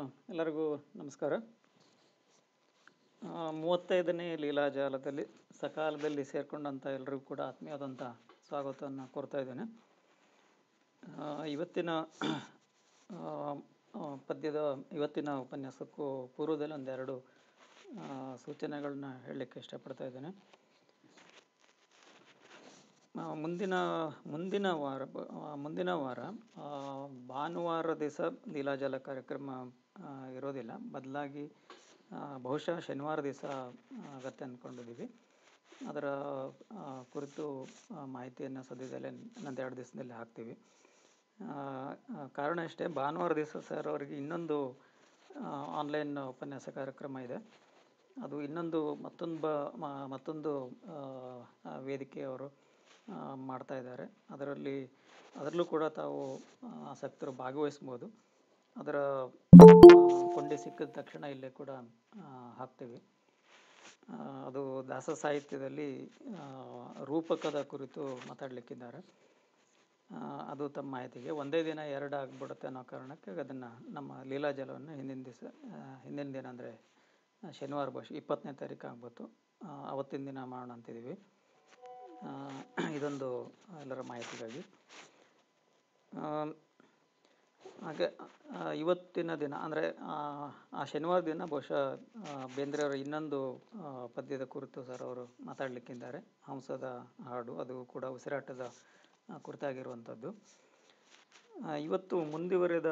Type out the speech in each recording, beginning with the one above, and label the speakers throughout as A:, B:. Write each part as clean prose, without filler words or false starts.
A: ಎಲ್ಲರಿಗೂ ನಮಸ್ಕಾರ. 35ನೇ ಲೀಲಾಜಾಲದಲ್ಲಿ ಸಕಾಲದಲ್ಲಿ ಸೇರಿಕೊಂಡಂಥ ಎಲ್ಲರಿಗೂ ಕೂಡ ಆತ್ಮೀಯವಾದಂಥ ಸ್ವಾಗತವನ್ನು ಕೋರ್ತಾ ಇದ್ದೇನೆ. ಇವತ್ತಿನ ಇವತ್ತಿನ ಉಪನ್ಯಾಸಕ್ಕೂ ಪೂರ್ವದಲ್ಲಿ ಒಂದೆರಡು ಸೂಚನೆಗಳನ್ನ ಹೇಳಲಿಕ್ಕೆ ಇಷ್ಟಪಡ್ತಾ ಇದ್ದೇನೆ. ಮುಂದಿನ ವಾರ ಭಾನುವಾರ ದಿವಸ ಲೀಲಾಜಾಲ ಕಾರ್ಯಕ್ರಮ ಇರೋದಿಲ್ಲ. ಬದಲಾಗಿ ಬಹುಶಃ ಶನಿವಾರ ದಿವಸ ಆಗತ್ತೆ ಅಂದ್ಕೊಂಡಿದ್ದೀವಿ. ಅದರ ಕುರಿತು ಮಾಹಿತಿಯನ್ನು ಸದ್ಯದಲ್ಲೇ ಇನ್ನೊಂದು 2 ದಿವಸದಲ್ಲಿ ಹಾಕ್ತೀವಿ. ಕಾರಣ ಅಷ್ಟೇ, ಭಾನುವಾರ ದಿವಸ ಸರ್ ಅವರಿಗೆ ಇನ್ನೊಂದು ಆನ್ಲೈನ್ ಉಪನ್ಯಾಸ ಕಾರ್ಯಕ್ರಮ ಇದೆ. ಅದು ಮತ್ತೊಂದು ವೇದಿಕೆಯವರು ಮಾಡ್ತಾ ಇದ್ದಾರೆ. ಅದರಲ್ಲೂ ಕೂಡ ತಾವು ಆಸಕ್ತರು ಭಾಗವಹಿಸ್ಬೋದು. ಅದರ ಕೊಂಡಿ ಸಿಕ್ಕಿದ ತಕ್ಷಣ ಇಲ್ಲೇ ಕೂಡ ಹಾಕ್ತೀವಿ. ಅದು ದಾಸ ಸಾಹಿತ್ಯದಲ್ಲಿ ರೂಪಕದ ಕುರಿತು ಮಾತಾಡಲಿಕ್ಕಿದ್ದಾರೆ. ಅದು ತಮ್ಮ ಮಾಹಿತಿಗೆ ಒಂದೇ ದಿನ 2 ಆಗಿಬಿಡುತ್ತೆ ಅನ್ನೋ ಕಾರಣಕ್ಕೆ ಅದನ್ನು ನಮ್ಮ ಲೀಲಾಜಲವನ್ನು ಹಿಂದಿನ ದಿನ ಅಂದರೆ ಶನಿವಾರ ಬಹುಶಃ 20ನೇ ತಾರೀಕು ಆಗ್ಬೋದು, ಅವತ್ತಿನ ದಿನ ಮಾಡೋಣ ಅಂತಿದ್ದೀವಿ. ಇದೊಂದು ಎಲ್ಲರ ಮಾಹಿತಿಗಾಗಿ. ಹಾಗೆ ಇವತ್ತಿನ ದಿನ ಅಂದರೆ ಆ ಶನಿವಾರ ದಿನ ಬಹುಶಃ ಬೇಂದ್ರೆಯವರ ಇನ್ನೊಂದು ಪದ್ಯದ ಕುರಿತು ಸರ್ ಅವರು ಮಾತಾಡಲಿಕ್ಕಿದ್ದಾರೆ. ಹಂಸದ ಹಾಡು, ಅದು ಕೂಡ ಉಸಿರಾಟದ ಕುರಿತಾಗಿರುವಂಥದ್ದು. ಇವತ್ತು ಮುಂದುವರೆದ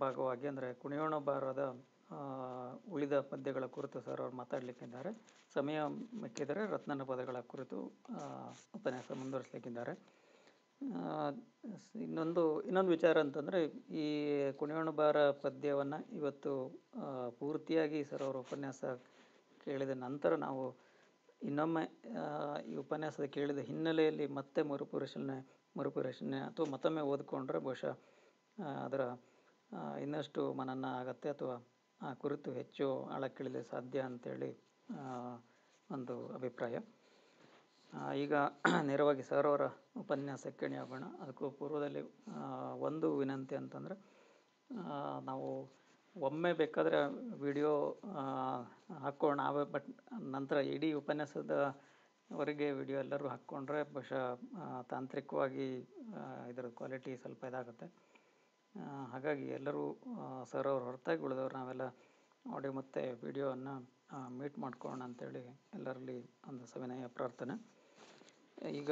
A: ಭಾಗವಾಗಿ ಅಂದರೆ ಕುಣಿಯೋಣ ಬಾರದ ಉಳಿದ ಪದ್ಯಗಳ ಕುರಿತು ಸರ್ ಅವರು ಮಾತಾಡಲಿಕ್ಕಿದ್ದಾರೆ. ಸಮಯ ಮಿಕ್ಕಿದರೆ ರತ್ನನ ಪದಗಳ ಕುರಿತು ಉಪನ್ಯಾಸ ಮುಂದುವರಿಸಲಿಕ್ಕಿದ್ದಾರೆ. ಇನ್ನೊಂದು ವಿಚಾರ ಅಂತಂದರೆ, ಈ ಕುಣಿಯೋಣ ಬಾರ ಪದ್ಯವನ್ನು ಇವತ್ತು ಪೂರ್ತಿಯಾಗಿ ಸರ್ ಅವರ ಉಪನ್ಯಾಸ ಕೇಳಿದ ನಂತರ ನಾವು ಇನ್ನೊಮ್ಮೆ ಈ ಉಪನ್ಯಾಸದ ಕೇಳಿದ ಹಿನ್ನೆಲೆಯಲ್ಲಿ ಮತ್ತೆ ಮರುಪರಿಶೀಲನೆ ಅಥವಾ ಮತ್ತೊಮ್ಮೆ ಓದಿಕೊಂಡ್ರೆ ಬಹುಶಃ ಅದರ ಇನ್ನಷ್ಟು ಮನನ ಆಗತ್ತೆ ಅಥವಾ ಆ ಕುರಿತು ಹೆಚ್ಚು ಆಳಕ್ಕಿಳಿಯಲು ಸಾಧ್ಯ ಅಂತೇಳಿ ಒಂದು ಅಭಿಪ್ರಾಯ. ಈಗ ನೇರವಾಗಿ ಸರ್ ಅವರ ಉಪನ್ಯಾಸಕ್ಕೆ ಹೋಗೋಣ. ಅದಕ್ಕೂ ಪೂರ್ವದಲ್ಲಿ ಒಂದು ವಿನಂತಿ ಅಂತಂದರೆ, ನಾವು ಒಮ್ಮೆ ಬೇಕಾದರೆ ವಿಡಿಯೋ ಹಾಕ್ಕೋಣ, ಬಟ್ ನಂತರ ಇಡೀ ಉಪನ್ಯಾಸದವರೆಗೆ ವಿಡಿಯೋ ಎಲ್ಲರೂ ಹಾಕ್ಕೊಂಡ್ರೆ ಬಹುಶಃ ತಾಂತ್ರಿಕವಾಗಿ ಇದರ ಕ್ವಾಲಿಟಿ ಸ್ವಲ್ಪ ಇದಾಗುತ್ತೆ. ಹಾಗಾಗಿ ಎಲ್ಲರೂ ಸರ್ ಅವ್ರ ಹೊರತಾಗಿ ಉಳಿದವರು ನಾವೆಲ್ಲ ಆಡಿಯೋ ಮತ್ತು ವಿಡಿಯೋವನ್ನು ಮೀಟ್ ಮಾಡ್ಕೊಳ್ಳೋಣ ಅಂಥೇಳಿ ಎಲ್ಲರಲ್ಲಿ ಒಂದು ಸವಿನಯ ಪ್ರಾರ್ಥನೆ. ಈಗ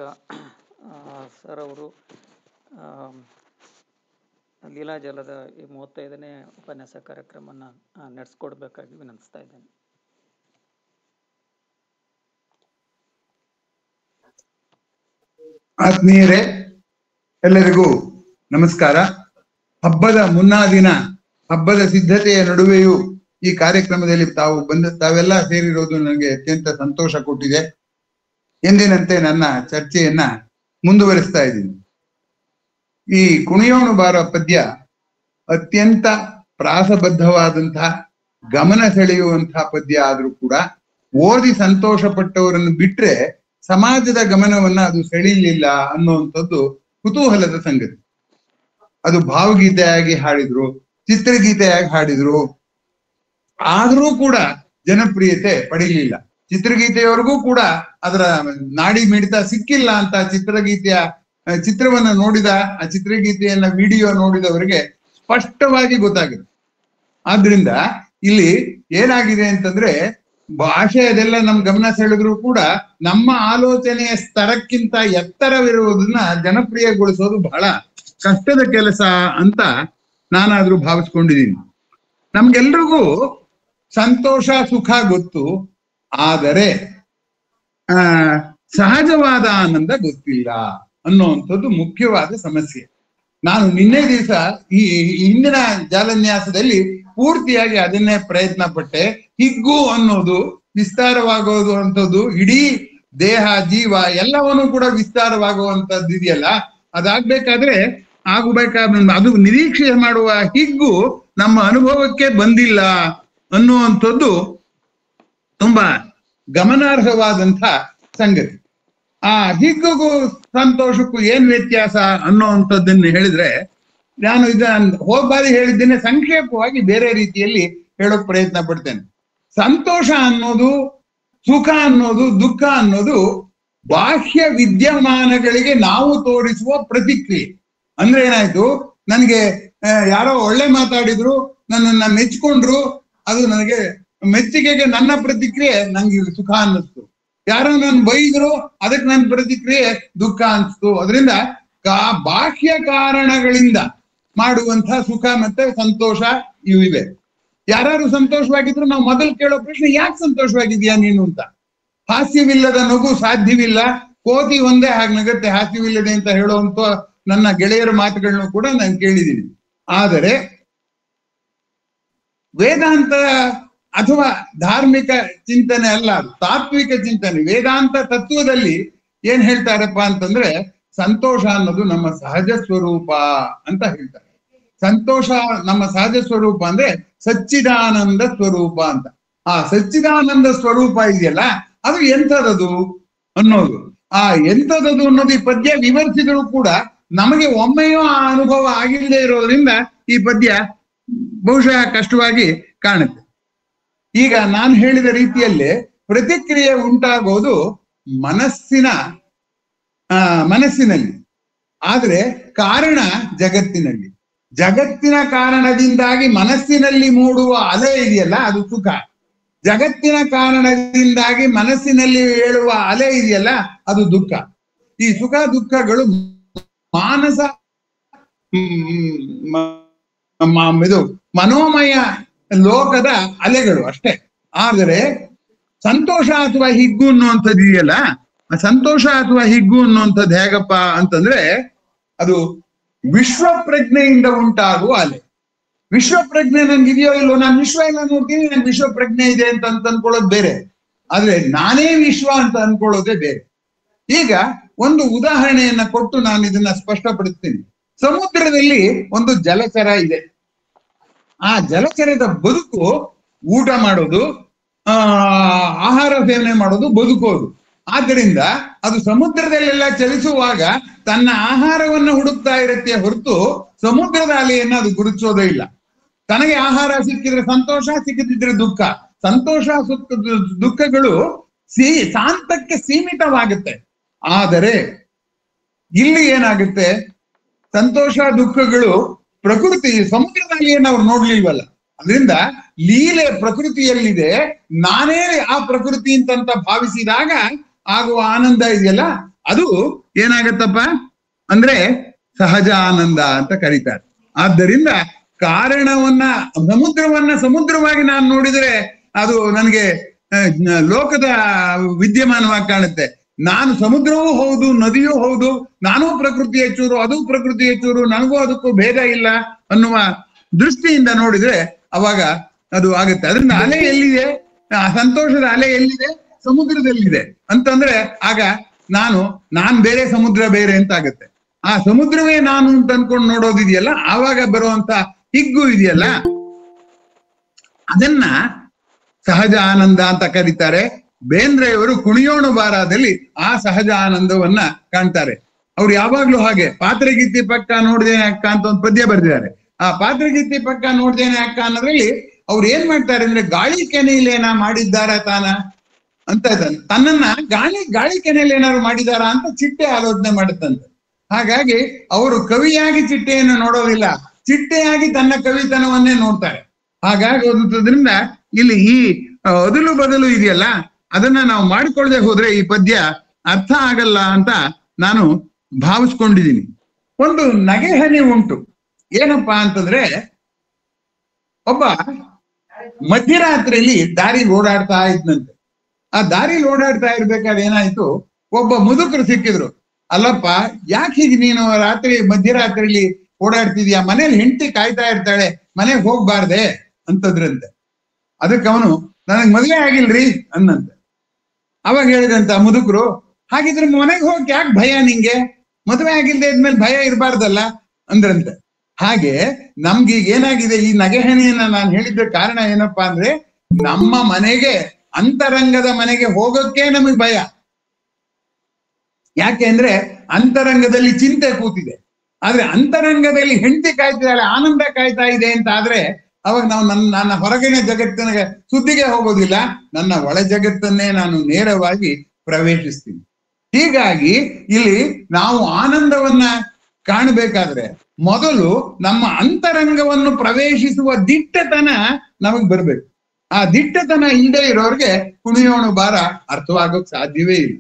A: ಸರ್ ಅವರು ಲೀಲಾಜಲದ ಈ 35ನೇ ಉಪನ್ಯಾಸ ಕಾರ್ಯಕ್ರಮವನ್ನು ನಡೆಸ್ಕೊಡ್ಬೇಕಾಗಿ ವಿನಂತಿಸ್ತಾ ಇದ್ದೇನೆ.
B: ಆತ್ಮೀಯರೇ, ಎಲ್ಲರಿಗೂ ನಮಸ್ಕಾರ. ಹಬ್ಬದ ಮುನ್ನಾ ದಿನ, ಹಬ್ಬದ ಸಿದ್ಧತೆಯ ನಡುವೆಯೂ ಈ ಕಾರ್ಯಕ್ರಮದಲ್ಲಿ ತಾವೆಲ್ಲ ಸೇರಿರೋದು ನನಗೆ ಅತ್ಯಂತ ಸಂತೋಷ ಕೊಟ್ಟಿದೆ. ಎಂದಿನಂತೆ ನನ್ನ ಚರ್ಚೆಯನ್ನ ಮುಂದುವರಿಸ್ತಾ ಇದ್ದೀನಿ. ಈ ಕುಣಿಯೋಣ ಬಾರ ಪದ್ಯ ಅತ್ಯಂತ ಪ್ರಾಸಬದ್ಧವಾದಂತಹ, ಗಮನ ಸೆಳೆಯುವಂತಹ ಪದ್ಯ ಆದ್ರೂ ಕೂಡ ಓದಿ ಸಂತೋಷ ಪಟ್ಟವರನ್ನು ಬಿಟ್ರೆ ಸಮಾಜದ ಗಮನವನ್ನ ಅದು ಸೆಳೀಲಿಲ್ಲ ಅನ್ನುವಂಥದ್ದು ಕುತೂಹಲದ ಸಂಗತಿ. ಅದು ಭಾವಗೀತೆಯಾಗಿ ಹಾಡಿದ್ರು, ಚಿತ್ರಗೀತೆಯಾಗಿ ಹಾಡಿದ್ರು, ಆದರೂ ಕೂಡ ಜನಪ್ರಿಯತೆ ಪಡೀಲಿಲ್ಲ. ಚಿತ್ರಗೀತೆಯವರೆಗೂ ಕೂಡ ಅದರ ನಾಡಿ ಮಿಡಿತ ಸಿಕ್ಕಿಲ್ಲ ಅಂತ ಚಿತ್ರವನ್ನ ನೋಡಿದ, ಆ ಚಿತ್ರಗೀತೆಯನ್ನ ವಿಡಿಯೋ ನೋಡಿದವರಿಗೆ ಸ್ಪಷ್ಟವಾಗಿ ಗೊತ್ತಾಗಿದೆ. ಆದ್ರಿಂದ ಇಲ್ಲಿ ಏನಾಗಿದೆ ಅಂತಂದ್ರೆ, ಭಾಷೆ ಅದೆಲ್ಲ ನಮ್ ಗಮನ ಸೆಳೆದ್ರು ಕೂಡ ನಮ್ಮ ಆಲೋಚನೆಯ ಸ್ತರಕ್ಕಿಂತ ಎತ್ತರವಿರುವುದನ್ನ ಜನಪ್ರಿಯಗೊಳಿಸೋದು ಬಹಳ ಕಷ್ಟದ ಕೆಲಸ ಅಂತ ನಾನಾದ್ರೂ ಭಾವಿಸ್ಕೊಂಡಿದ್ದೀನಿ. ನಮ್ಗೆಲ್ರಿಗೂ ಸಂತೋಷ ಸುಖ ಗೊತ್ತು, ಆದರೆ ಸಹಜವಾದ ಆನಂದ ಗೊತ್ತಿಲ್ಲ ಅನ್ನುವಂಥದ್ದು ಮುಖ್ಯವಾದ ಸಮಸ್ಯೆ. ನಾನು ನಿನ್ನೆ ದಿವಸ ಈ ಹಿಂದಿನ ಜಾಲನ್ಯಾಸದಲ್ಲಿ ಪೂರ್ತಿಯಾಗಿ ಅದನ್ನೇ ಪ್ರಯತ್ನ ಪಟ್ಟೆ. ಹಿಗ್ಗು ಅನ್ನೋದು ವಿಸ್ತಾರವಾಗೋದು ಅಂಥದ್ದು, ಇಡೀ ದೇಹ ಜೀವ ಎಲ್ಲವನ್ನೂ ಕೂಡ ವಿಸ್ತಾರವಾಗುವಂಥದ್ದು ಇದೆಯಲ್ಲ, ಅದಾಗ್ಬೇಕಾದ್ರೆ ಅದು ನಿರೀಕ್ಷೆ ಮಾಡುವ ಹಿಗ್ಗು ನಮ್ಮ ಅನುಭವಕ್ಕೆ ಬಂದಿಲ್ಲ ಅನ್ನುವಂಥದ್ದು ತುಂಬಾ ಗಮನಾರ್ಹವಾದಂಥ ಸಂಗತಿ. ಆ ಹಿಗ್ಗುಗೂ ಸಂತೋಷಕ್ಕೂ ಏನ್ ವ್ಯತ್ಯಾಸ ಅನ್ನುವಂಥದ್ದನ್ನು ಹೇಳಿದ್ರೆ, ನಾನು ಇದನ್ನ ಹೋಗ್ಬಾರಿ ಹೇಳಿದ್ದೇನೆ, ಸಂಕ್ಷೇಪವಾಗಿ ಬೇರೆ ರೀತಿಯಲ್ಲಿ ಹೇಳೋಕ್ ಪ್ರಯತ್ನ ಪಡ್ತೇನೆ. ಸಂತೋಷ ಅನ್ನೋದು, ಸುಖ ಅನ್ನೋದು, ದುಃಖ ಅನ್ನೋದು ಬಾಹ್ಯ ವಿದ್ಯಮಾನಗಳಿಗೆ ನಾವು ತೋರಿಸುವ ಪ್ರತಿಕ್ರಿಯೆ. ಅಂದ್ರೆ ಏನಾಯ್ತು, ನನಗೆ ಯಾರೋ ಒಳ್ಳೆ ಮಾತಾಡಿದ್ರು, ನನ್ನನ್ನ ಮೆಚ್ಕೊಂಡ್ರು, ಅದು ನನಗೆ ಮೆಚ್ಚುಗೆಗೆ ನನ್ನ ಪ್ರತಿಕ್ರಿಯೆ ನಂಗೆ ಸುಖ ಅನ್ನಿಸ್ತು. ಯಾರೋ ನನ್ ಬೈದ್ರು, ಅದಕ್ಕೆ ನನ್ನ ಪ್ರತಿಕ್ರಿಯೆ ದುಃಖ ಅನ್ಸ್ತು. ಅದರಿಂದ ಬಾಹ್ಯ ಕಾರಣಗಳಿಂದ ಮಾಡುವಂತಹ ಸುಖ ಮತ್ತೆ ಸಂತೋಷ ಇವಿವೆ. ಯಾರು ಸಂತೋಷವಾಗಿದ್ರು ನಾವು ಮೊದಲು ಕೇಳೋ ಪ್ರಶ್ನೆ, ಯಾಕೆ ಸಂತೋಷವಾಗಿದ್ಯಾ ನೀನು ಅಂತ. ಹಾಸ್ಯವಿಲ್ಲದ ನಗು ಸಾಧ್ಯವಿಲ್ಲ, ಕೋತಿ ಒಂದೇ ಹಾಗೆ ನಗತ್ತೆ ಹಾಸ್ಯವಿಲ್ಲದೆ ಅಂತ ಹೇಳುವಂತ ನನ್ನ ಗೆಳೆಯರ ಮಾತುಗಳನ್ನು ಕೂಡ ನಾನು ಕೇಳಿದ್ದೀನಿ. ಆದರೆ ವೇದಾಂತ ಅಥವಾ ಧಾರ್ಮಿಕ ಚಿಂತನೆ ಅಲ್ಲ, ತಾತ್ವಿಕ ಚಿಂತನೆ, ವೇದಾಂತ ತತ್ವದಲ್ಲಿ ಏನ್ ಹೇಳ್ತಾರಪ್ಪ ಅಂತಂದ್ರೆ, ಸಂತೋಷ ಅನ್ನೋದು ನಮ್ಮ ಸಹಜ ಸ್ವರೂಪ ಅಂತ ಹೇಳ್ತಾರೆ. ಸಂತೋಷ ನಮ್ಮ ಸಹಜ ಸ್ವರೂಪ ಅಂದ್ರೆ ಸಚ್ಚಿದಾನಂದ ಸ್ವರೂಪ ಅಂತ. ಆ ಸಚ್ಚಿದಾನಂದ ಸ್ವರೂಪ ಇದೆಯಲ್ಲ, ಅದು ಎಂಥದದು ಅನ್ನೋದು, ಆ ಎಂಥದದು ಅನ್ನೋದು ಈ ಪದ್ಯ ವಿವರಿಸಿದ್ರು ಕೂಡ ನಮಗೆ ಒಮ್ಮೆಯೂ ಆ ಅನುಭವ ಆಗಿಲ್ಲದೆ ಇರೋದ್ರಿಂದ ಈ ಪದ್ಯ ಬಹುಶಃ ಕಷ್ಟವಾಗಿ ಕಾಣುತ್ತೆ. ಈಗ ನಾನು ಹೇಳಿದ ರೀತಿಯಲ್ಲೇ ಪ್ರತಿಕ್ರಿಯೆ ಉಂಟಾಗೋದು ಮನಸ್ಸಿನಲ್ಲಿ, ಆದ್ರೆ ಕಾರಣ ಜಗತ್ತಿನಲ್ಲಿ. ಜಗತ್ತಿನ ಕಾರಣದಿಂದಾಗಿ ಮನಸ್ಸಿನಲ್ಲಿ ಮೂಡುವ ಅಲೆ ಇದೆಯಲ್ಲ, ಅದು ಸುಖ. ಜಗತ್ತಿನ ಕಾರಣದಿಂದಾಗಿ ಮನಸ್ಸಿನಲ್ಲಿ ಏಳುವ ಅಲೆ ಇದೆಯಲ್ಲ, ಅದು ದುಃಖ. ಈ ಸುಖ ದುಃಖಗಳು ಮಾನಸ ಇದು ಮನೋಮಯ ಲೋಕದ ಅಲೆಗಳು ಅಷ್ಟೇ. ಆದರೆ ಸಂತೋಷ ಅಥವಾ ಹಿಗ್ಗು ಅನ್ನುವಂಥದ್ದು ಇದೆಯಲ್ಲ, ಸಂತೋಷ ಅಥವಾ ಹಿಗ್ಗು ಅನ್ನುವಂಥದ್ದು ಹೇಗಪ್ಪ ಅಂತಂದ್ರೆ, ಅದು ವಿಶ್ವ ಪ್ರಜ್ಞೆಯಿಂದ ಉಂಟಾಗುವ ಅಲೆ. ವಿಶ್ವ ಪ್ರಜ್ಞೆ ನನ್ಗೆ ಇದೆಯೋ ಇಲ್ಲೋ, ನಾನು ವಿಶ್ವ ಎಲ್ಲ ನೋಡ್ತೀನಿ, ನನ್ಗೆ ವಿಶ್ವ ಪ್ರಜ್ಞೆ ಇದೆ ಅಂತ ಅನ್ಕೊಳ್ಳೋದು ಬೇರೆ, ಆದ್ರೆ ನಾನೇ ವಿಶ್ವ ಅಂತ ಅನ್ಕೊಳ್ಳೋದೇ ಬೇರೆ. ಈಗ ಒಂದು ಉದಾಹರಣೆಯನ್ನ ಕೊಟ್ಟು ನಾನು ಇದನ್ನ ಸ್ಪಷ್ಟಪಡಿಸ್ತೀನಿ. ಸಮುದ್ರದಲ್ಲಿ ಒಂದು ಜಲಚರ ಇದೆ. ಆ ಜಲಚರದ ಬದುಕು ಊಟ ಮಾಡೋದು, ಆಹಾರ ಸೇವನೆ ಮಾಡೋದು, ಬದುಕೋದು. ಆದ್ದರಿಂದ ಅದು ಸಮುದ್ರದಲ್ಲೆಲ್ಲ ಚಲಿಸುವಾಗ ತನ್ನ ಆಹಾರವನ್ನ ಹುಡುಕ್ತಾ ಇರುತ್ತೆ ಹೊರತು ಸಮುದ್ರದ ಅಲೆಯನ್ನ ಅದು ಗುರುತಿಸೋದೇ ಇಲ್ಲ. ತನಗೆ ಆಹಾರ ಸಿಕ್ಕಿದ್ರೆ ಸಂತೋಷ, ಸಿಕ್ಕದಿದ್ರೆ ದುಃಖ. ಸಂತೋಷ ದುಃಖಗಳು ಶಾಂತಕ್ಕೆ ಸೀಮಿತವಾಗುತ್ತೆ. ಆದರೆ ಇಲ್ಲಿ ಏನಾಗುತ್ತೆ, ಸಂತೋಷ ದುಃಖಗಳು ಪ್ರಕೃತಿ ಸಮುದ್ರದಲ್ಲಿ ಏನು ಅವ್ರು ನೋಡ್ಲಿಲ್ವಲ್ಲ. ಅದರಿಂದ ಲೀಲೆ ಪ್ರಕೃತಿಯಲ್ಲಿದೆ, ನಾನೇ ಆ ಪ್ರಕೃತಿ ಅಂತ ಭಾವಿಸಿದಾಗ ಆಗುವ ಆನಂದ ಇದೆಯಲ್ಲ, ಅದು ಏನಾಗತ್ತಪ್ಪ ಅಂದ್ರೆ ಸಹಜ ಆನಂದ ಅಂತ ಕರೀತಾರೆ. ಆದ್ದರಿಂದ ಕಾರಣವನ್ನ, ಸಮುದ್ರವಾಗಿ ನಾನು ನೋಡಿದರೆ ಅದು ನನಗೆ ಲೋಕದ ವಿದ್ಯಮಾನವಾಗಿ ಕಾಣುತ್ತೆ. ನಾನು ಸಮುದ್ರವೂ ಹೌದು, ನದಿಯೂ ಹೌದು, ನಾನೂ ಪ್ರಕೃತಿಯ ಚೂರು, ಅದು ಪ್ರಕೃತಿಯ ಚೂರು, ನನಗೂ ಅದಕ್ಕೂ ಭೇದ ಇಲ್ಲ ಅನ್ನುವ ದೃಷ್ಟಿಯಿಂದ ನೋಡಿದ್ರೆ ಅವಾಗ ಅದು ಆಗುತ್ತೆ. ಅದರಿಂದ ಅಲೆ ಎಲ್ಲಿದೆ, ಸಂತೋಷದ ಅಲೆ ಎಲ್ಲಿದೆ, ಸಮುದ್ರದಲ್ಲಿದೆ ಅಂತಂದ್ರೆ ಆಗ ನಾನ್ ಬೇರೆ, ಸಮುದ್ರ ಬೇರೆ ಅಂತ ಆಗುತ್ತೆ. ಆ ಸಮುದ್ರವೇ ನಾನು ಅಂತ ಅನ್ಕೊಂಡು ನೋಡೋದಿದೆಯಲ್ಲ, ಆವಾಗ ಬರುವಂತ ಹಿಗ್ಗು ಇದೆಯಲ್ಲ, ಅದನ್ನ ಸಹಜ ಆನಂದ ಅಂತ ಕರೀತಾರೆ. ಬೇಂದ್ರೆಯವರು ಕುಣಿಯೋಣ ಬಾರದಲ್ಲಿ ಆ ಸಹಜ ಆನಂದವನ್ನ ಕಾಣ್ತಾರೆ. ಅವ್ರು ಯಾವಾಗ್ಲೂ ಹಾಗೆ ಪಾತ್ರಗೀತಿ ಪಕ್ಕ ನೋಡ್ದೇನೆ ಅಕ್ಕ ಅಂತ ಒಂದು ಪದ್ಯ ಬರೆದಿದ್ದಾರೆ. ಆ ಪಾತ್ರಗೀತಿ ಪಕ್ಕ ನೋಡ್ದೇನೆ ಅಕ್ಕ ಅನ್ನೋದ್ರಲ್ಲಿ ಅವ್ರು ಏನ್ ಮಾಡ್ತಾರೆ ಅಂದ್ರೆ, ಗಾಳಿ ಕೆನೆಯಲ್ಲೇನ ಮಾಡಿದ್ದಾರ ತಾನ ಅಂತ ತನ್ನನ್ನ ಗಾಳಿ ಕೆನೆಯಲ್ಲಿ ಏನಾದ್ರು ಮಾಡಿದಾರ ಅಂತ ಚಿಟ್ಟೆ ಆಲೋಚನೆ ಮಾಡುತ್ತಂತೆ. ಹಾಗಾಗಿ ಅವರು ಕವಿಯಾಗಿ ಚಿಟ್ಟೆಯನ್ನು ನೋಡೋದಿಲ್ಲ, ಚಿಟ್ಟೆಯಾಗಿ ತನ್ನ ಕವಿತನವನ್ನೇ ನೋಡ್ತಾರೆ. ಹಾಗಾಗಿ ಓದುತ್ತದ್ರಿಂದ ಇಲ್ಲಿ ಈ ಅದಲು ಬದಲು ಇದೆಯಲ್ಲ, ಅದನ್ನ ನಾವು ಮಾಡಿಕೊಳ್ಳದೆ ಹೋದ್ರೆ ಈ ಪದ್ಯ ಅರ್ಥ ಆಗಲ್ಲ ಅಂತ ನಾನು ಭಾವಿಸ್ಕೊಂಡಿದ್ದೀನಿ. ಒಂದು ನಗೆಹನಿ ಉಂಟು. ಏನಪ್ಪಾ ಅಂತಂದ್ರೆ, ಒಬ್ಬ ಮಧ್ಯರಾತ್ರಿಯಲ್ಲಿ ದಾರಿ ಓಡಾಡ್ತಾ ಇದ್ನಂತೆ. ಆ ದಾರಿಲಿ ಓಡಾಡ್ತಾ ಇರ್ಬೇಕಾದ್ರೆ ಏನಾಯ್ತು, ಒಬ್ಬ ಮುದುಕರು ಸಿಕ್ಕಿದ್ರು. ಅಲ್ಲಪ್ಪ, ಯಾಕೆ ಹೀಗೆ ನೀನು ಮಧ್ಯರಾತ್ರಿಲಿ ಓಡಾಡ್ತಿದ್ಯಾ, ಮನೇಲಿ ಹೆಂಡತಿ ಕಾಯ್ತಾ ಇರ್ತಾಳೆ, ಮನೆಗೆ ಹೋಗ್ಬಾರ್ದೆ ಅಂತದ್ರಂತೆ. ಅದಕ್ಕೆ ಅವನು, ನನಗ್ ಮದುವೆ ಆಗಿಲ್ರಿ ಅನ್ನಂತೆ. ಅವಾಗ ಹೇಳಿದಂತ ಮುದುಕರು, ಹಾಗಿದ್ರೆ ಮನೆಗೆ ಹೋಗಕ್ ಯಾಕೆ ಭಯ ನಿಂಗೆ, ಮದುವೆ ಆಗಿಲ್ದೆ ಇದ್ಮೇಲೆ ಭಯ ಇರಬಾರ್ದಲ್ಲ ಅಂದ್ರಂತೆ. ಹಾಗೆ ನಮ್ಗೀಗ ಏನಾಗಿದೆ, ಈ ನಗೆಹನಿಯನ್ನ ನಾನು ಹೇಳಿದ್ದ ಕಾರಣ ಏನಪ್ಪಾ ಅಂದ್ರೆ, ನಮ್ಮ ಮನೆಗೆ, ಅಂತರಂಗದ ಮನೆಗೆ ಹೋಗೋಕೆ ನಮಗ್ ಭಯ. ಯಾಕೆ ಅಂದ್ರೆ ಅಂತರಂಗದಲ್ಲಿ ಚಿಂತೆ ಕೂತಿದೆ. ಆದ್ರೆ ಅಂತರಂಗದಲ್ಲಿ ಹೆಂಡತಿ ಕಾಯ್ತಿದ್ದಾಳೆ, ಆನಂದ ಕಾಯ್ತಾ ಇದೆ ಅಂತ ಆದ್ರೆ ಅವಾಗ ನಾವು ನನ್ನ ಹೊರಗಿನ ಜಗತ್ತಿನ ಸುದ್ದಿಗೆ ಹೋಗೋದಿಲ್ಲ, ನನ್ನ ಒಳ ಜಗತ್ತನ್ನೇ ನಾನು ನೇರವಾಗಿ ಪ್ರವೇಶಿಸ್ತೀನಿ. ಹೀಗಾಗಿ ಇಲ್ಲಿ ನಾವು ಆನಂದವನ್ನ ಕಾಣಬೇಕಾದ್ರೆ ಮೊದಲು ನಮ್ಮ ಅಂತರಂಗವನ್ನು ಪ್ರವೇಶಿಸುವ ದಿಟ್ಟತನ ನಮಗ್ ಬರ್ಬೇಕು. ಆ ದಿಟ್ಟತನ ಇಲ್ಲದೆ ಇರೋರಿಗೆ ಕುಣಿಯೋಣ ಬಾರ ಅರ್ಥವಾಗೋಕ್ ಸಾಧ್ಯವೇ ಇಲ್ಲ.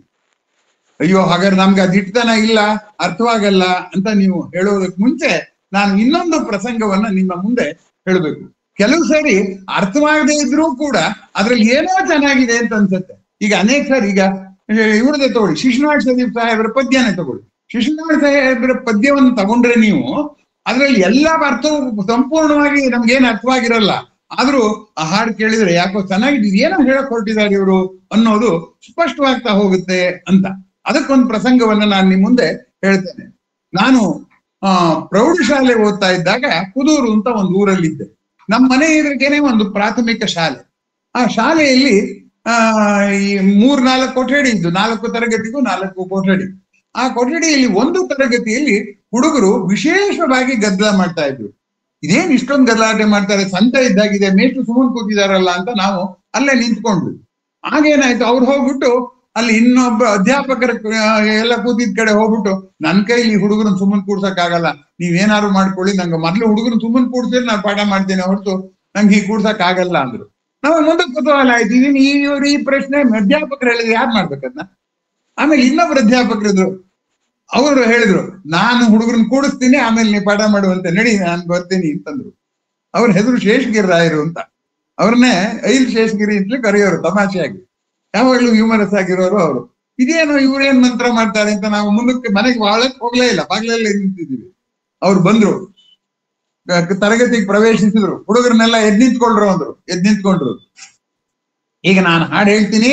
B: ಅಯ್ಯೋ ಹಾಗಾದ್ರೆ ನಮ್ಗೆ ಆ ದಿಟ್ಟತನ ಇಲ್ಲ, ಅರ್ಥವಾಗಲ್ಲ ಅಂತ ನೀವು ಹೇಳೋದಕ್ ಮುಂಚೆ ನಾನು ಇನ್ನೊಂದು ಪ್ರಸಂಗವನ್ನ ನಿಮ್ಮ ಮುಂದೆ ಹೇಳ್ಬೇಕು. ಕೆಲವು ಸರಿ ಅರ್ಥವಾಗದೇ ಇದ್ರೂ ಕೂಡ ಅದ್ರಲ್ಲಿ ಏನೋ ಚೆನ್ನಾಗಿದೆ ಅಂತ ಅನ್ಸುತ್ತೆ. ಈಗ ಅನೇಕ ಸಾರಿ ಈಗ ಇವ್ರದೇ ತಗೊಳ್ಳಿ, ಶಿಶುನಾಳ್ ಸಾಹೇಬ್ರ ಪದ್ಯನೇ ತಗೊಳ್ಳಿ. ಶಿಶುನಾಳ್ ಸಾಹೇಬ್ರ ಪದ್ಯವನ್ನು ತಗೊಂಡ್ರೆ ನೀವು ಅದ್ರಲ್ಲಿ ಎಲ್ಲಾ ಅರ್ಥವು ಸಂಪೂರ್ಣವಾಗಿ ನಮ್ಗೇನು ಅರ್ಥವಾಗಿರಲ್ಲ, ಆದ್ರೂ ಆ ಹಾಡು ಕೇಳಿದ್ರೆ ಯಾಕೋ ಚೆನ್ನಾಗಿದೆ, ಏನೋ ಹೇಳಕ್ ಹೊರಟಿದ್ದಾರೆ ಇವರು ಅನ್ನೋದು ಸ್ಪಷ್ಟವಾಗ್ತಾ ಹೋಗುತ್ತೆ ಅಂತ. ಅದಕ್ಕೊಂದು ಪ್ರಸಂಗವನ್ನ ನಾನು ನಿಮ್ ಮುಂದೆ ಹೇಳ್ತೇನೆ. ನಾನು ಪ್ರೌಢಶಾಲೆ ಓದ್ತಾ ಇದ್ದಾಗ ಕುದೂರು ಅಂತ ಒಂದು ಊರಲ್ಲಿದ್ದೆ. ನಮ್ಮ ಮನೆ ಎದುರಿಗೇನೆ ಒಂದು ಪ್ರಾಥಮಿಕ ಶಾಲೆ. ಆ ಶಾಲೆಯಲ್ಲಿ ಈ 3-4 ಕೊಠಡಿ ಇದ್ದು, 4 ತರಗತಿಗೂ 4 ಕೊಠಡಿ. ಆ ಕೊಠಡಿಯಲ್ಲಿ ಒಂದು ತರಗತಿಯಲ್ಲಿ ಹುಡುಗರು ವಿಶೇಷವಾಗಿ ಗದ್ದಲ ಮಾಡ್ತಾ ಇದ್ರು. ಇದೇನ್ ಇಷ್ಟೊಂದು ಗದ್ದಲಾಟೆ ಮಾಡ್ತಾರೆ, ಸಂತ ಇದ್ದಾಗಿದೆ, ಮೇಷ್ಟ್ರು ಸುಮ್ಮನೆ ಕೂತಿದಾರಲ್ಲ ಅಂತ ನಾವು ಅಲ್ಲೇ ನಿಂತ್ಕೊಂಡ್ವಿ. ಆಗೇನಾಯ್ತು, ಅವ್ರು ಹೋಗ್ಬಿಟ್ಟು ಅಲ್ಲಿ ಇನ್ನೊಬ್ಬ ಅಧ್ಯಾಪಕರ ಎಲ್ಲ ಕೂತಿದ್ ಕಡೆ ಹೋಗ್ಬಿಟ್ಟು, ನನ್ ಕೈಲಿ ಹುಡುಗರನ್ನ ಸುಮ್ಮನೆ ಕೂಡ್ಸಕ್ ಆಗಲ್ಲ, ನೀವೇನಾದ್ರು ಮಾಡ್ಕೊಳ್ಳಿ, ನಂಗೆ ಮೊದ್ಲು ಹುಡುಗರನ್ನ ಸುಮ್ಮನೆ ಕೂಡ್ಸಿದ್ರೆ ನಾನು ಪಾಠ ಮಾಡ್ತೇನೆ ಹೊರತು ನಂಗೆ ಹೀಗೆ ಕೂಡ್ಸಕ್ ಆಗಲ್ಲ ಅಂದ್ರು. ನಾವು ಮುಂದೆ ಕುತೂಹಲ ಆಯ್ತು, ಇವ್ರು ಈ ಪ್ರಶ್ನೆ ಅಧ್ಯಾಪಕರು ಹೇಳಿದ್ರೆ ಯಾರು ಮಾಡ್ಬೇಕದ್ನ. ಆಮೇಲೆ ಇನ್ನೊಬ್ರು ಅಧ್ಯಾಪಕರಿದ್ರು, ಅವರು ಹೇಳಿದ್ರು ನಾನು ಹುಡುಗರನ್ನ ಕೂಡಿಸ್ತೀನಿ, ಆಮೇಲೆ ನೀವು ಪಾಠ ಮಾಡುವಂತೆ, ನಡಿ ನಾನು ಬರ್ತೀನಿ ಅಂತಂದ್ರು. ಅವ್ರ ಹೆಸರು ಶೇಷಗಿರಿ ರಾಯರು ಅಂತ. ಅವ್ರನ್ನೇ ಐಲ್ ಶೇಷಗಿರಿ ಅಂತಲೇ ಕರೆಯೋರು ತಮಾಷೆಯಾಗಿ, ಯಾವಾಗ್ಲೂ ಹ್ಯೂಮರಸ್ ಆಗಿರೋರು ಅವರು. ಇದೇನೋ ಇವ್ರೇನ್ ಮಂತ್ರ ಮಾಡ್ತಾರೆ ಅಂತ ನಾವು ಮುಂದಕ್ಕೆ ಮನೆಗೆ ಒಳಕ್ ಹೋಗ್ಲೇ ಇಲ್ಲ, ಬಾಗ್ಲಲ್ಲೇ ನಿಂತಿದ್ದೀವಿ. ಅವ್ರು ಬಂದ್ರು, ತರಗತಿಗೆ ಪ್ರವೇಶಿಸಿದ್ರು, ಹುಡುಗರನ್ನೆಲ್ಲ ಎದ್ ನಿಂತ್ಕೊಂಡ್ರು. ಈಗ ನಾನು ಹಾಡು ಹೇಳ್ತೀನಿ,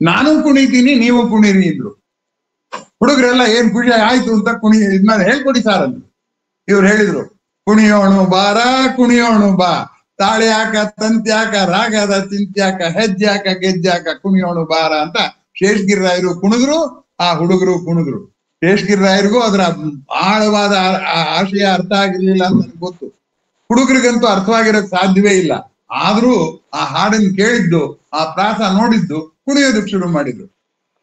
B: ನಾನು ಕುಣಿತೀನಿ, ನೀವು ಕುಣಿರಿ ಇದ್ರು. ಹುಡುಗರೆಲ್ಲ ಏನ್ ಖುಷಿ ಆಯ್ತು ಅಂತ ಇದ್ಮೇಲೆ ಹೇಳ್ಕೊಡಿ ಸಾರ್ ಅಂದ್ರು. ಇವ್ರು ಹೇಳಿದ್ರು, ಕುಣಿಯೋಣು ಬಾರ ಕುಣಿಯೋಣು ಬಾ, ತಾಳ್ಯಾಕ ತಂತ್ಯಾಕ ರಾಗದ ಚಿಂತ್ಯಾಕ ಹೆಜ್ಜಾಕ ಗೆಜ್ಜಾಕ ಕುಣಿಯೋಣು ಬಾರ ಅಂತ ಶೇಷಗಿರಿ ರಾಯರು ಕುಣಿದ್ರು, ಆ ಹುಡುಗರು ಕುಣಿದ್ರು. ಶೇಷಗಿರಿ ರಾಯರಿಗೂ ಅದರ ಆಳವಾದ ಆಶಯ ಅರ್ಥ ಆಗಿರ್ಲಿಲ್ಲ ಅಂತ ನನಗೆ ಗೊತ್ತು, ಹುಡುಗರಿಗಂತೂ ಅರ್ಥವಾಗಿರೋಕ್ ಸಾಧ್ಯವೇ ಇಲ್ಲ. ಆದ್ರೂ ಆ ಹಾಡನ್ನು ಕೇಳಿದ್ದು, ಆ ಪ್ರಾಸ ನೋಡಿದ್ದು, ಕುಣಿಯೋದಕ್ಕೆ ಶುರು ಮಾಡಿದ್ರು.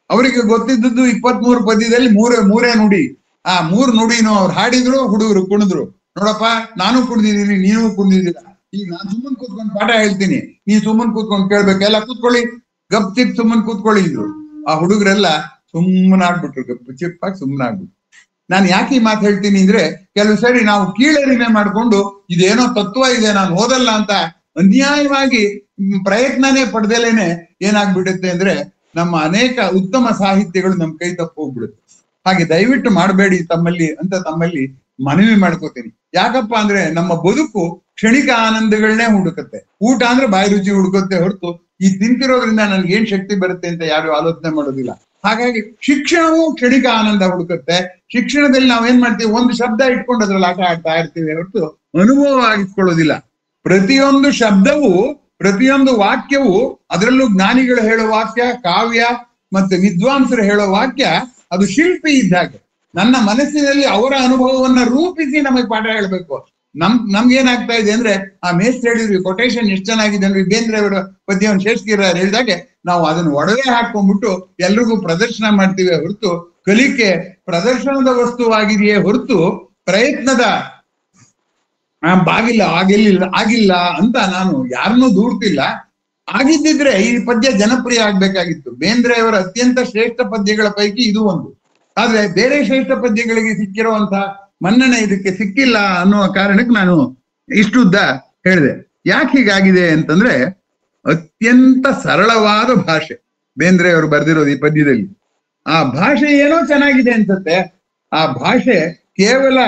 B: ಅವರಿಗೆ ಗೊತ್ತಿದ್ದದ್ದು 23 ಪದ್ಯದಲ್ಲಿ ಮೂರೇ ನುಡಿ. ಆ 3 ನುಡಿನೂ ಅವ್ರು ಹಾಡಿದ್ರು, ಹುಡುಗರು ಕುಣಿದ್ರು. ನೋಡಪ್ಪ, ನಾನು ಕುಣಿದಿದ್ದೀನಿ, ನೀವು ಕುಣಿದಿದ್ದೀರಾ, ಈಗ ನಾನು ಸುಮ್ಮನೆ ಕೂತ್ಕೊಂಡು ಪಾಠ ಹೇಳ್ತೀನಿ, ನೀವು ಸುಮ್ಮನೆ ಕೂತ್ಕೊಂಡು ಕೇಳ್ಬೇಕೆಲ್ಲ, ಕೂತ್ಕೊಳ್ಳಿ, ಗಪ್ ಚಿಪ್ ಸುಮ್ಮನೆ ಕೂತ್ಕೊಳ್ಳಿ ಇದ್ರು. ಆ ಹುಡುಗರೆಲ್ಲ ಸುಮ್ಮನಾಗ್ಬಿಟ್ರು, ಗಪ್ ಚಿಪ್ಪಾಗಿ ಸುಮ್ಮನಾಗ್ಬಿಟ್ರು. ನಾನು ಯಾಕೆ ಈ ಮಾತು ಹೇಳ್ತೀನಿ ಅಂದ್ರೆ, ಕೆಲವು ಸರಿ ನಾವು ಕೀಳರಿಮೆ ಮಾಡ್ಕೊಂಡು ಇದೇನೋ ತತ್ವ ಇದೆ ನಾನು ಓದಲ್ಲ ಅಂತ ಅನ್ಯಾಯವಾಗಿ ಪ್ರಯತ್ನನೇ ಪಡೆದಲೇನೆ ಏನಾಗ್ಬಿಡುತ್ತೆ ಅಂದ್ರೆ ನಮ್ಮ ಅನೇಕ ಉತ್ತಮ ಸಾಹಿತ್ಯಗಳು ನಮ್ ಕೈ ತಪ್ಪು ಹೋಗ್ಬಿಡುತ್ತೆ. ಹಾಗೆ ದಯವಿಟ್ಟು ಮಾಡಬೇಡಿ ತಮ್ಮಲ್ಲಿ ಮನವಿ ಮಾಡ್ಕೋತೀನಿ. ಯಾಕಪ್ಪ ಅಂದ್ರೆ ನಮ್ಮ ಬದುಕು ಕ್ಷಣಿಕ ಆನಂದಗಳನ್ನೇ ಹುಡುಕತ್ತೆ. ಊಟ ಅಂದ್ರೆ ಬಾಯಿ ರುಚಿ ಹುಡುಕತ್ತೆ ಹೊರತು ಈ ತಿಂತಿರೋದ್ರಿಂದ ನನ್ಗೆ ಏನ್ ಶಕ್ತಿ ಬರುತ್ತೆ ಅಂತ ಯಾರು ಆಲೋಚನೆ ಮಾಡೋದಿಲ್ಲ. ಹಾಗಾಗಿ ಶಿಕ್ಷಣವು ಕ್ಷಣಿಕ ಆನಂದ ಹುಡುಕತ್ತೆ. ಶಿಕ್ಷಣದಲ್ಲಿ ನಾವೇನ್ ಮಾಡ್ತೀವಿ, ಒಂದು ಶಬ್ದ ಇಟ್ಕೊಂಡು ಅದ್ರಲ್ಲಿ ಆಟ ಆಡ್ತಾ ಇರ್ತೀವಿ ಹೊರತು ಅನುಭವ ಆಗಿಸ್ಕೊಳ್ಳೋದಿಲ್ಲ. ಪ್ರತಿಯೊಂದು ಶಬ್ದವು, ಪ್ರತಿಯೊಂದು ವಾಕ್ಯವು, ಅದರಲ್ಲೂ ಜ್ಞಾನಿಗಳು ಹೇಳೋ ವಾಕ್ಯ, ಕಾವ್ಯ ಮತ್ತೆ ವಿದ್ವಾಂಸರು ಹೇಳೋ ವಾಕ್ಯ, ಅದು ಶಿಲ್ಪಿ ಇದ್ದಾಗೆ. ನನ್ನ ಮನಸ್ಸಿನಲ್ಲಿ ಅವರ ಅನುಭವವನ್ನ ರೂಪಿಸಿ ನಮಗೆ ಪಾಠ ಹೇಳ್ಬೇಕು. ನಮ್ಗೇನಾಗ್ತಾ ಇದೆ ಅಂದ್ರೆ, ಆ ಮೇಸ್ಟ್ ಹೇಳಿದ್ವಿ ಕೊಟೇಶನ್ ಎಷ್ಟು ಚೆನ್ನಾಗಿದೆ ಅಂದ್ರೆ, ಬೇಂದ್ರೆ ಅವರ ಪದ್ಯವನ್ನು ಶೇಷಗಿರಿ ಹೇಳಿದಾಗೆ ನಾವು ಅದನ್ನು ಒಡವೆ ಹಾಕೊಂಡ್ಬಿಟ್ಟು ಎಲ್ರಿಗೂ ಪ್ರದರ್ಶನ ಮಾಡ್ತೀವಿ ಹೊರತು, ಕಲಿಕೆ ಪ್ರದರ್ಶನದ ವಸ್ತುವಾಗಿದೆಯೇ ಹೊರತು ಪ್ರಯತ್ನದ ಆಗಿಲ್ಲ ಅಂತ ನಾನು ಯಾರನ್ನೂ ದೂರ್ತಿಲ್ಲ. ಆಗಿದ್ದಿದ್ರೆ ಈ ಪದ್ಯ ಜನಪ್ರಿಯ ಆಗ್ಬೇಕಾಗಿತ್ತು. ಬೇಂದ್ರೆ ಅವರ ಅತ್ಯಂತ ಶ್ರೇಷ್ಠ ಪದ್ಯಗಳ ಪೈಕಿ ಇದು ಒಂದು. ಆದ್ರೆ ಬೇರೆ ಶ್ರೇಷ್ಠ ಪದ್ಯಗಳಿಗೆ ಸಿಕ್ಕಿರುವಂತಹ ಮನ್ನಣೆ ಇದಕ್ಕೆ ಸಿಕ್ಕಿಲ್ಲ ಅನ್ನುವ ಕಾರಣಕ್ಕೆ ನಾನು ಇಷ್ಟುದ್ದ ಹೇಳಿದೆ. ಯಾಕೆ ಹೀಗಾಗಿದೆ ಅಂತಂದ್ರೆ, ಅತ್ಯಂತ ಸರಳವಾದ ಭಾಷೆ ಬೇಂದ್ರೆ ಅವರು ಬರೆದಿರೋದು ಈ ಪದ್ಯದಲ್ಲಿ. ಆ ಭಾಷೆ ಏನೋ ಚೆನ್ನಾಗಿದೆ ಅನ್ಸುತ್ತೆ. ಆ ಭಾಷೆ ಕೇವಲ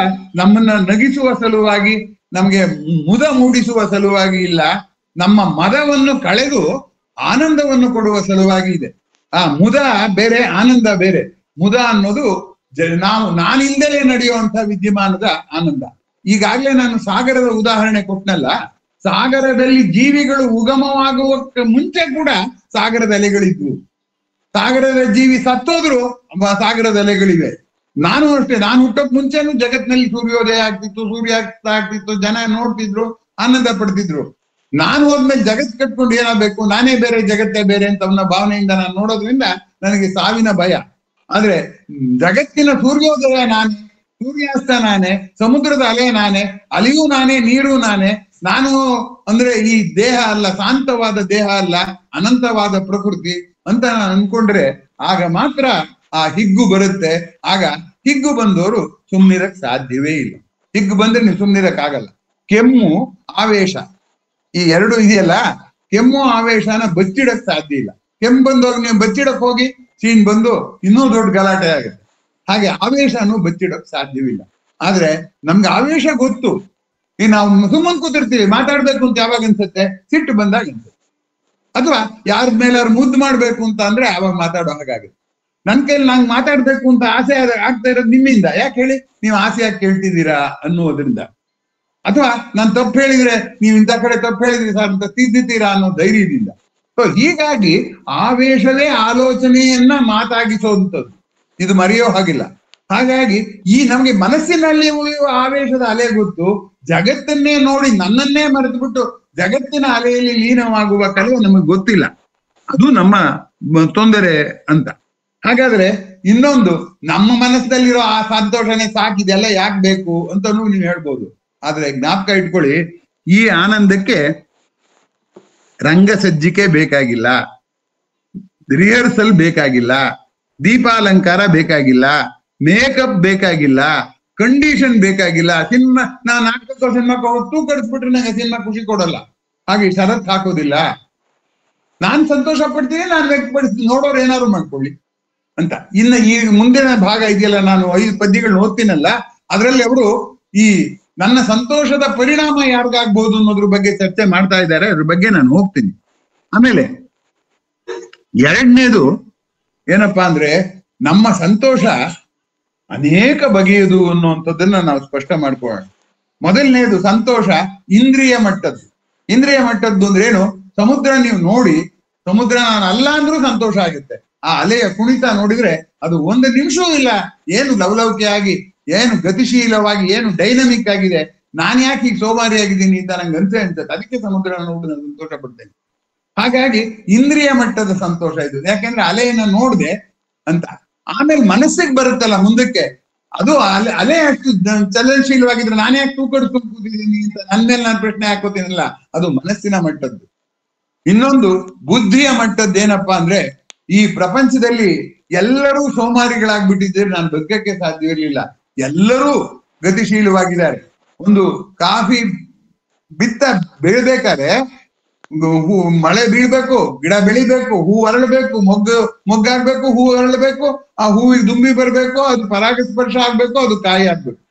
B: ನಮ್ಮನ್ನ ನಗಿಸುವ ಸಲುವಾಗಿ, ನಮ್ಗೆ ಮುದ ಮೂಡಿಸುವ ಸಲುವಾಗಿ ಇಲ್ಲ, ನಮ್ಮ ಮದವನ್ನು ಕಳೆದು ಆನಂದವನ್ನು ಕೊಡುವ ಸಲುವಾಗಿ ಇದೆ. ಆ ಮುದ ಬೇರೆ, ಆನಂದ ಬೇರೆ. ಮುದ ಅನ್ನೋದು ನಾನಿಂದಲೇ ನಡೆಯುವಂತ ವಿದ್ಯಮಾನದ ಆನಂದ. ಈಗಾಗ್ಲೇ ನಾನು ಸಾಗರದ ಉದಾಹರಣೆ ಕೊಟ್ಟನಲ್ಲ, ಸಾಗರದಲ್ಲಿ ಜೀವಿಗಳು ಉಗಮವಾಗುವಕ್ಕೆ ಮುಂಚೆ ಕೂಡ ಸಾಗರದ ಅಲೆಗಳಿದ್ವು. ಸಾಗರದ ಜೀವಿ ಸತ್ತೋದ್ರು ಸಾಗರದ ಅಲೆಗಳಿವೆ. ನಾನು ಅಷ್ಟೇ, ನಾನು ಹುಟ್ಟಕ್ ಮುಂಚೆನೂ ಜಗತ್ನಲ್ಲಿ ಸೂರ್ಯೋದಯ ಆಗ್ತಿತ್ತು, ಸೂರ್ಯಾಸ್ತ ಆಗ್ತಿತ್ತು, ಜನ ನೋಡ್ತಿದ್ರು, ಆನಂದ ಪಡ್ತಿದ್ರು. ನಾನು ಹೋದ್ಮೇಲೆ ಜಗತ್ ಕಟ್ಕೊಂಡು ಏನಾಗಬೇಕು, ನಾನೇ ಬೇರೆ ಜಗತ್ತೇ ಬೇರೆ ಅಂತ ಅವನ ಭಾವನೆಯಿಂದ ನಾನು ನೋಡೋದ್ರಿಂದ ನನಗೆ ಸಾವಿನ ಭಯ. ಆದ್ರೆ ಜಗತ್ತಿನ ಸೂರ್ಯೋದಯ ನಾನೇ, ಸೂರ್ಯಾಸ್ತ ನಾನೇ, ಸಮುದ್ರದ ಅಲೆ ನಾನೇ, ಅಲೆಯೂ ನಾನೇ, ನೀರು ನಾನೇ. ನಾನು ಅಂದ್ರೆ ಈ ದೇಹ ಅಲ್ಲ, ಶಾಂತವಾದ ದೇಹ ಅಲ್ಲ, ಅನಂತವಾದ ಪ್ರಕೃತಿ ಅಂತ ನಾನು ಅನ್ಕೊಂಡ್ರೆ ಆಗ ಮಾತ್ರ ಆ ಹಿಗ್ಗು ಬರುತ್ತೆ. ಆಗ ಹಿಗ್ಗು ಬಂದವರು ಸುಮ್ನಿರಕ್ ಸಾಧ್ಯವೇ ಇಲ್ಲ. ಹಿಗ್ಗು ಬಂದ್ರೆ ನೀವು ಸುಮ್ನಿರಕ್ ಆಗಲ್ಲ. ಕೆಮ್ಮು, ಆವೇಶ, ಈ ಎರಡು ಇದೆಯಲ್ಲ, ಕೆಮ್ಮು ಆವೇಶನ ಬಚ್ಚಿಡಕ್ ಸಾಧ್ಯ ಇಲ್ಲ. ಕೆಮ್ಮು ಬಂದೋಗಿ ನೀವು ಬಚ್ಚಿಡಕ್ ಹೋಗಿ ಸೀನ್ ಬಂದು ಇನ್ನೂ ದೊಡ್ಡ ಗಲಾಟೆ ಆಗುತ್ತೆ. ಹಾಗೆ ಆವೇಶನು ಬಚ್ಚಿಡಕ್ ಸಾಧ್ಯವಿಲ್ಲ. ಆದ್ರೆ ನಮ್ಗೆ ಆವೇಶ ಗೊತ್ತು. ಈ ನಾವು ಸುಮ್ಮನೆ ಕೂತಿರ್ತೀವಿ, ಮಾತಾಡ್ಬೇಕು ಅಂತ ಯಾವಾಗ ಅನ್ಸುತ್ತೆ? ಸಿಟ್ಟು ಬಂದಾಗ ಅನ್ಸುತ್ತೆ. ಅಥವಾ ಯಾರ ಮೇಲಾರು ಮುದ್ದು ಮಾಡ್ಬೇಕು ಅಂತ ಅಂದ್ರೆ ಅವಾಗ ಮಾತಾಡೋ ಹಾಗಾಗುತ್ತೆ. ನನ್ ಕೈಲಿ ನಂಗೆ ಮಾತಾಡ್ಬೇಕು ಅಂತ ಆಸೆ ಆಗ್ತಾ ಇರೋದು ನಿಮ್ಮಿಂದ. ಯಾಕೆ ಹೇಳಿ? ನೀವು ಆಸೆಯಾಗಿ ಕೇಳ್ತಿದ್ದೀರಾ ಅನ್ನೋದ್ರಿಂದ. ಅಥವಾ ನಾನು ತಪ್ಪು ಹೇಳಿದ್ರೆ ನೀವು ಇಂಥ ಕಡೆ ತಪ್ಪು ಹೇಳಿದ್ರಿ ಸರ್ ಅಂತ ತಿದ್ದುತ್ತೀರಾ ಅನ್ನೋ ಧೈರ್ಯದಿಂದ. ಸೊ ಹೀಗಾಗಿ ಆವೇಶವೇ ಆಲೋಚನೆಯನ್ನ ಮಾತಾಗಿಸುವಂಥದ್ದು, ಇದು ಮರೆಯೋ ಹಾಗಿಲ್ಲ. ಹಾಗಾಗಿ ಈ ನಮ್ಗೆ ಮನಸ್ಸಿನಲ್ಲಿ ಉಳಿಯುವ ಆವೇಶದ ಅಲೆ ಗೊತ್ತು, ಜಗತ್ತನ್ನೇ ನೋಡಿ ನನ್ನನ್ನೇ ಮರೆತು ಬಿಟ್ಟು ಜಗತ್ತಿನ ಅಲೆಯಲ್ಲಿ ಲೀನವಾಗುವ ಕಲೆ ನಮಗೆ ಗೊತ್ತಿಲ್ಲ. ಅದು ನಮ್ಮ ತೊಂದರೆ ಅಂತ. ಹಾಗಾದ್ರೆ ಇನ್ನೊಂದು, ನಮ್ಮ ಮನಸ್ಸಲ್ಲಿರೋ ಆ ಸಂತೋಷನೇ ಸಾಕಿದೆಲ್ಲ ಯಾಕೆ ಬೇಕು ಅಂತನೂ ನೀವು ಹೇಳ್ಬೋದು. ಆದ್ರೆ ಜ್ಞಾಪಕ ಇಟ್ಕೊಳ್ಳಿ, ಈ ಆನಂದಕ್ಕೆ ರಂಗಸಜ್ಜಿಕೆ ಬೇಕಾಗಿಲ್ಲ, ರಿಹರ್ಸಲ್ ಬೇಕಾಗಿಲ್ಲ, ದೀಪಾಲಂಕಾರ ಬೇಕಾಗಿಲ್ಲ, ಮೇಕಪ್ ಬೇಕಾಗಿಲ್ಲ, ಕಂಡೀಷನ್ ಬೇಕಾಗಿಲ್ಲ. ಸಿನಿಮಾ, ನಾ ನಾಟಕ ಸಿನಿಮಾಕ್ಕೆ ಹೋಗಿ ತೂಕಡಿಸ್ಬಿಟ್ರೆ ನಂಗೆ ಸಿನಿಮಾ ಖುಷಿ ಕೊಡಲ್ಲ, ಹಾಗೆ ಷರತ್ ಹಾಕೋದಿಲ್ಲ. ನಾನ್ ಸಂತೋಷ ಪಡ್ತೀನಿ, ನಾನು ವ್ಯಕ್ತಪಡಿಸ್ತೀನಿ, ನೋಡೋರು ಏನಾದ್ರು ಮಾಡ್ಕೊಳ್ಳಿ ಅಂತ. ಇನ್ನು ಈ ಮುಂದಿನ ಭಾಗ ಇದೆಯಲ್ಲ, ನಾನು 5 ಪದ್ಯಗಳನ್ನ ಓದ್ತೀನಲ್ಲ, ಅದರಲ್ಲಿ ಅವರು ಈ ನನ್ನ ಸಂತೋಷದ ಪರಿಣಾಮ ಯಾರಿಗಾಗ್ಬೋದು ಅನ್ನೋದ್ರ ಬಗ್ಗೆ ಚರ್ಚೆ ಮಾಡ್ತಾ ಇದ್ದಾರೆ. ಅದ್ರ ಬಗ್ಗೆ ನಾನು ಹೋಗ್ತೀನಿ. ಆಮೇಲೆ ಎರಡನೇದು ಏನಪ್ಪಾ ಅಂದ್ರೆ, ನಮ್ಮ ಸಂತೋಷ ಅನೇಕ ಬಗೆಯದು ಅನ್ನುವಂಥದ್ದನ್ನ ನಾವು ಸ್ಪಷ್ಟ ಮಾಡ್ಕೊಳ್ಳೋಣ. ಮೊದಲನೇದು ಸಂತೋಷ ಇಂದ್ರಿಯ ಮಟ್ಟದ್ದು. ಇಂದ್ರಿಯ ಮಟ್ಟದ್ದು ಅಂದ್ರೆ ಏನು? ಸಮುದ್ರ ನೀವು ನೋಡಿ, ಸಮುದ್ರ ನಾನು ಅಲ್ಲ ಅಂದ್ರೂ ಸಂತೋಷ ಆಗುತ್ತೆ. ಆ ಅಲೆಯ ಕುಣಿತ ನೋಡಿದ್ರೆ ಅದು ಒಂದು ನಿಮಿಷವೂ ಇಲ್ಲ, ಏನು ಲವಲವಿಕೆಯಾಗಿ, ಏನು ಗತಿಶೀಲವಾಗಿ, ಏನು ಡೈನಮಿಕ್ ಆಗಿದೆ. ನಾನು ಯಾಕೆ ಈಗ ಸೋಮಾರಿ ಆಗಿದ್ದೀನಿ ಅಂತ ನಂಗೆ ಅನ್ಸುತ್ತೆ. ಅದಕ್ಕೆ ಸಮುದ್ರ ನೋಡಿ ನಾನು ಸಂತೋಷ ಪಡ್ತೇನೆ. ಹಾಗಾಗಿ ಇಂದ್ರಿಯ ಮಟ್ಟದ ಸಂತೋಷ ಇದು, ಯಾಕೆಂದ್ರೆ ಅಲೆಯನ್ನ ನೋಡ್ದೆ ಅಂತ. ಆಮೇಲೆ ಮನಸ್ಸಿಗೆ ಬರುತ್ತಲ್ಲ ಮುಂದಕ್ಕೆ, ಅದು ಅಲೆ ಅಷ್ಟು ಚಲನಶೀಲವಾಗಿದ್ರೆ ನಾನು ಯಾಕೆ ತೂಕಡಿಸ್ಕೊಂಡು ಕೂತಿದ್ದೀನಿ ಅಂತ ನನ್ನ ಮೇಲೆ ನಾನು ಪ್ರಶ್ನೆ ಹಾಕೋತೀನಲ್ಲ, ಅದು ಮನಸ್ಸಿನ ಮಟ್ಟದ್ದು. ಇನ್ನೊಂದು ಬುದ್ಧಿಯ ಮಟ್ಟದ್ದೇನಪ್ಪಾ ಅಂದ್ರೆ, ಈ ಪ್ರಪಂಚದಲ್ಲಿ ಎಲ್ಲರೂ ಸೋಮಾರಿಗಳಾಗ್ಬಿಟ್ಟಿದ್ರೆ ನಾನು ಬದುಕಕ್ಕೆ ಸಾಧ್ಯವಿರಲಿಲ್ಲ. ಎಲ್ಲರೂ ಗತಿಶೀಲವಾಗಿದ್ದಾರೆ. ಒಂದು ಕಾಫಿ ಬೆಳಿಬೇಕಾದ್ರೆ ಮಳೆ ಬೀಳ್ಬೇಕು, ಗಿಡ ಬೆಳಿಬೇಕು, ಹೂ ಅರಳಬೇಕು, ಮೊಗ್ಗಾಗ್ಬೇಕು, ಹೂ ಅರಳಬೇಕು, ಆ ಹೂವಿಗೆ ದುಂಬಿ ಬರ್ಬೇಕು, ಅದು ಪರಾಗಸ್ಪರ್ಶ ಆಗ್ಬೇಕು, ಅದು ಕಾಯಿ ಆಗ್ಬೇಕು.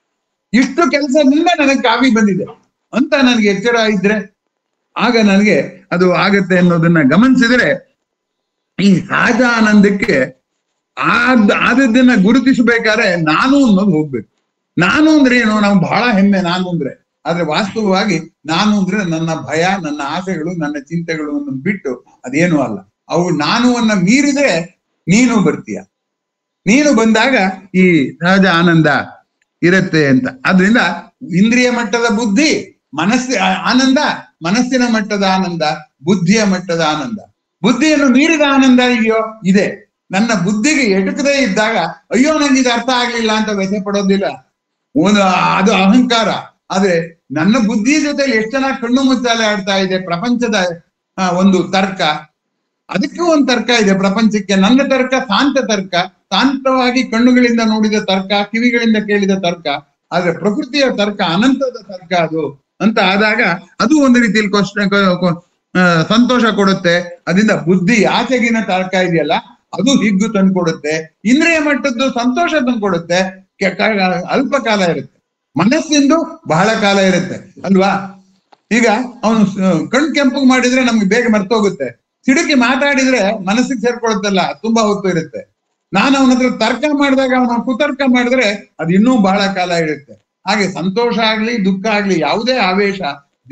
B: ಇಷ್ಟು ಕೆಲಸದಿಂದ ನನಗೆ ಕಾಫಿ ಬಂದಿದೆ ಅಂತ ನನಗೆ ಎಚ್ಚರ ಇದ್ರೆ ಆಗ ನನಗೆ ಅದು ಆಗತ್ತೆ ಅನ್ನೋದನ್ನ ಗಮನಿಸಿದ್ರೆ, ಈ ಸಹಜ ಆನಂದಕ್ಕೆ ಆದದ್ದನ್ನ ಗುರುತಿಸಬೇಕಾದ್ರೆ ನಾನು ಅನ್ನೋದು ಹೋಗ್ಬೇಕು. ನಾನು ಅಂದ್ರೆ ಏನು? ನಾವು ಬಹಳ ಹೆಮ್ಮೆ ನಾನು ಅಂದ್ರೆ. ಆದ್ರೆ ವಾಸ್ತವವಾಗಿ ನಾನು ಅಂದ್ರೆ ನನ್ನ ಭಯ, ನನ್ನ ಆಸೆಗಳು, ನನ್ನ ಚಿಂತೆಗಳು ಬಿಟ್ಟು ಅದೇನು ಅಲ್ಲ. ಅವು ನಾನುವನ್ನ ಮೀರಿದ್ರೆ ನೀನು ಬರ್ತೀಯ. ನೀನು ಬಂದಾಗ ಈ ಸಹಜ ಆನಂದ ಇರುತ್ತೆ ಅಂತ. ಆದ್ರಿಂದ ಇಂದ್ರಿಯ ಮಟ್ಟದ ಬುದ್ಧಿ, ಆನಂದ, ಮನಸ್ಸಿನ ಮಟ್ಟದ ಆನಂದ, ಬುದ್ಧಿಯ ಮಟ್ಟದ ಆನಂದ. ಬುದ್ಧಿಯನ್ನು ಮೀರಿದ ಆನಂದ ಇದೆಯೋ? ಇದೆ. ನನ್ನ ಬುದ್ಧಿಗೆ ಎಟಕದೇ ಇದ್ದಾಗ ಅಯ್ಯೋ ನಂಗೆ ಇದು ಅರ್ಥ ಆಗ್ಲಿಲ್ಲ ಅಂತ ವ್ಯಥೆ ಪಡೋದಿಲ್ಲ, ಅದು ಅಹಂಕಾರ. ಆದ್ರೆ ನನ್ನ ಬುದ್ಧಿ ಜೊತೆಲಿ ಎಷ್ಟು ಜನ ಕಣ್ಣು ಮುಚ್ಚಾಲೆ ಆಡ್ತಾ ಇದೆ ಪ್ರಪಂಚದ ಒಂದು ತರ್ಕ. ಅದಕ್ಕೂ ಒಂದು ತರ್ಕ ಇದೆ ಪ್ರಪಂಚಕ್ಕೆ. ನನ್ನ ತರ್ಕ ಶಾಂತ ತರ್ಕ, ಶಾಂತವಾಗಿ ಕಣ್ಣುಗಳಿಂದ ನೋಡಿದ ತರ್ಕ, ಕಿವಿಗಳಿಂದ ಕೇಳಿದ ತರ್ಕ. ಆದ್ರೆ ಪ್ರಕೃತಿಯ ತರ್ಕ ಅನಂತದ ತರ್ಕ ಅದು ಅಂತ ಆದಾಗ ಅದು ಒಂದು ರೀತಿಯಲ್ಲಿ ಸಂತೋಷ ಕೊಡುತ್ತೆ. ಅದರಿಂದ ಬುದ್ಧಿ ಆಚೆಗಿನ ತರ್ಕ ಇದೆಯಲ್ಲ, ಅದು ಹಿಗ್ಗು ತಂದ್ಕೊಡುತ್ತೆ. ಇಂದ್ರಿಯ ಮಟ್ಟದ್ದು ಸಂತೋಷ ತಂದ್ಕೊಡುತ್ತೆ. ಅಲ್ಪ ಕಾಲ ಇರುತ್ತೆ, ಮನಸ್ಸಿಂದು ಬಹಳ ಕಾಲ ಇರುತ್ತೆ ಅಲ್ವಾ? ಈಗ ಅವನು ಕಣ್ ಕೆಂಪು ಮಾಡಿದ್ರೆ ನಮ್ಗೆ ಬೇಗ ಮರ್ತೋಗುತ್ತೆ, ಸಿಡುಕಿ ಮಾತಾಡಿದ್ರೆ ಮನಸ್ಸಿಗೆ ಸೇರ್ಕೊಳುತ್ತಲ್ಲ, ತುಂಬಾ ಹೊತ್ತು ಇರುತ್ತೆ. ನಾನು ಅವನ ಹತ್ರ ತರ್ಕ ಮಾಡಿದಾಗ ಅವನ ಕುತರ್ಕ ಮಾಡಿದ್ರೆ ಅದು ಇನ್ನೂ ಬಹಳ ಕಾಲ ಇರುತ್ತೆ. ಹಾಗೆ ಸಂತೋಷ ಆಗ್ಲಿ ದುಃಖ ಆಗ್ಲಿ, ಯಾವುದೇ ಆವೇಶ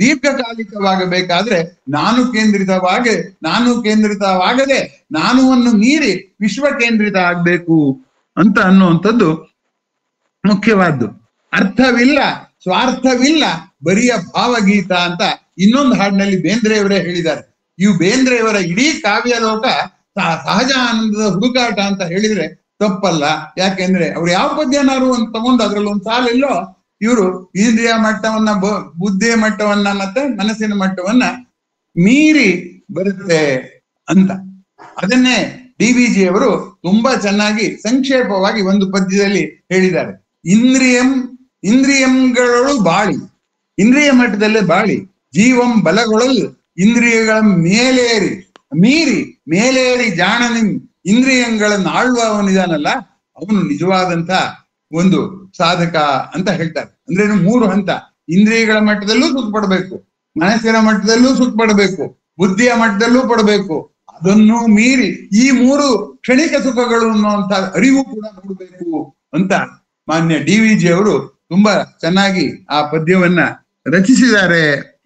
B: ದೀರ್ಘಕಾಲಿಕವಾಗಬೇಕಾದ್ರೆ ನಾನು ಕೇಂದ್ರಿತವಾಗದೆ ನಾನುವನ್ನು ಮೀರಿ ವಿಶ್ವ ಕೇಂದ್ರಿತ ಆಗ್ಬೇಕು ಅಂತ ಅನ್ನುವಂಥದ್ದು ಮುಖ್ಯವಾದ್ದು. ಅರ್ಥವಿಲ್ಲ, ಸ್ವಾರ್ಥವಿಲ್ಲ, ಬರಿಯ ಭಾವಗೀತ ಅಂತ ಇನ್ನೊಂದು ಹಾಡಿನಲ್ಲಿ ಬೇಂದ್ರೆಯವರೇ ಹೇಳಿದ್ದಾರೆ. ಇವು ಬೇಂದ್ರೆಯವರ ಇಡೀ ಕಾವ್ಯ ಲೋಕ ಸಹಜ ಆನಂದದ ಹುಡುಕಾಟ ಅಂತ ಹೇಳಿದ್ರೆ ತಪ್ಪಲ್ಲ. ಯಾಕೆಂದ್ರೆ ಅವ್ರು ಯಾವ ಪದ್ಯನಾರು ಅಂತ ತಗೊಂಡು ಅದ್ರಲ್ಲಿ ಒಂದು ಸಾಲೆಲ್ಲೋ ಇವರು ಇಂದ್ರಿಯ ಮಟ್ಟವನ್ನ, ಬುದ್ಧಿಯ ಮಟ್ಟವನ್ನ ಮತ್ತೆ ಮನಸ್ಸಿನ ಮಟ್ಟವನ್ನ ಮೀರಿ ಬರುತ್ತೆ ಅಂತ. ಅದನ್ನೇ DVG ಅವರು ತುಂಬಾ ಚೆನ್ನಾಗಿ ಸಂಕ್ಷೇಪವಾಗಿ ಒಂದು ಪದ್ಯದಲ್ಲಿ ಹೇಳಿದ್ದಾರೆ. ಇಂದ್ರಿಯಂಗಳು ಬಾಳಿ, ಇಂದ್ರಿಯ ಮಟ್ಟದಲ್ಲೇ ಬಾಳಿ, ಜೀವಂ ಬಲಗೊಳ್ಳಲು ಇಂದ್ರಿಯಗಳ ಮೇಲೇರಿ ಜಾಣನಿಂ ಇಂದ್ರಿಯಗಳನ್ನು ಆಳುವವನಿದಾನಲ್ಲ ಅವನು ನಿಜವಾದಂತ ಒಂದು ಸಾಧಕ ಅಂತ ಹೇಳ್ತಾರೆ. ಅಂದ್ರೆ 3 ಹಂತ. ಇಂದ್ರಿಯಗಳ ಮಟ್ಟದಲ್ಲೂ ಸುಖ ಪಡಬೇಕು, ಮನಸ್ಸಿನ ಮಟ್ಟದಲ್ಲೂ ಸುಖ ಪಡಬೇಕು, ಬುದ್ಧಿಯ ಮಟ್ಟದಲ್ಲೂ ಪಡಬೇಕು. ಅದನ್ನು ಮೀರಿ ಈ 3 ಕ್ಷಣಿಕ ಸುಖಗಳು ಅನ್ನುವಂತ ಅರಿವು ಕೂಡ ಮೂಡಬೇಕು ಅಂತ ಮಾನ್ಯ DVG ಅವರು ತುಂಬಾ ಚೆನ್ನಾಗಿ ಆ ಪದ್ಯವನ್ನ ರಚಿಸಿದ್ದಾರೆ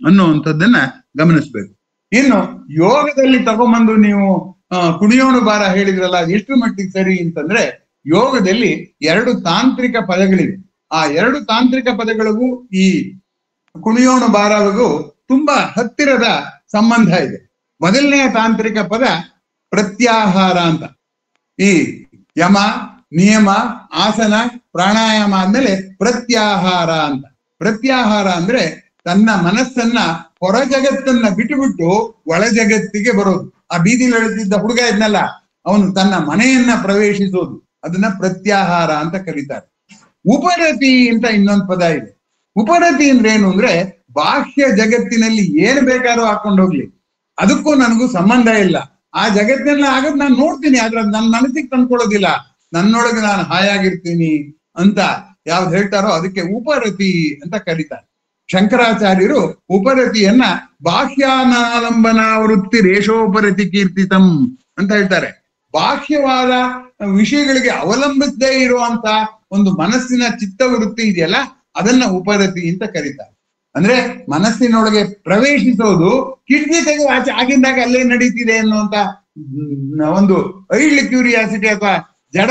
B: ಅನ್ನುವಂಥದ್ದನ್ನ ಗಮನಿಸ್ಬೇಕು. ಇನ್ನು ಯೋಗದಲ್ಲಿ ತಗೊಂಬಂದು ನೀವು ಕುಣಿಯೋಣ ಬಾರ ಹೇಳಿದ್ರಲ್ಲ, ಎಷ್ಟು ಮಟ್ಟಿಗೆ ಸರಿ ಅಂತಂದ್ರೆ, ಯೋಗದಲ್ಲಿ 2 ತಾಂತ್ರಿಕ ಪದಗಳಿವೆ. ಆ 2 ತಾಂತ್ರಿಕ ಪದಗಳಿಗೂ ಈ ಕುಣಿಯೋಣ ಬಾರವಿಗೂ ತುಂಬಾ ಹತ್ತಿರದ ಸಂಬಂಧ ಇದೆ. ಮೊದಲನೆಯ ತಾಂತ್ರಿಕ ಪದ ಪ್ರತ್ಯಾಹಾರ ಅಂತ. ಈ ಯಮ, ನಿಯಮ, ಆಸನ, ಪ್ರಾಣಾಯಾಮ ಆದ್ಮೇಲೆ ಪ್ರತ್ಯಾಹಾರ ಅಂತ. ಪ್ರತ್ಯಾಹಾರ ಅಂದ್ರೆ ತನ್ನ ಮನಸ್ಸನ್ನ ಹೊರ ಜಗತ್ತನ್ನ ಬಿಟ್ಟುಬಿಟ್ಟು ಒಳ ಜಗತ್ತಿಗೆ ಬರೋದು. ಆ ಬೀದಿಲಿ ಎಳೆದಿದ್ದ ಹುಡುಗ ಇದ್ನಲ್ಲ, ಅವನು ತನ್ನ ಮನೆಯನ್ನ ಪ್ರವೇಶಿಸೋದು, ಅದನ್ನ ಪ್ರತ್ಯಾಹಾರ ಅಂತ ಕರೀತಾರೆ. ಉಪರತಿ ಅಂತ ಇನ್ನೊಂದು ಪದ ಇದೆ. ಉಪರತಿ ಅಂದ್ರೆ ಏನು ಅಂದ್ರೆ, ಬಾಹ್ಯ ಜಗತ್ತಿನಲ್ಲಿ ಏನ್ ಬೇಕಾದ್ರೂ ಹಾಕೊಂಡು ಹೋಗ್ಲಿ, ಅದಕ್ಕೂ ನನಗೂ ಸಂಬಂಧ ಇಲ್ಲ. ಆ ಜಗತ್ತಿನೆಲ್ಲ ಆಗದ್ ನಾನು ನೋಡ್ತೀನಿ, ಆದ್ರೆ ನನ್ನ ಮನಸ್ಸಿಗೆ ತಂದ್ಕೊಳ್ಳೋದಿಲ್ಲ, ನನ್ನೊಳಗೆ ನಾನು ಹಾಯಾಗಿರ್ತೀನಿ ಅಂತ ಯಾವ್ದು ಹೇಳ್ತಾರೋ ಅದಕ್ಕೆ ಉಪರತಿ ಅಂತ ಕರೀತಾರೆ. ಶಂಕರಾಚಾರ್ಯರು ಉಪರತಿಯನ್ನ ಬಾಹ್ಯಾನಾಲಂಬನ ವೃತ್ತಿ ರೇಷೋಪರತಿ ಕೀರ್ತಿತಂ ಅಂತ ಹೇಳ್ತಾರೆ. ಬಾಹ್ಯವಾದ ವಿಷಯಗಳಿಗೆ ಅವಲಂಬಿಸದೇ ಇರುವಂತ ಒಂದು ಮನಸ್ಸಿನ ಚಿತ್ತವೃತ್ತಿ ಇದೆಯಲ್ಲ, ಅದನ್ನ ಉಪರತಿ ಅಂತ ಕರೀತಾರೆ. ಅಂದ್ರೆ ಮನಸ್ಸಿನೊಳಗೆ ಪ್ರವೇಶಿಸೋದು, ಕಿಟಕಿ ತೆಗೆದು ಆಚೆ ಆಗಿಂದಾಗ ಅಲ್ಲೇ ನಡೀತಿದೆ ಅನ್ನುವಂತ ಒಂದು ಐಡ್ಲ್ ಕ್ಯೂರಿಯಾಸಿಟಿ ಅಥವಾ ಜಡ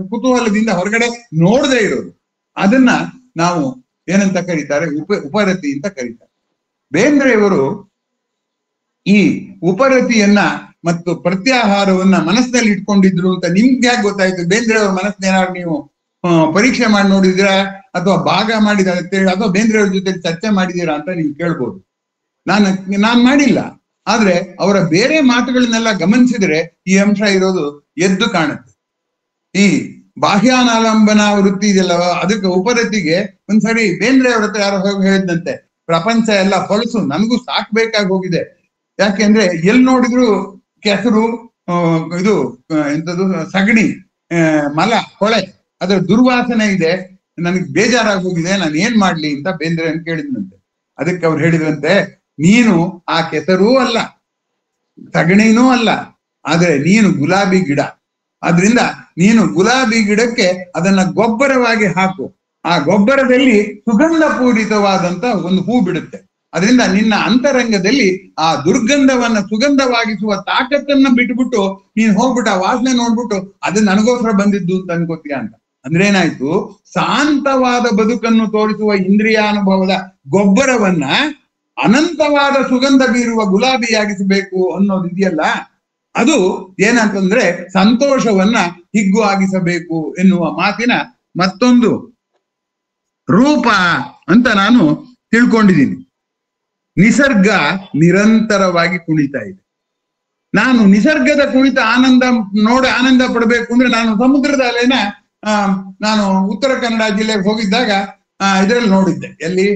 B: ಕುತೂಹಲದಿಂದ ಹೊರಗಡೆ ನೋಡದೇ ಇರೋದು, ಅದನ್ನ ನಾವು ಏನಂತ ಕರೀತಾರೆ, ಉಪರತಿ ಅಂತ ಕರೀತಾರೆ. ಬೇಂದ್ರೆಯವರು ಈ ಉಪರತಿಯನ್ನ ಮತ್ತು ಪ್ರತ್ಯಾಹಾರವನ್ನ ಮನಸ್ಸಿನಲ್ಲಿ ಇಟ್ಕೊಂಡಿದ್ರು ಅಂತ ನಿಮ್ಗೆ ಯಾಕೆ ಗೊತ್ತಾಯ್ತು? ಬೇಂದ್ರೆಯವ್ರ ಮನಸ್ಸನ್ನ ಏನಾದ್ರು ನೀವು ಪರೀಕ್ಷೆ ಮಾಡಿ ನೋಡಿದಿರಾ ಅಥವಾ ಭಾಗ ಮಾಡಿದಾರೆ ಅಥವಾ ಬೇಂದ್ರೆಯವ್ರ ಜೊತೆ ಚರ್ಚೆ ಮಾಡಿದೀರಾ ಅಂತ ನೀವು ಕೇಳ್ಬೋದು. ನಾನ್ ಮಾಡಿಲ್ಲ. ಆದ್ರೆ ಅವರ ಬೇರೆ ಮಾತುಗಳನ್ನೆಲ್ಲ ಗಮನಿಸಿದ್ರೆ ಈ ಅಂಶ ಇರೋದು ಎದ್ದು ಕಾಣುತ್ತೆ. ಈ ಬಾಹ್ಯಾನಾಲಂಬನ ವೃತ್ತಿ ಇದೆಯಲ್ಲ, ಅದಕ್ಕೆ ಉಪರತಿಗೆ ಒಂದ್ಸರಿ ಬೇಂದ್ರೆಯವ್ರ ಹತ್ರ ಯಾರೋ ಹೋಗಿ ಹೇಳಿದಂತೆ, ಪ್ರಪಂಚ ಎಲ್ಲ ಹೊಲಸು, ನನಗೂ ಸಾಕ್ಬೇಕಾಗಿ ಹೋಗಿದೆ. ಯಾಕೆಂದ್ರೆ ಎಲ್ಲಿ ನೋಡಿದ್ರು ಕೆಸರು, ಇದು ಎಂತದ್ದು ಸಗಣಿ, ಮಲ, ಕೊಳೆ, ಅದರ ದುರ್ವಾಸನೆ ಇದೆ, ನನಗೆ ಬೇಜಾರಾಗಿ ಹೋಗಿದೆ, ನಾನು ಏನ್ ಮಾಡ್ಲಿ ಅಂತ ಬೇಂದ್ರೆ ಅಂತ ಕೇಳಿದ್ನಂತೆ. ಅದಕ್ಕೆ ಅವ್ರು ಹೇಳಿದ್ರಂತೆ, ನೀನು ಆ ಕೆಸರೂ ಅಲ್ಲ, ಸಗಣಿನೂ ಅಲ್ಲ, ಆದ್ರೆ ನೀನು ಗುಲಾಬಿ ಗಿಡ. ಆದ್ರಿಂದ ನೀನು ಗುಲಾಬಿ ಗಿಡಕ್ಕೆ ಅದನ್ನ ಗೊಬ್ಬರವಾಗಿ ಹಾಕು. ಆ ಗೊಬ್ಬರದಲ್ಲಿ ಸುಗಂಧ ಪೂರಿತವಾದಂತ ಒಂದು ಹೂ ಬಿಡುತ್ತೆ. ಅದರಿಂದ ನಿನ್ನ ಅಂತರಂಗದಲ್ಲಿ ಆ ದುರ್ಗಂಧವನ್ನ ಸುಗಂಧವಾಗಿಸುವ ತಾಕತ್ತನ್ನ ಬಿಟ್ಬಿಟ್ಟು ನೀನ್ ಹೋಗ್ಬಿಟ್ಟು ಆ ವಾಸನೆ ನೋಡ್ಬಿಟ್ಟು ಅದು ನನಗೋಸ್ಕರ ಬಂದಿದ್ದು ಅಂತ ಅನ್ಕೋತೀಯ ಅಂತ. ಅಂದ್ರೆ ಏನಾಯ್ತು, ಶಾಂತವಾದ ಬದುಕನ್ನು ತೋರಿಸುವ ಇಂದ್ರಿಯಾನುಭವದ ಗೊಬ್ಬರವನ್ನ ಅನಂತವಾದ ಸುಗಂಧ ಬೀರುವ ಗುಲಾಬಿಯಾಗಿಸಬೇಕು ಅನ್ನೋದು ಇದೆಯಲ್ಲ, ಅದು ಏನಂತಂದ್ರೆ ಸಂತೋಷವನ್ನ ಹಿಗ್ಗು ಆಗಿಸಬೇಕು ಎನ್ನುವ ಮಾತಿನ ಮತ್ತೊಂದು ರೂಪ ಅಂತ ನಾನು ತಿಳ್ಕೊಂಡಿದ್ದೀನಿ. ನಿಸರ್ಗ ನಿರಂತರವಾಗಿ ಕುಣಿತಾ ಇದೆ. ನಾನು ನಿಸರ್ಗದ ಕುಣಿತ ಆನಂದ ಪಡಬೇಕು ಅಂದ್ರೆ ನಾನು ಸಮುದ್ರದ ಅಲೆನ ನಾನು ಉತ್ತರ ಕನ್ನಡ ಜಿಲ್ಲೆಗೆ ಹೋಗಿದ್ದಾಗ ಇದರಲ್ಲಿ ನೋಡಿದ್ದೆ. ಎಲ್ಲಿ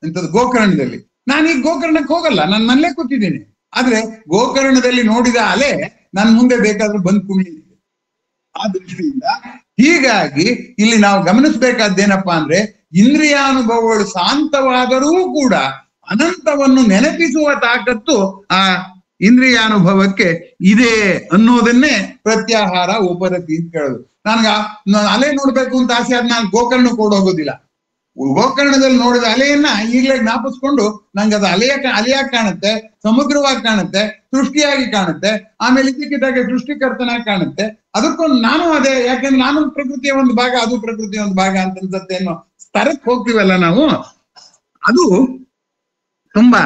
B: ಎಂತದ್ದು, ಗೋಕರ್ಣದಲ್ಲಿ. ನಾನು ಈಗ ಗೋಕರ್ಣಕ್ಕೆ ಹೋಗಲ್ಲ, ನಾನು ಮನೇಲೆ ಕೂತಿದ್ದೀನಿ. ಆದ್ರೆ ಗೋಕರ್ಣದಲ್ಲಿ ನೋಡಿದ ಅಲೆ ನನ್ ಮುಂದೆ ಬೇಕಾದ್ರೂ ಬಂದ್ ಕುಣಿಯುತ್ತೆ. ಆ ದೃಷ್ಟಿಯಿಂದ ಹೀಗಾಗಿ ಇಲ್ಲಿ ನಾವು ಗಮನಿಸ್ಬೇಕಾದ್ದೇನಪ್ಪಾ ಅಂದ್ರೆ, ಇಂದ್ರಿಯಾನುಭವಗಳು ಶಾಂತವಾದರೂ ಕೂಡ ಅನಂತವನ್ನು ನೆನಪಿಸುವ ತಾಕತ್ತು ಆ ಇಂದ್ರಿಯಾನುಭವಕ್ಕೆ ಇದೆ ಅನ್ನೋದನ್ನೇ ಪ್ರತ್ಯಾಹಾರ ಉಪರತಿ ಅಂತ ಕೇಳೋದು. ಅಲೆ ನೋಡ್ಬೇಕು ಅಂತ ಆಸೆ ಆದ್ ನಾನು ಗೋಕರ್ಣಕ್ಕೆ ಓಡೋಗೋದಿಲ್ಲ. ಗೋಕರ್ಣದಲ್ಲಿ ನೋಡಿದ ಅಲೆಯನ್ನ ಈಗಲೇ ಜ್ಞಾಪಿಸ್ಕೊಂಡು ನಂಗೆ ಅದು ಅಲೆಯಾಗಿ ಕಾಣುತ್ತೆ, ಸಮುದ್ರವಾಗಿ ಕಾಣುತ್ತೆ, ಸೃಷ್ಟಿಯಾಗಿ ಕಾಣುತ್ತೆ, ಆಮೇಲೆ ಇದ್ದಕ್ಕಿದ್ದಾಗೆ ಸೃಷ್ಟಿಕರ್ತನಾಗಿ ಕಾಣುತ್ತೆ. ಅದಕ್ಕೊಂದು ನಾನು ಅದೇ, ಯಾಕಂದ್ರೆ ನಾನು ಪ್ರಕೃತಿಯ ಒಂದು ಭಾಗ, ಅದು ಪ್ರಕೃತಿಯ ಒಂದು ಭಾಗ ಅಂತ ಅನ್ಸತ್ತೆ ಅನ್ನೋ ಸ್ತರಕ್ಕೆ ಹೋಗ್ತೀವಲ್ಲ ನಾವು. ಅದು ತುಂಬಾ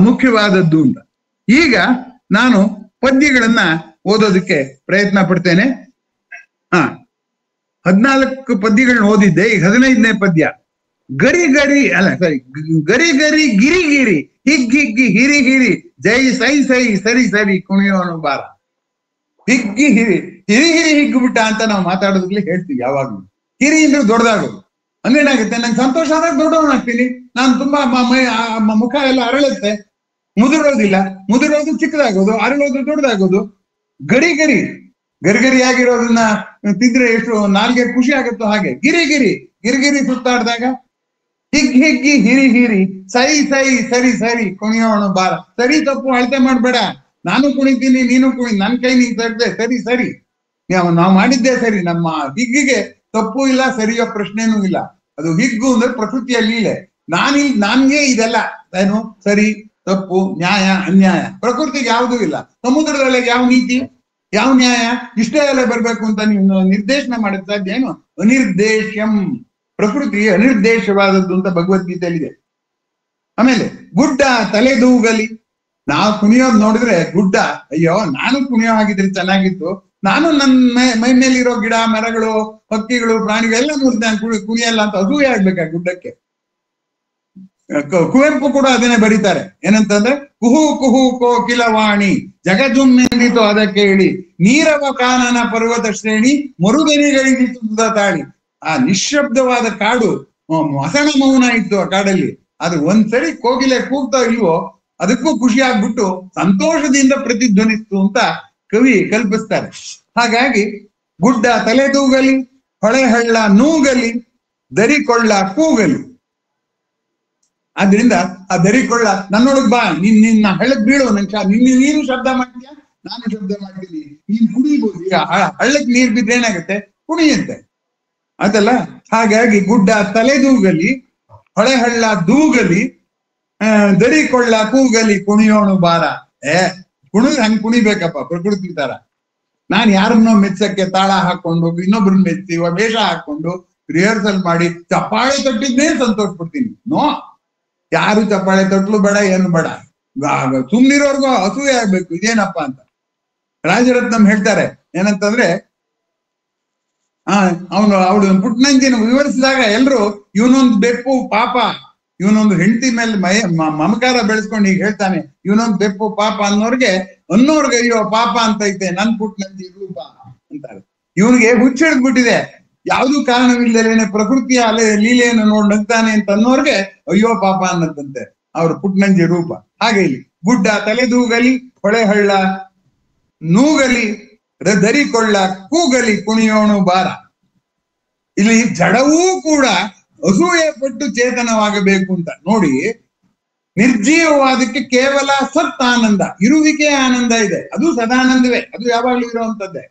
B: ಮುಖ್ಯವಾದದ್ದು ಅಂತ. ಈಗ ನಾನು ಪದ್ಯಗಳನ್ನ ಓದೋದಕ್ಕೆ ಪ್ರಯತ್ನ ಪಡ್ತೇನೆ. 14 ಪದ್ಯಗಳನ್ನ ಓದಿದ್ದೆ, ಈಗ 15ನೇ ಪದ್ಯ. ಗರಿ ಗರಿ ಅಲ್ಲ ಸಾರಿ ಗರಿ ಗರಿ ಗಿರಿ ಗಿರಿ ಹಿಗ್ಗಿ ಹಿರಿ ಹಿರಿ ಜೈ ಸೈ ಸೈ ಸರಿ ಸರಿ ಕುಣಿಯೋನು ಬಾರ. ಹಿಗ್ಗಿ ಹಿರಿ ಹಿರಿ ಹಿಗ್ಗುಬಿಟ್ಟ ಅಂತ ನಾವು ಮಾತಾಡೋದ್ರಲ್ಲಿ ಹೇಳ್ತೀವಿ ಯಾವಾಗ್ಲೂ. ಹಿರಿ ಅಂದ್ರೆ ದೊಡ್ಡದಾಗೋದು ಅಂದ್ರೆ ಏನಾಗುತ್ತೆ, ನಂಗೆ ಸಂತೋಷ ಆದಾಗ ದೊಡ್ಡವನಾಗ್ತೀನಿ, ನಾನು ತುಂಬಾ ಮುಖ ಎಲ್ಲ ಅರಳುತ್ತೆ, ಮುದುರೋದಿಲ್ಲ, ಮುದುರೋದು ಚಿಕ್ಕದಾಗೋದು, ಅರಳೋದು ದೊಡ್ಡದಾಗೋದು. ಗರಿ ಗರಿ ಗರಿಗರಿಯಾಗಿರೋದನ್ನ ತಿಂದ್ರೆ ಎಷ್ಟು ನಾಲ್ಗೆ ಖುಷಿ ಆಗುತ್ತೋ ಹಾಗೆ ಗಿರಿಗಿರಿ ಸುತ್ತಾಡ್ದಾಗ ಹಿಗ್ಗಿ ಹಿರಿ ಹಿರಿ ಸೈ ಸೈ ಸರಿ ಸರಿ ಕುಣಿಯೋಣ ಬಾರ. ಸರಿ ತಪ್ಪು ಅಳತೆ ಮಾಡ್ಬೇಡ, ನಾನು ಕುಣಿತೀನಿ ನೀನು ಕುಣಿ, ನನ್ ಕೈ ನೀ ಸರಿದೆ, ಸರಿ ಸರಿ ನಾವು ಮಾಡಿದ್ದೆ ಸರಿ. ನಮ್ಮ ಹಿಗ್ಗಿಗೆ ತಪ್ಪು ಇಲ್ಲ, ಸರಿಯೋ ಪ್ರಶ್ನೆನೂ ಇಲ್ಲ. ಅದು ಹಿಗ್ಗು ಅಂದ್ರೆ ಪ್ರಕೃತಿಯ ಲೀಲೆ. ನನ್ಗೆ ಇದೆಲ್ಲ ಏನು ಸರಿ ತಪ್ಪು ನ್ಯಾಯ ಅನ್ಯಾಯ ಪ್ರಕೃತಿಗೆ ಯಾವುದೂ ಇಲ್ಲ. ಸಮುದ್ರದಲ್ಲಿ ಯಾವ ನೀತಿ ಯಾವ ನ್ಯಾಯ ಇಷ್ಟೇ ಎಲ್ಲ ಬರ್ಬೇಕು ಅಂತ ನೀವು ನಿರ್ದೇಶನ ಮಾಡಕ್ ಸಾಧ್ಯ ಏನು? ಅನಿರ್ದೇಶ್ಯಂ, ಪ್ರಕೃತಿ ಅನಿರ್ದೇಶವಾದದ್ದು ಅಂತ ಭಗವದ್ಗೀತೆಯಲ್ಲಿದೆ. ಆಮೇಲೆ ಗುಡ್ಡ ತಲೆದೂಗಲಿ, ನಾವು ಕುಣಿಯೋದ್ ನೋಡಿದ್ರೆ ಗುಡ್ಡ, ಅಯ್ಯೋ ನಾನು ಕುಣಿಯೋ ಹಾಗಿದ್ರೆ ಚೆನ್ನಾಗಿತ್ತು, ನಾನು ನನ್ನ ಮೈ ಮೇಲಿರೋ ಗಿಡ ಮರಗಳು ಪಕ್ಷಿಗಳು ಪ್ರಾಣಿಗಳೆಲ್ಲ ನೋಡ್ತೇನೆ, ಕುಣಿಯಲ್ಲ ಅಂತ ಅಸೂಯೆ ಆಗ್ಬೇಕಾ ಗುಡ್ಡಕ್ಕೆ. ಕುವೆಂಪು ಕೂಡ ಅದನ್ನೇ ಬರೀತಾರೆ, ಏನಂತಂದ್ರೆ ಕುಹು ಕುಹು ಕೋಕಿಲವಾಣಿ ಜಗಜುಮ್ಮೆಂದಿತು ಅದ ಕೇಳಿ ನೀರವ ಕಾನನ ಪರ್ವತ ಶ್ರೇಣಿ ಮರುದನಿಗಳಿಗಿತ್ತು ತಾಳಿ. ಆ ನಿಶ್ಶಬ್ದವಾದ ಕಾಡು, ಮಸಣ ಮೌನ ಇತ್ತು ಆ ಕಾಡಲ್ಲಿ. ಅದು ಒಂದ್ಸರಿ ಕೋಗಿಲೆ ಕೂಗ್ತಾ ಇಲ್ವೋ ಅದಕ್ಕೂ ಖುಷಿ ಆಗ್ಬಿಟ್ಟು ಸಂತೋಷದಿಂದ ಪ್ರತಿಧ್ವನಿಸ್ತು ಅಂತ ಕವಿ ಕಲ್ಪಿಸ್ತಾರೆ. ಹಾಗಾಗಿ ಗುಡ್ಡ ತಲೆದೂಗಲಿ, ಹೊಳೆ ಹಳ್ಳ ನೂಗಲಿ, ದರಿಕೊಳ್ಳ ಕೂಗಲಿ. ಆದ್ರಿಂದ ಆ ದರಿಕೊಳ್ಳ ನನ್ನೊಳಗ್ ಬಾ, ನಿನ್ನ ಹಳ್ಳಕ್ ಬೀಳು, ನೀನು ಶಬ್ದ ಮಾಡ್ತೀಯ ನಾನು ಶಬ್ದ ಮಾಡ್ತೀನಿ, ನೀನ್ ಕುಣಿಬಹುದು. ಈಗ ಹಳ್ಳಕ್ ನೀರ್ ಬಿದ್ರೆ ಏನಾಗುತ್ತೆ, ಕುಣಿಯುತ್ತೆ ಅದಲ್ಲ. ಹಾಗಾಗಿ ಗುಡ್ಡ ತಲೆದೂಗಲಿ, ಹೊಳೆ ಹಳ್ಳ ದೂಗಲಿ, ದರಿಕೊಳ್ಳ ಕೂಗಲಿ ಕುಣಿಯೋಣು ಬಾರ. ಕುಣಿದ್ರೆ ಹಂಗ್ ಕುಣಿಬೇಕಪ್ಪ ಪ್ರಕೃತಿ ತರ. ನಾನ್ ಯಾರನ್ನೋ ಮೆಚ್ಚಕ್ಕೆ ತಾಳ ಹಾಕೊಂಡು ಇನ್ನೊಬ್ರನ್ನ ಮೆಚ್ಚಿ ವೇಷ ಹಾಕೊಂಡು ರಿಹರ್ಸಲ್ ಮಾಡಿ ಚಪ್ಪಾಳೆ ತಟ್ಟಿದ್ನೇ ಸಂತೋಷ ಪಡ್ತೀನಿ. ನೋ, ಯಾರು ಚಪ್ಪಾಳೆ ತಟ್ಲು ಬೇಡ, ಏನು ಬೇಡ, ಸುಮ್ನಿರೋರ್ಗು ಅಸೂಯೆ ಆಗ್ಬೇಕು ಇದೇನಪ್ಪ ಅಂತ. ರಾಜರತ್ನಂ ಹೇಳ್ತಾರೆ ಏನಂತಂದ್ರೆ, ಅವಳು ಪುಟ್ನಂಜಿನ ವಿವರಿಸಿದಾಗ ಎಲ್ರು ಇವನೊಂದು ಬೆಪ್ಪು ಪಾಪ, ಇವನೊಂದು ಹೆಂಡತಿ ಮೇಲೆ ಮಮಕಾರ ಬೆಳೆಸ್ಕೊಂಡು ಈಗ ಹೇಳ್ತಾನೆ ಇವನೊಂದು ಬೆಪ್ಪು ಪಾಪ ಅನ್ನೋರ್ಗೆ ಅಯ್ಯೋ ಪಾಪ ಅಂತ ಐತೆ ನನ್ ಪುಟ್ನಂಜಿ ರೂಪ ಅಂತಾರೆ. ಇವನಿಗೆ ಹುಚ್ಚಿಡ್ದ್ಬಿಟ್ಟಿದೆ, ಯಾವ್ದು ಕಾರಣವಿಲ್ಲದೇನೆ ಪ್ರಕೃತಿಯ ಲೀಲೆಯನ್ನು ನೋಡಿ ನಗ್ತಾನೆ ಅಂತ ಅನ್ನೋರ್ಗೆ ಅಯ್ಯೋ ಪಾಪ ಅನ್ನದಂತೆ ಅವ್ರ ಪುಟ್ನಂಜಿ ರೂಪ. ಹಾಗೆ ಇಲ್ಲಿ ಗುಡ್ಡ ತಲೆದೂಗಲಿ, ಹೊಳೆ ಹಳ್ಳ ನೂಗಲಿ, ದರಿಕೊಳ್ಳ ಕೂಗಲಿ ಕುಣಿಯೋಣು ಬಾರ. ಇಲ್ಲಿ ಜಡವೂ ಕೂಡ ಅಸೂಯೆ ಪಟ್ಟು ಚೇತನವಾಗಬೇಕು ಅಂತ ನೋಡಿ. ನಿರ್ಜೀವವಾದಕ್ಕೆ ಕೇವಲ ಸತ್ ಆನಂದ, ಇರುವಿಕೆ ಆನಂದ ಇದೆ, ಅದು ಸದಾನಂದವೇ, ಅದು ಯಾವಾಗ್ಲೂ ಇರುವಂತದ್ದೇ.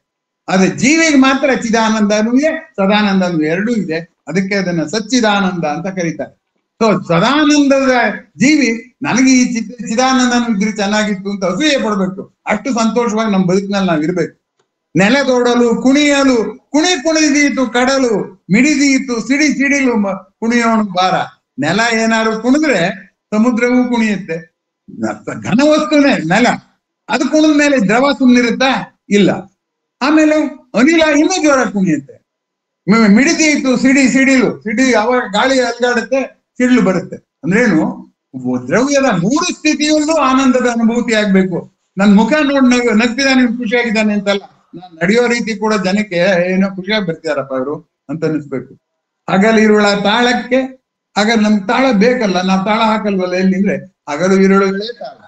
B: ಆದ್ರೆ ಜೀವಿಗೆ ಮಾತ್ರ ಚಿದಾನಂದನೂ ಇದೆ, ಸದಾನಂದನೂ ಎರಡೂ ಇದೆ. ಅದಕ್ಕೆ ಅದನ್ನ ಸಚ್ಚಿದಾನಂದ ಅಂತ ಕರೀತಾರೆ. ಸೊ ಸದಾನಂದದ ಜೀವಿ ನನಗೆ ಈ ಚಿದಾನಂದನೂ ಇದ್ರೆ ಚೆನ್ನಾಗಿತ್ತು ಅಂತ ಅಸೂಯೆ ಪಡ್ಬೇಕು. ಅಷ್ಟು ಸಂತೋಷವಾಗಿ ನಮ್ಮ ಬದುಕಿನಲ್ಲಿ ನಾವ್ ಇರ್ಬೇಕು. ನೆಲದೊಡಲು ಕುಣಿಯಲು ಕುಣಿದೀತು ಕಡಲು, ಮಿಡಿದೀತು ಸಿಡಿಲು ಕುಣಿಯೋಣು ಬಾರ. ನೆಲ ಏನಾದ್ರು ಕುಣಿದ್ರೆ ಸಮುದ್ರವೂ ಕುಣಿಯುತ್ತೆ. ಘನ ವಸ್ತುನೇ ನೆಲ, ಅದು ಕುಣಿದ ಮೇಲೆ ದ್ರವ ಸುಮ್ಮನಿರುತ್ತಾ? ಇಲ್ಲ. ಆಮೇಲೆ ಅನಿಲ ಇನ್ನೂ ಜೋರ ಕುಣಿಯುತ್ತೆ. ಮಿಡಿದೀತು ಸಿಡಿಲು ಅವಾಗ ಗಾಳಿ ಅಲ್ಗಾಡುತ್ತೆ, ಸಿಡಿಲು ಬರುತ್ತೆ. ಅಂದ್ರೇನು, ದ್ರವ್ಯದ 3 ಸ್ಥಿತಿಯಲ್ಲೂ ಆನಂದದ ಅನುಭೂತಿ ಆಗ್ಬೇಕು. ನನ್ ಮುಖ ನೋಡಿ ನಗ್ತಿದ್ದಾನೆ ಖುಷಿಯಾಗಿದ್ದಾನೆ ಅಂತಲ್ಲ, ನಾನ್ ನಡೆಯೋ ರೀತಿ ಕೂಡ ಜನಕ್ಕೆ ಏನೋ ಖುಷಿಯಾಗಿ ಬರ್ತಿದಾರಪ್ಪ ಇವರು ಅಂತ ಅನಿಸ್ಬೇಕು. ಹಗಲು ಇರುಳ ತಾಳಕ್ಕೆ, ಹಾಗಾದ್ರೆ ನಮ್ಗೆ ತಾಳ ಬೇಕಲ್ಲ, ನಾವ್ ತಾಳ ಹಾಕಲ್ವಲ್ಲ ಎಲ್ಲಿಂದ್ರೆ ಹಗಲು ಇರುಳಗಳೇ ತಾಳ.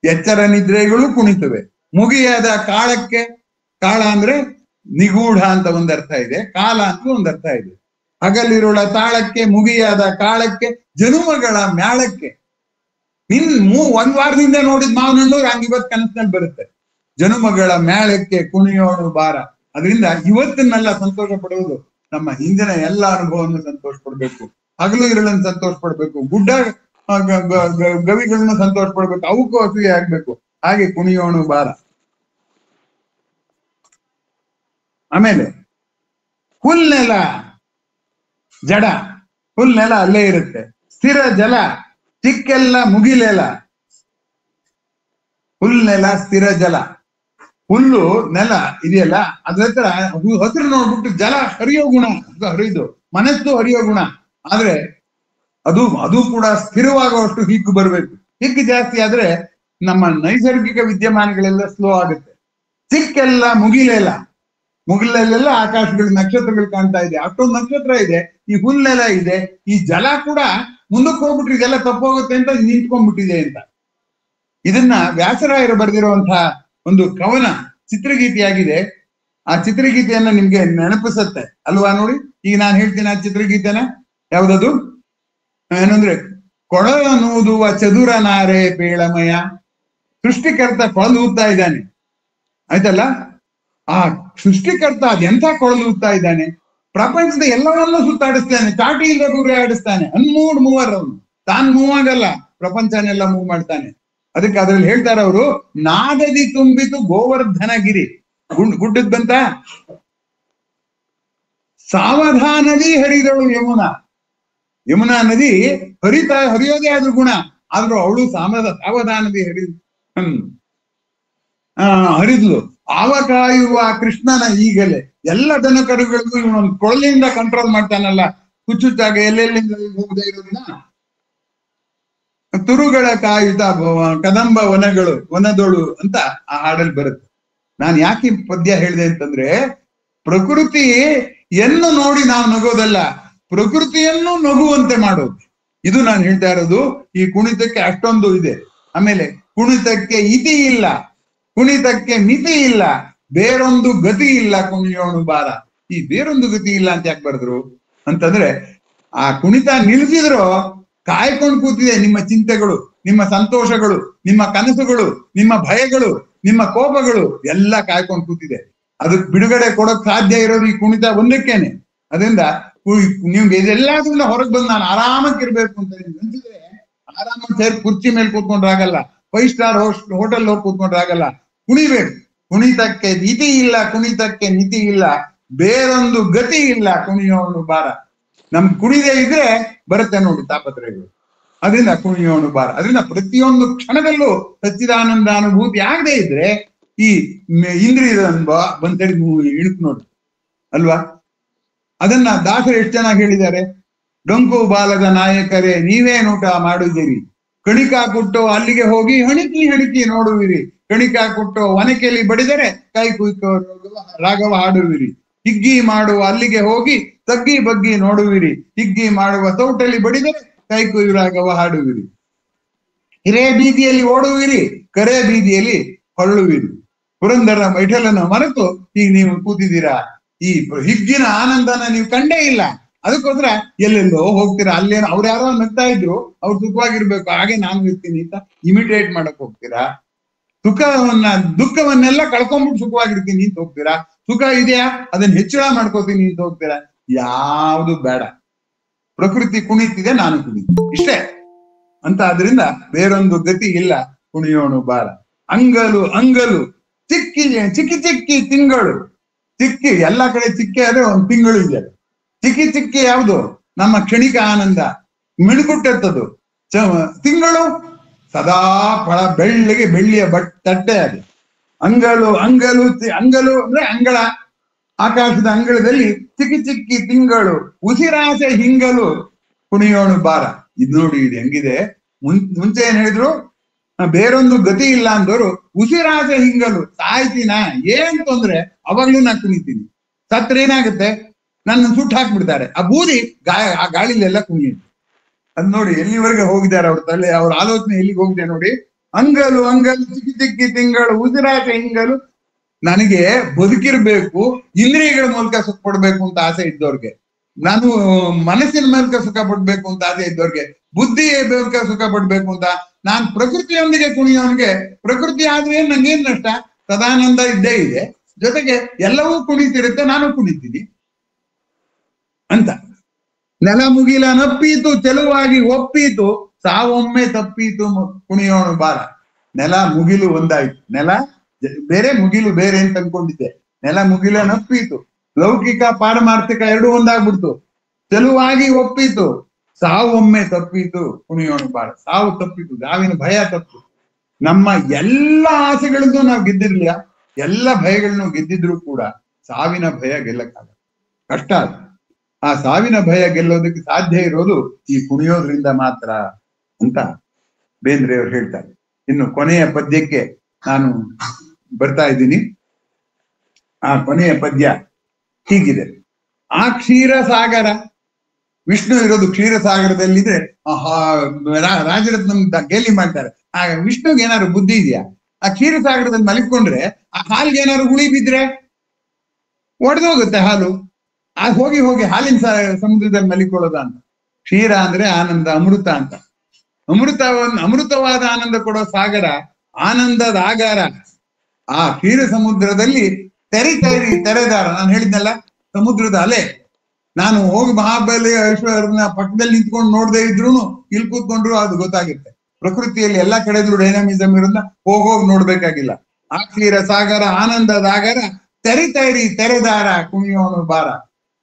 B: ಎಚ್ಚರ ನಿದ್ರೆಗಳು ಕುಣಿತವೆ. ಮುಗಿಯಾದ ಕಾಳಕ್ಕೆ, ಕಾಳ ಅಂದ್ರೆ ನಿಗೂಢ ಅಂತ ಒಂದರ್ಥ ಇದೆ, ಕಾಲ ಅಂತ ಒಂದರ್ಥ ಇದೆ. ಹಗಲಿರುಳ ತಾಳಕ್ಕೆ, ಮುಗಿಯಾದ ಕಾಳಕ್ಕೆ, ಜನುಮಗಳ ಮ್ಯಾಳಕ್ಕೆ. ಒಂದ್ ವಾರದಿಂದ ನೋಡಿದ್ ಮಾವನಣ್ಣು ಹಂಗ ಇವತ್ ಕನಸಿನಲ್ಲಿ ಬರುತ್ತೆ. ಜನುಮಗಳ ಮ್ಯಾಳಕ್ಕೆ ಕುಣಿಯೋಣು ಬಾರ. ಅದರಿಂದ ಇವತ್ತನ್ನೆಲ್ಲ ಸಂತೋಷ ಪಡುವುದು ನಮ್ಮ ಹಿಂದಿನ ಎಲ್ಲ ಅನುಭವವನ್ನು ಸಂತೋಷ ಪಡ್ಬೇಕು, ಹಗಲು ಇರಳನ್ನು ಸಂತೋಷ ಪಡ್ಬೇಕು, ಗುಡ್ಡ ಗವಿಗಳನ್ನ ಸಂತೋಷ ಪಡ್ಬೇಕು, ಅವಕ್ಕೂ ಅಸೂಯೆ ಆಗ್ಬೇಕು. ಹಾಗೆ ಕುಣಿಯೋಣು ಬಾರ. ಆಮೇಲೆ ಹುಲ್ನೆಲ ಜಡ, ಹುಲ್ನೆಲ ಅಲ್ಲೇ ಇರುತ್ತೆ. ಸ್ಥಿರ ಜಲ ಚಿಕ್ಕೆಲ್ಲ ಮುಗಿಲೆಲ. ಹುಲ್ನೆಲ ಸ್ಥಿರ ಜಲ, ಹುಲ್ಲು ನೆಲ ಇದೆಯಲ್ಲ ಅದ್ರ ಹತ್ರ ಹಸಿರು ನೋಡ್ಬಿಟ್ಟು ಜಲ ಹರಿಯೋ ಗುಣ, ಹರಿದು ಮನಸ್ಸು ಹರಿಯೋ ಗುಣ. ಆದ್ರೆ ಅದು ಕೂಡ ಸ್ಥಿರವಾಗುವಷ್ಟು ಹಿಗ್ಗು ಬರ್ಬೇಕು. ಹಿಗ್ಗು ಜಾಸ್ತಿ ಆದ್ರೆ ನಮ್ಮ ನೈಸರ್ಗಿಕ ವಿದ್ಯಮಾನಗಳೆಲ್ಲ ಸ್ಲೋ ಆಗುತ್ತೆ. ಚಿಕ್ಕೆಲ್ಲ ಮುಗಿಲೆಲ್ಲ, ಮುಗಿಲಲ್ಲೆಲ್ಲ ಆಕಾಶಗಳು ನಕ್ಷತ್ರಗಳು ಕಾಣ್ತಾ ಇದೆ, ಅಷ್ಟೊಂದು ನಕ್ಷತ್ರ ಇದೆ, ಈ ಹುಲ್ಲೆಲ್ಲ ಇದೆ, ಈ ಜಲ ಕೂಡ ಮುಂದಕ್ಕೆ ಹೋಗ್ಬಿಟ್ರೆ ಇದೆಲ್ಲ ತಪ್ಪೋಗುತ್ತೆ ಅಂತ ನಿಂತ್ಕೊಂಡ್ಬಿಟ್ಟಿದೆ ಅಂತ. ಇದನ್ನ ವ್ಯಾಸರಾಯರು ಬರೆದಿರುವಂತಹ ಒಂದು ಕವನ ಚಿತ್ರಗೀತೆಯಾಗಿದೆ. ಆ ಚಿತ್ರಗೀತೆಯನ್ನ ನಿಮ್ಗೆ ನೆನಪಿಸುತ್ತೆ ಅಲ್ವಾ? ನೋಡಿ, ಈಗ ನಾನು ಹೇಳ್ತೀನಿ ಆ ಚಿತ್ರಗೀತೆನ. ಯಾವ್ದದು? ಏನಂದ್ರೆ, ಕೊಳನೂದುವ ಚದುರ ನಾರೆ ಪೇಳಮಯ. ಸೃಷ್ಟಿಕರ್ತ ಕೊಳಲೂದ್ತಾ ಇದ್ದಾನೆ, ಆಯ್ತಲ್ಲ? ಆ ಸೃಷ್ಟಿಕರ್ತ ಅದೆಂಥ ಕೊಳಲೂದ್ತಾ ಇದ್ದಾನೆ, ಪ್ರಪಂಚದ ಎಲ್ಲವನ್ನೂ ಸುತ್ತಾಡಿಸ್ತಾನೆ, ಚಾಟಿ ಇಲ್ಲದ ದೂರ ಆಡಿಸ್ತಾನೆ. ಮೂವರ್ ಅವನು, ತಾನ್ ಮೂವ್ ಆಗಲ್ಲ, ಪ್ರಪಂಚನೆಲ್ಲ ಮೂವ್ ಮಾಡ್ತಾನೆ. ಅದಕ್ಕೆ ಅದ್ರಲ್ಲಿ ಹೇಳ್ತಾರೆ ಅವರು, ನಾದದಿ ತುಂಬಿತು ಗೋವರ್ಧನಗಿರಿ. ಗುಡ್ಡದ್ ಬಂತ, ಸಾವಧಾನದಿ ಹರಿದಳು ಯಮುನಾ. ಯಮುನಾ ನದಿ ಹರಿಯೋದೇ ಆದ್ರೂ ಗುಣ, ಆದ್ರೂ ಅವಳು ಸಾವಧಾನದಿ ಹರಿದ್ಲು. ಆವ ಕಾಯುವ ಕೃಷ್ಣನ ಈಗಲೇ. ಎಲ್ಲ ದನ ಕರುಗಳಿಗೂ ಇವನೊಂದು ಕೊಳಲಿಂದ ಕಂಟ್ರೋಲ್ ಮಾಡ್ತಾನಲ್ಲ, ಹುಚ್ಚುಚ್ಚಾಗ ಎಲ್ಲೆಲ್ಲಿಂದ ಹೋಗದೆ ಇರೋದನ್ನ. ತುರುಗಳ ಕಾಯುತ್ತ ಕದಂಬ ವನದೊಳು ಅಂತ ಆ ಹಾಡಲ್ಲಿ ಬರುತ್ತೆ. ನಾನು ಯಾಕೆ ಪದ್ಯ ಹೇಳಿದೆ ಅಂತಂದ್ರೆ, ಪ್ರಕೃತಿಯನ್ನು ನೋಡಿ ನಾವು ನಗೋದಲ್ಲ, ಪ್ರಕೃತಿಯನ್ನು ನಗುವಂತೆ ಮಾಡೋದು. ಇದು ನಾನು ಹೇಳ್ತಾ ಇರೋದು. ಈ ಕುಣಿತಕ್ಕೆ ಅಷ್ಟೊಂದು ಇದೆ. ಆಮೇಲೆ ಕುಣಿತಕ್ಕೆ ಇತಿ ಇಲ್ಲ, ಕುಣಿತಕ್ಕೆ ಮಿತಿ ಇಲ್ಲ, ಬೇರೊಂದು ಗತಿ ಇಲ್ಲ ಕುಣಿಯೋಣು ಬಾರ. ಈ ಬೇರೊಂದು ಗತಿ ಇಲ್ಲ ಅಂತ ಯಾಕೆ ಬರೆದ್ರು ಅಂತಂದ್ರೆ, ಆ ಕುಣಿತ ನಿಲ್ಸಿದ್ರು ಕಾಯ್ಕೊಂಡು ಕೂತಿದೆ ನಿಮ್ಮ ಚಿಂತೆಗಳು, ನಿಮ್ಮ ಸಂತೋಷಗಳು, ನಿಮ್ಮ ಕನಸುಗಳು, ನಿಮ್ಮ ಭಯಗಳು, ನಿಮ್ಮ ಕೋಪಗಳು ಎಲ್ಲ ಕಾಯ್ಕೊಂಡು ಕೂತಿದೆ. ಅದಕ್ಕೆ ಬಿಡುಗಡೆ ಕೊಡೋಕ್ ಸಾಧ್ಯ ಇರೋದು ಈ ಕುಣಿತ ಒಂದಕ್ಕೇನೆ. ಅದರಿಂದ ನಿಮ್ಗೆ ಇದೆಲ್ಲದ್ರಿಂದ ಹೊರಗೆ ಬಂದು ನಾನು ಆರಾಮಕ್ಕಿರ್ಬೇಕು ಅಂತ ಅನ್ಸಿದ್ರೆ ಆರಾಮಾಗಿ ಸೇರಿ ಕುರ್ಚಿ ಮೇಲೆ ಕೂತ್ಕೊಂಡ್ರಾಗಲ್ಲ, 5 ಸ್ಟಾರ್ ಹೋಟೆಲ್ ಹೋಗಿ ಕೂತ್ಕೊಂಡ್ರಾಗಲ್ಲ. ಕುಣಿಬೇಕು. ಕುಣಿತಕ್ಕೆ ಇತಿ ಇಲ್ಲ, ಕುಣಿತಕ್ಕೆ ಮಿತಿ ಇಲ್ಲ, ಬೇರೊಂದು ಗತಿ ಇಲ್ಲ ಕುಣಿಯೋಣು ಬಾರ. ನಮ್ ಕುಣಿದೇ ಇದ್ರೆ ಬರುತ್ತೆ ನೋಡಿ ತಾಪತ್ರಯಗಳು. ಅದರಿಂದ ಕುಣಿಯೋಣು ಬಾರ. ಅದರಿಂದ ಪ್ರತಿಯೊಂದು ಕ್ಷಣದಲ್ಲೂ ಸಚ್ಚಿದಾನಂದ ಅನುಭೂತಿ ಆಗದೆ ಇದ್ರೆ ಈ ಇಂದ್ರಿಯದ ಬಂತೇಳಿ ಇಣುಕು ನೋಡಿ ಅಲ್ವಾ? ಅದನ್ನ ದಾಸರು ಎಷ್ಟು ಚೆನ್ನಾಗಿ ಹೇಳಿದ್ದಾರೆ. ಡೊಂಕು ಬಾಲದ ನಾಯಕರೇ ನೀವೇ ನೋಟ ಮಾಡುವಿರಿ, ಕಣಿಕಾ ಕುಟ್ಟೋ ಅಲ್ಲಿಗೆ ಹೋಗಿ ಹಣಿಕಿ ನೋಡುವಿರಿ, ಕಣಿಕಾ ಕುಟ್ಟೋ ಒನಕೆಲಿ ಬಡಿದರೆ ಕೈ ಕುಯ್ಕೋ ರಾಗವ ಹಾಡುವಿರಿ, ಹಿಗ್ಗಿ ಮಾಡುವ ಅಲ್ಲಿಗೆ ಹೋಗಿ ತಗ್ಗಿ ಬಗ್ಗಿ ನೋಡುವಿರಿ, ಹಿಗ್ಗಿ ಮಾಡುವ ತೌಟಲ್ಲಿ ಬಡಿದರೆ ಕೈ ಕುಯ್ಯು ರಾಗವ ಹಾಡುವಿರಿ, ಹಿರೇ ಬೀದಿಯಲ್ಲಿ ಓಡುವಿರಿ, ಕರೆ ಬೀದಿಯಲ್ಲಿ ಹೊರಳುವಿರಿ. ಪುರಂದರ ಮೈಠಲನ್ನು ಮರೆತು ಈಗ ನೀವು ಕೂತಿದ್ದೀರಾ. ಈ ಹಿಗ್ಗಿನ ಆನಂದನ ನೀವು ಕಂಡೇ ಇಲ್ಲ, ಅದಕ್ಕೋಸ್ಕರ ಎಲ್ಲೆಲ್ಲೋ ಹೋಗ್ತೀರಾ. ಅಲ್ಲೇನೋ ಅವ್ರು ಯಾರೋ ನಗ್ತಾ ಇದ್ರು, ಅವ್ರು ಸುಖವಾಗಿರ್ಬೇಕು ಹಾಗೆ ನಾನು ಇರ್ತೀನಿ ಅಂತ ಇಮಿಟೇಟ್ ಮಾಡಕ್ ಹೋಗ್ತೀರಾ. ದುಃಖವನ್ನೆಲ್ಲ ಕಳ್ಕೊಂಡ್ಬಿಟ್ಟು ಸುಖವಾಗಿರ್ತೀನಿ ಅಂತ ಹೋಗ್ತೀರಾ. ಸುಖ ಇದೆಯಾ ಅದನ್ನ ಹೆಚ್ಚಳ ಮಾಡ್ಕೋತೀನಿ ಅಂತ ಹೋಗ್ತೀರಾ. ಯಾವುದು ಬೇಡ. ಪ್ರಕೃತಿ ಕುಣಿತಿದೆ, ನಾನು ಕುಣಿತೀನಿ ಇಷ್ಟೇ ಅಂತ. ಆದ್ರಿಂದ ಬೇರೊಂದು ಗತಿ ಇಲ್ಲ ಕುಣಿಯೋಣು ಬಾರ. ಅಂಗಲು ಚಿಕ್ಕಿ ತಿಂಗಳು. ಚಿಕ್ಕಿ ಎಲ್ಲಾ ಕಡೆ ಚಿಕ್ಕಿ ಆದ್ರೆ ಒಂದು ತಿಂಗಳು ಇದೆ. ಚಿಕ್ಕಿ ಯಾವುದು? ನಮ್ಮ ಕ್ಷಣಿಕ ಆನಂದ ಮಿಣುಗುಟ್ಟೆತ್ತದು. ತಿಂಗಳು ಸದಾ ಫಳ ಬೆಳ್ಳಿಗೆ ಬೆಳ್ಳಿಯ ತಟ್ಟೆ ಅದು. ಅಂಗಲು ಅಂದ್ರೆ ಅಂಗಳ, ಆಕಾಶದ ಅಂಗಳದಲ್ಲಿ ಚಿಕ್ಕಿ ತಿಂಗಳು, ಉಸಿರಾಸೆ ಹಿಂಗಲು ಕುಣಿಯೋಣು ಬಾರ. ಇದು ನೋಡಿ, ಇದು ಹೆಂಗಿದೆ. ಮುಂಚೆ ಏನ್ ಹೇಳಿದ್ರು, ಬೇರೊಂದು ಗತಿ ಇಲ್ಲ ಅಂದವರು ಉಸಿರಾಸೆ ಹಿಂಗಲು. ಸಾಯ್ತೀನ ಏನ್ ತೊಂದ್ರೆ, ಅವಾಗ್ಲೂ ನಾನು ಕುಣಿತೀನಿ. ಸತ್ರ ಏನಾಗುತ್ತೆ, ನನ್ನ ಸುಟ್ಟು ಹಾಕ್ಬಿಡ್ತಾರೆ. ಆ ಬೂದಿ ಆ ಗಾಳಿಲೆಲ್ಲ ಕುಣಿಯುತ್ತೆ. ಅದ್ ನೋಡಿ ಎಲ್ಲಿವರೆಗೆ ಹೋಗಿದ್ದಾರೆ ಅವ್ರ ತಲೆ, ಅವ್ರ ಆಲೋಚನೆ ಎಲ್ಲಿಗೆ ಹೋಗಿದೆ ನೋಡಿ. ಅಂಗಲು ಚಿಕ್ಕಿ ತಿಂಗಳು, ಉಸಿರಾಸೆ ಹಿಂಗಲು. ನನಗೆ ಬದುಕಿರ್ಬೇಕು, ಇಂದ್ರಿಯಗಳ ಮೂಲಕ ಸುಖ ಪಡ್ಬೇಕು ಅಂತ ಆಸೆ ಇದ್ದವ್ರಿಗೆ, ನಾನು ಮನಸ್ಸಿನ ಮೂಲಕ ಸುಖ ಪಡ್ಬೇಕು ಅಂತ ಆಸೆ ಇದ್ದವ್ರಿಗೆ, ಬುದ್ಧಿಯ ಮೂಲಕ ಸುಖ ಪಡ್ಬೇಕು ಅಂತ, ನಾನ್ ಪ್ರಕೃತಿಯೊಂದಿಗೆ ಕುಣಿಯೋನ್ಗೆ, ಪ್ರಕೃತಿ ಆದ್ರೆ ನಂಗೇನ್ ನಷ್ಟ? ಸದಾನಂದ ಇದ್ದೇ ಇದೆ, ಜೊತೆಗೆ ಎಲ್ಲವೂ ಕುಣಿತಿರುತ್ತೆ, ನಾನು ಕುಣಿತೀನಿ. ಅಂತ. ನೆಲ ಮುಗಿಲ ನಪ್ಪೀತು ಚೆಲುವಾಗಿ ಒಪ್ಪೀತು, ಸಾವೊಮ್ಮೆ ತಪ್ಪೀತು ಕುಣಿಯೋಣ ಬಾರ. ನೆಲ ಮುಗಿಲು ಒಂದಾಯ್ತು, ನೆಲ ಬೇರೆ ಮುಗಿಲು ಬೇರೆ ಅಂತ ಅನ್ಕೊಂಡಿದ್ದೆ. ನೆಲ ಮುಗಿಲ ನಪ್ಪೀತು, ಲೌಕಿಕ ಪಾರಮಾರ್ಥಿಕ ಎರಡೂ ಒಂದಾಗ್ಬಿಡ್ತು. ಚೆಲುವಾಗಿ ಒಪ್ಪೀತು, ಸಾವೊಮ್ಮೆ ತಪ್ಪೀತು ಕುಣಿಯೋಣ ಬಾರ. ಸಾವು ತಪ್ಪಿತು, ಸಾವಿನ ಭಯ ತಪ್ಪು. ನಮ್ಮ ಎಲ್ಲ ಆಸೆಗಳನ್ನೂ ನಾವು ಗೆದ್ದಿರ್ಲಿಲ್ಲ, ಎಲ್ಲ ಭಯಗಳನ್ನು ಗೆದ್ದಿದ್ರು ಕೂಡ ಸಾವಿನ ಭಯ ಗೆಲ್ಲಕ್ಕಾಗಲ್ಲ, ಕಷ್ಟ ಅದು. ಆ ಸಾವಿನ ಭಯ ಗೆಲ್ಲೋದಕ್ಕೆ ಸಾಧ್ಯ ಇರೋದು ಈ ಕುಣಿಯೋದ್ರಿಂದ ಮಾತ್ರ ಅಂತ ಬೇಂದ್ರೆಯವರು ಹೇಳ್ತಾರೆ. ಇನ್ನು ಕೊನೆಯ ಪದ್ಯಕ್ಕೆ ನಾನು ಬರ್ತಾ ಇದ್ದೀನಿ. ಆ ಕೊನೆಯ ಪದ್ಯ ಹೀಗಿದೆ. ಆ ಕ್ಷೀರ ಸಾಗರ, ವಿಷ್ಣು ಇರೋದು ಕ್ಷೀರ ಸಾಗರದಲ್ಲಿದ್ರೆ ರಾಜರತ್ನ ಗೇಲಿ ಮಾಡ್ತಾರೆ. ಆ ವಿಷ್ಣುಗೆ ಏನಾದ್ರು ಬುದ್ಧಿ ಇದೆಯಾ? ಆ ಕ್ಷೀರ ಸಾಗರದಲ್ಲಿ ಮಲಿಕೊಂಡ್ರೆ ಆ ಹಾಲ್ಗೆ ಏನಾದ್ರು ಹುಳಿ ಬಿದ್ರೆ ಒಡೆದೋಗುತ್ತೆ ಹಾಲು. ಆಗ ಹೋಗಿ ಹೋಗಿ ಹಾಲಿನ ಸಮುದ್ರದಲ್ಲಿ ಮಲಿಕೊಳ್ಳೋದ ಅಂತ. ಕ್ಷೀರ ಅಂದ್ರೆ ಆನಂದ, ಅಮೃತ ಅಂತ. ಅಮೃತವಾದ ಆನಂದ ಕೊಡೋ ಸಾಗರ, ಆನಂದದ ಆಗಾರ. ಆ ಕ್ಷೀರ ಸಮುದ್ರದಲ್ಲಿ ತೆರೆದಾರ. ನಾನು ಹೇಳಿದ್ನಲ್ಲ, ಸಮುದ್ರದ ಅಲೆ. ನಾನು ಹೋಗಿ ಮಹಾಬಲೇಶ್ವರನ ಪಕ್ಕದಲ್ಲಿ ನಿಂತ್ಕೊಂಡು ನೋಡದೇ ಇದ್ರು ಇಲ್ಲಿ ಕೂತ್ಕೊಂಡ್ರು ಅದು ಗೊತ್ತಾಗುತ್ತೆ. ಪ್ರಕೃತಿಯಲ್ಲಿ ಎಲ್ಲಾ ಕಡೆದ್ರು ಡೈನಾಮಿಸಮ್ ಇರೋದನ್ನ ಹೋಗಿ ನೋಡ್ಬೇಕಾಗಿಲ್ಲ. ಆ ಕ್ಷೀರ ಸಾಗರ ಆನಂದದ ಆಗರ, ತೆರೆದಾರ ಕುಣಿಯೋಣು ಬಾರ.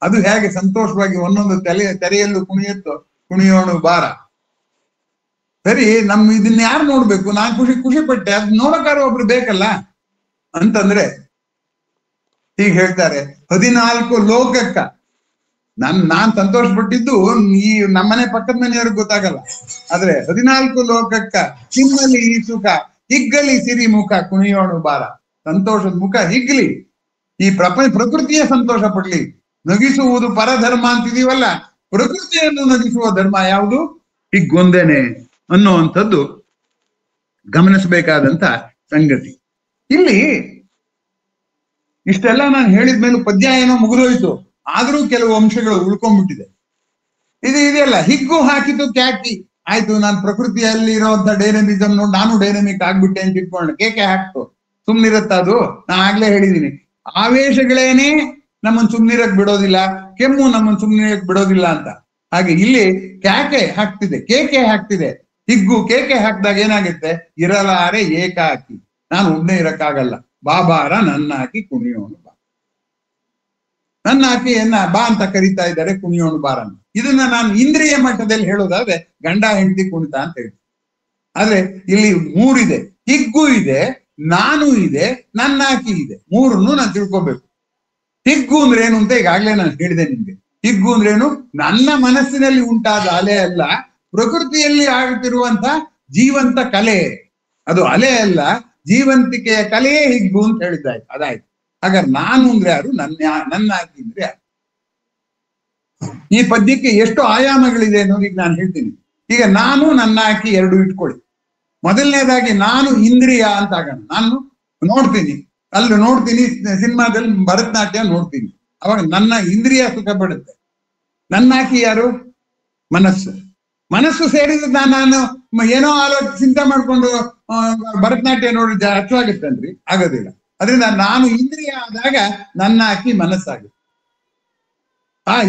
B: ಅದು ಹೇಗೆ ಸಂತೋಷವಾಗಿ ಒಂದೊಂದು ತೆರೆಯಲ್ಲೂ ಕುಣಿಯೋಣು ಬಾರ. ಸರಿ, ಇದನ್ನ ಯಾರು ನೋಡ್ಬೇಕು? ನಾನ್ ಖುಷಿ ಪಟ್ಟೆ, ಅದ್ ನೋಡಕ್ಕಾರು ಒಬ್ರು ಬೇಕಲ್ಲ ಅಂತಂದ್ರೆ ಹೀಗೆ ಹೇಳ್ತಾರೆ. 14 ಲೋಕಕ್ಕ ನಾನ್ ಸಂತೋಷ ಪಟ್ಟಿದ್ದು ಈ ನಮ್ಮನೆ ಪಕ್ಕದ ಮನೆಯವ್ರಿಗೆ ಗೊತ್ತಾಗಲ್ಲ. ಆದ್ರೆ 14 ಲೋಕಕ್ಕ ನಿಮ್ಮಲ್ಲಿ ಈ ಸುಖ ಹಿಗ್ಗಲಿ ಸಿರಿ ಮುಖ ಕುಣಿಯೋಣು ಬಾರ. ಸಂತೋಷದ ಮುಖ ಹಿಗ್ಲಿ, ಈ ಪ್ರಕೃತಿಯ ಸಂತೋಷ ಪಡ್ಲಿ. ನಗಿಸುವುದು ಪರಧರ್ಮ ಅಂತಿದೀವಲ್ಲ, ಪ್ರಕೃತಿಯನ್ನು ನಗಿಸುವ ಧರ್ಮ ಯಾವುದು? ಹಿಗ್ಗೊಂದೇನೆ ಅನ್ನುವಂಥದ್ದು ಗಮನಿಸಬೇಕಾದಂತ ಸಂಗತಿ. ಇಲ್ಲಿ ಇಷ್ಟೆಲ್ಲ ನಾನು ಹೇಳಿದ್ಮೇಲೆ ಪದ್ಯ ಏನೋ ಮುಗಿದೋಯ್ತು, ಆದ್ರೂ ಕೆಲವು ಅಂಶಗಳು ಉಳ್ಕೊಂಡ್ಬಿಟ್ಟಿದೆ. ಇದೆಯಲ್ಲ, ಹಿಗ್ಗು ಹಾಕಿತು ಕ್ಯಾಕಿ ಆಯ್ತು. ನಾನು ಪ್ರಕೃತಿಯಲ್ಲಿ ಇರೋಂಥ ಡೈನಮಿಸಮ್ ನೋಡಿ ನಾನು ಡೈನಮಿಕ್ ಆಗ್ಬಿಟ್ಟೆ ಅಂತ ಇಟ್ಕೊಂಡೆ, ಕೇಕೆ ಹಾಕ್ತು, ಸುಮ್ನಿರತ್ತ ಅದು. ನಾನು ಆಗ್ಲೇ ಹೇಳಿದೀನಿ, ಆವೇಶಗಳೇನೆ ನಮ್ಮನ್ನು ಸುಮ್ನಿರಕ್ ಬಿಡೋದಿಲ್ಲ, ಕೆಮ್ಮು ನಮ್ಮನ್ನು ಸುಮ್ನಿರಕ್ ಬಿಡೋದಿಲ್ಲ ಅಂತ. ಹಾಗೆ ಇಲ್ಲಿ ಕ್ಯಾಕೆ ಹಾಕ್ತಿದೆ, ಕೇಕೆ ಹಾಕ್ತಿದೆ. ಹಿಗ್ಗು ಕೇಕೆ ಹಾಕಿದಾಗ ಏನಾಗುತ್ತೆ? ಇರಲಾರೆ ಏಕಾಕಿ, ನಾನು ಒಬ್ಬನೇ ಇರಕ್ಕಾಗಲ್ಲ, ಬಾಬಾರ ನನ್ನ ಹಾಕಿ ಕುಣಿಯೋನು ಬಾ. ನನ್ನ ಆಕೆಯನ್ನ ಬಾ ಅಂತ ಕರೀತಾ ಇದ್ದಾರೆ, ಕುಣಿಯೋನು ಬಾರ. ಇದನ್ನ ನಾನು ಇಂದ್ರಿಯ ಮಟ್ಟದಲ್ಲಿ ಹೇಳೋದಾದ್ರೆ ಗಂಡ ಹೆಂಡತಿ ಕುಣಿತ ಅಂತ ಹೇಳ್ತೀನಿ. ಆದ್ರೆ ಇಲ್ಲಿ 3 ಇದೆ, ಹಿಗ್ಗು ಇದೆ, ನಾನು ಇದೆ, ನನ್ನ ಆಕಿ ಇದೆ. 3ನ್ನು ನಾನು ತಿಳ್ಕೊಬೇಕು. ಹಿಗ್ಗು ಅಂದ್ರೆ ಏನು ಅಂತ ಈಗಾಗ್ಲೇ ನಾನು ಹೇಳಿದೆ ನಿಮ್ಗೆ. ಹಿಗ್ಗು ಅಂದ್ರೇನು? ನನ್ನ ಮನಸ್ಸಿನಲ್ಲಿ ಉಂಟಾದ ಅಲೆ ಅಲ್ಲ, ಪ್ರಕೃತಿಯಲ್ಲಿ ಆಗುತ್ತಿರುವಂತ ಜೀವಂತ ಕಲೆ. ಅದು ಅಲೆ ಅಲ್ಲ, ಜೀವಂತಿಕೆಯ ಕಲೆಯೇ ಹಿಗ್ಗು ಅಂತ ಹೇಳಿದ್ದಾಯ್ತು. ಅದಾಯ್ತು. ಹಾಗಾದ್ರೆ ನಾನು ಅಂದ್ರೆ ಯಾರು? ನನ್ನ ಆಕಿ ಅಂದ್ರೆ ಯಾರು? ಈ ಪದ್ಯಕ್ಕೆ ಎಷ್ಟು ಆಯಾಮಗಳಿದೆ ಅನ್ನೋದು ಈಗ ನಾನು ಹೇಳ್ತೀನಿ. ಈಗ ನಾನು ನನ್ನ ಆಕಿ 2 ಇಟ್ಕೊಳ್ಳಿ. ಮೊದಲನೇದಾಗಿ ನಾನು ಇಂದ್ರಿಯ ಅಂತ ಆಗೋಣ. ನಾನು ನೋಡ್ತೀನಿ, ಅಲ್ಲಿ ನೋಡ್ತೀನಿ, ಸಿನಿಮಾದಲ್ಲಿ ಭರತನಾಟ್ಯ ನೋಡ್ತೀನಿ, ಅವಾಗ ನನ್ನ ಇಂದ್ರಿಯ ಸುಖ ಪಡುತ್ತೆ. ನನ್ನ ಆಕಿ ಯಾರು? ಮನಸ್ಸು. ಮನಸ್ಸು ಸೇರಿದ ನಾನು ಏನೋ ಚಿಂತೆ ಮಾಡ್ಕೊಂಡು ಭರತನಾಟ್ಯ ನೋಡಿ ಹಚ್ಚವಾಗುತ್ತೇನ್ರಿ? ಆಗೋದಿಲ್ಲ. ಅದರಿಂದ ನಾನು ಇಂದ್ರಿಯ ಆದಾಗ ನನ್ನ ಆಕಿ ಮನಸ್ಸಾಗುತ್ತೆ.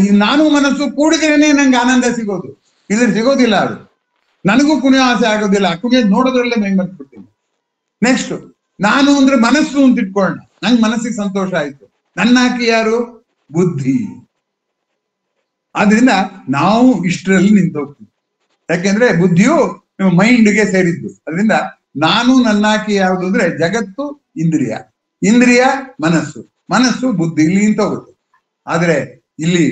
B: ಈ ನಾನು ಮನಸ್ಸು ಕೂಡಿದ್ರೇನೆ ನಂಗೆ ಆನಂದ ಸಿಗೋದು, ಇದ್ರ ಸಿಗೋದಿಲ್ಲ. ಅದು ನನಗೂ ಕುಣಿಯೋ ಆಸೆ ಆಗೋದಿಲ್ಲ, ಕುಣಿಯೋದು ನೋಡೋದ್ರಲ್ಲೇ ಮೈ ಮರ್ತ್ಬಿಡ್ತೀನಿ. ನೆಕ್ಸ್ಟ್, ನಾನು ಅಂದ್ರೆ ಮನಸ್ಸು ಅಂತ ಇಟ್ಕೊಳ್ಳೋಣ, ನಂಗೆ ಮನಸ್ಸಿಗೆ ಸಂತೋಷ ಆಯ್ತು. ನನ್ನ ಆಕಿ ಯಾರು? ಬುದ್ಧಿ. ಆದ್ರಿಂದ ನಾವು ಇಷ್ಟರಲ್ಲಿ ನಿಂತೋಗ್ತೀವಿ, ಯಾಕೆಂದ್ರೆ ಬುದ್ಧಿಯು ಮೈಂಡ್ಗೆ ಸೇರಿದ್ದು. ಅದರಿಂದ ನಾನು ನನ್ನ ಆಕಿ ಯಾವುದು ಅಂದ್ರೆ ಜಗತ್ತು ಇಂದ್ರಿಯ, ಇಂದ್ರಿಯ ಮನಸ್ಸು, ಮನಸ್ಸು ಬುದ್ಧಿ, ಇಲ್ಲಿ ನಿಂತೋಗುತ್ತೆ. ಆದ್ರೆ ಇಲ್ಲಿ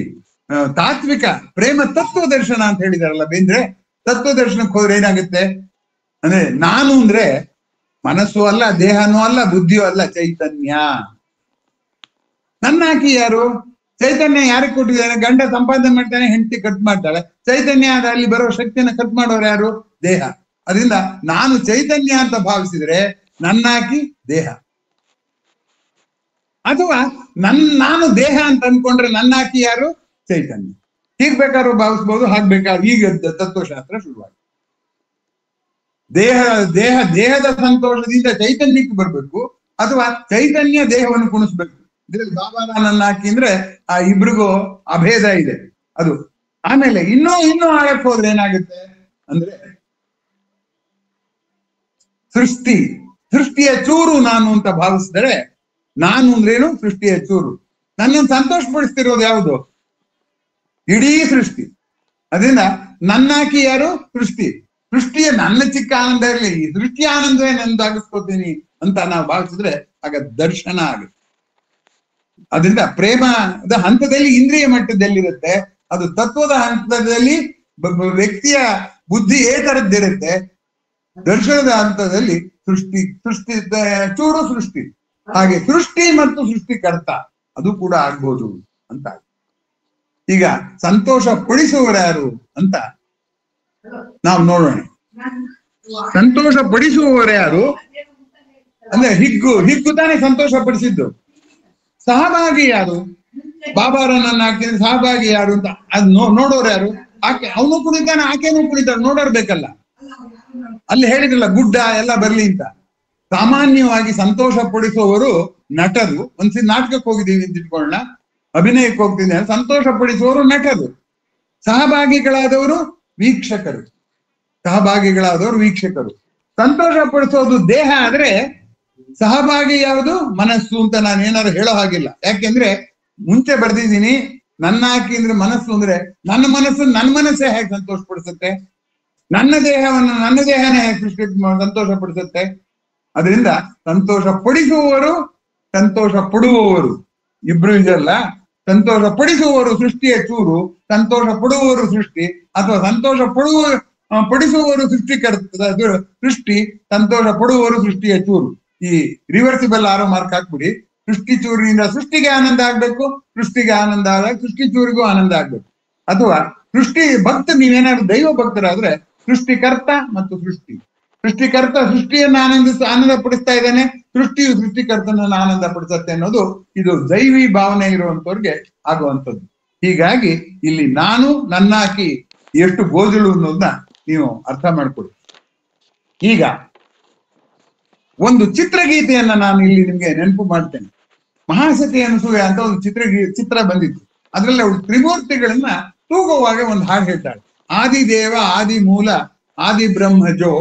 B: ತಾತ್ವಿಕ ಪ್ರೇಮ ತತ್ವ ದರ್ಶನ ಅಂತ ಹೇಳಿದಾರಲ್ಲ ಬೇಂದ್ರೆ, ತತ್ವ ದರ್ಶನಕ್ಕೆ ಹೋದ್ರೆ ಏನಾಗುತ್ತೆ ಅಂದ್ರೆ, ನಾನು ಅಂದ್ರೆ ಮನಸ್ಸು ಅಲ್ಲ, ದೇಹನೂ ಅಲ್ಲ, ಬುದ್ಧಿಯೂ ಅಲ್ಲ, ಚೈತನ್ಯ. ನನ್ನ ಆಕಿ ಯಾರು? ಚೈತನ್ಯ. ಯಾರಿಗೆ ಕೊಟ್ಟಿದ್ದಾನೆ? ಗಂಡ ಸಂಪಾದನೆ ಮಾಡ್ತಾನೆ, ಹೆಂಡತಿ ಖರ್ಚು ಮಾಡ್ತಾಳೆ. ಚೈತನ್ಯ ಅಲ್ಲಿ ಬರೋ ಶಕ್ತಿಯನ್ನು ಖರ್ಚು ಮಾಡೋರು ಯಾರು? ದೇಹ. ಅದರಿಂದ ನಾನು ಚೈತನ್ಯ ಅಂತ ಭಾವಿಸಿದ್ರೆ ನನ್ನ ಆಕಿ ದೇಹ. ಅಥವಾ ನಾನು ದೇಹ ಅಂತ ಅನ್ಕೊಂಡ್ರೆ ನನ್ನ ಆಕಿ ಯಾರು? ಚೈತನ್ಯ. ಹೀಗ್ ಬೇಕಾದ್ರೂ ಭಾವಿಸ್ಬೋದು, ಹಾಗೆ ಬೇಕಾದ್ರೆ. ಈಗ ತತ್ವಶಾಸ್ತ್ರ ಶುರುವಾಗಿ ದೇಹದ ಸಂತೋಷದಿಂದ ಚೈತನ್ಯಕ್ಕೆ ಬರ್ಬೇಕು, ಅಥವಾ ಚೈತನ್ಯ ದೇಹವನ್ನು ಕುಣಿಸ್ಬೇಕು. ಇದ್ರಲ್ಲಿ ಬಾಬಾರ ನನ್ನ ಆಕಿ ಅಂದ್ರೆ ಆ ಇಬ್ರಿಗೂ ಅಭೇದ ಇದೆ. ಅದು. ಆಮೇಲೆ ಇನ್ನೂ ಆಳಕ್ಕೆ ಹೋದ್ರೆ ಏನಾಗುತ್ತೆ ಅಂದ್ರೆ ಸೃಷ್ಟಿಯ ಚೂರು ನಾನು ಅಂತ ಭಾವಿಸಿದರೆ, ನಾನು ಅಂದ್ರೇನು? ಸೃಷ್ಟಿಯ ಚೂರು. ನನ್ನನ್ನು ಸಂತೋಷ ಪಡಿಸ್ತಿರೋದು ಯಾವುದು? ಇಡೀ ಸೃಷ್ಟಿ. ಅದರಿಂದ ನನ್ನಾಕಿ ಯಾರು? ಸೃಷ್ಟಿಯ ನನ್ನ ಚಿಕ್ಕ ಆನಂದ ಇರಲಿ, ಈ ಸೃಷ್ಟಿಯ ಆನಂದವೇ ನಂದಾಗಿಸ್ಕೋತೀನಿ ಅಂತ ನಾವು ಭಾವಿಸಿದ್ರೆ ಆಗ ದರ್ಶನ ಆಗುತ್ತೆ. ಅದರಿಂದ ಪ್ರೇಮದ ಹಂತದಲ್ಲಿ ಇಂದ್ರಿಯ ಮಟ್ಟದಲ್ಲಿರುತ್ತೆ, ಅದು ತತ್ವದ ಹಂತದಲ್ಲಿ ವ್ಯಕ್ತಿಯ ಬುದ್ಧಿ ಏತರದ್ದಿರುತ್ತೆ. ದರ್ಶನದ ಹಂತದಲ್ಲಿ ಸೃಷ್ಟಿ ಚೂರು ಸೃಷ್ಟಿ. ಹಾಗೆ ಸೃಷ್ಟಿ ಮತ್ತು ಸೃಷ್ಟಿಕರ್ತ ಅದು ಕೂಡ ಆಗ್ಬೋದು ಅಂತ. ಈಗ ಸಂತೋಷ ಪಡಿಸುವವರು ಯಾರು ಅಂತ ನಾವು ನೋಡೋಣ. ಸಂತೋಷ ಪಡಿಸುವವರು ಯಾರು ಅಂದ್ರೆ ಹಿಗ್ಗು ತಾನೇ ಸಂತೋಷ ಪಡಿಸಿದ್ದು. ಸಹಭಾಗಿ ಯಾರು? ಬಾಬಾರನ್ನ ಹಾಕ್ತಿದ್ರೆ ಸಹಭಾಗಿ ಯಾರು ಅಂತ ಅದ್ ನೋಡೋರು ಯಾರು? ಆಕೆ, ಅವನು ಕುಣಿತಾನೆ, ಆಕೆನೂ ಕುಣಿತಾನೆ, ನೋಡೋರ್ ಬೇಕಲ್ಲ. ಅಲ್ಲಿ ಹೇಳಿದ್ರಲ್ಲ ಗುಡ್ಡ ಎಲ್ಲ ಬರ್ಲಿ ಅಂತ. ಸಾಮಾನ್ಯವಾಗಿ ಸಂತೋಷ ಪಡಿಸುವವರು ನಟರು. ಒಂದ್ಸರಿ ನಾಟಕಕ್ಕೆ ಹೋಗಿದ್ದೀವಿ ಅಂತ ಇಟ್ಕೊಳ್ಳೋಣ, ಅಭಿನಯಕ್ಕೆ ಹೋಗ್ತಿದ್ದೆ, ಸಂತೋಷ ಪಡಿಸುವವರು ನಟರು. ಸಹಭಾಗಿಗಳಾದವರು ವೀಕ್ಷಕರು. ಸಂತೋಷ ಪಡಿಸೋದು ದೇಹ ಆದ್ರೆ ಸಹಭಾಗಿ ಯಾವುದು? ಮನಸ್ಸು ಅಂತ ನಾನು ಏನಾದ್ರು ಹೇಳೋ ಹಾಗಿಲ್ಲ. ಯಾಕೆಂದ್ರೆ ಮುಂಚೆ ಬರ್ದಿದ್ದೀನಿ, ನನ್ನ ಹಾಕಿ ಅಂದ್ರೆ ಮನಸ್ಸು ಅಂದ್ರೆ ನನ್ನ ಮನಸ್ಸೇ ಹೇಗೆ ಸಂತೋಷ ಪಡಿಸುತ್ತೆ? ನನ್ನ ದೇಹನೇ ಹೇಗೆ ಸಂತೋಷ ಪಡಿಸುತ್ತೆ? ಅದರಿಂದ ಸಂತೋಷ ಪಡಿಸುವವರು, ಸಂತೋಷ ಪಡುವವರು ಇಬ್ರು ಇದೆಲ್ಲ. ಸಂತೋಷ ಪಡಿಸುವವರು ಸೃಷ್ಟಿಯ ಚೂರು, ಸಂತೋಷ ಪಡುವವರು ಸೃಷ್ಟಿ, ಅಥವಾ ಸಂತೋಷ ಪಡಿಸುವವರು ಸೃಷ್ಟಿ, ಸಂತೋಷ ಪಡುವವರು ಸೃಷ್ಟಿಯ ಚೂರು. ಈ ರಿವರ್ಸಿಬಲ್ ಆರೋ ಮಾರ್ಕ್ ಹಾಕ್ಬಿಡಿ. ಸೃಷ್ಟಿ ಚೂರಿನಿಂದ ಸೃಷ್ಟಿಗೆ ಆನಂದ ಆಗ್ಬೇಕು, ಸೃಷ್ಟಿಗೆ ಆನಂದ ಆದಾಗ ಸೃಷ್ಟಿ ಚೂರಿಗೂ ಆನಂದ ಆಗ್ಬೇಕು. ಅಥವಾ ಭಕ್ತ, ನೀವೇನಾದ್ರು ದೈವ ಭಕ್ತರಾದ್ರೆ ಸೃಷ್ಟಿಕರ್ತ ಮತ್ತು ಸೃಷ್ಟಿಕರ್ತ ಸೃಷ್ಟಿಯನ್ನ ಆನಂದ ಪಡಿಸ್ತಾ ಇದ್ದಾನೆ, ಸೃಷ್ಟಿಯು ಸೃಷ್ಟಿಕರ್ತನನ್ನ ಆನಂದ ಪಡಿಸುತ್ತೆ ಅನ್ನೋದು ಇದು ದೈವಿ ಭಾವನೆ ಇರುವಂತವ್ರಿಗೆ ಆಗುವಂಥದ್ದು. ಹೀಗಾಗಿ ಇಲ್ಲಿ ನಾನು ನನ್ನಾಕಿ ಎಷ್ಟು ಗೋಜಲು ಅನ್ನೋದನ್ನ ನೀವು ಅರ್ಥ ಮಾಡ್ಕೊಡಿ. ಈಗ ಒಂದು ಚಿತ್ರಗೀತೆಯನ್ನ ನಾನು ಇಲ್ಲಿ ನಿಮ್ಗೆ ನೆನಪು ಮಾಡ್ತೇನೆ. ಮಹಾಸತಿ ಅನಸೂಯ ಅಂತ ಒಂದು ಚಿತ್ರ ಬಂದಿತ್ತು. ಅದ್ರಲ್ಲಿ ಅವಳು ತ್ರಿಮೂರ್ತಿಗಳನ್ನ ತೂಗುವಾಗ ಒಂದು ಹಾಡು ಹೇಳ್ತಾಳೆ. ಆದಿದೇವ, ಆದಿ ಮೂಲ, ಆದಿ ಬ್ರಹ್ಮ ಜೋ,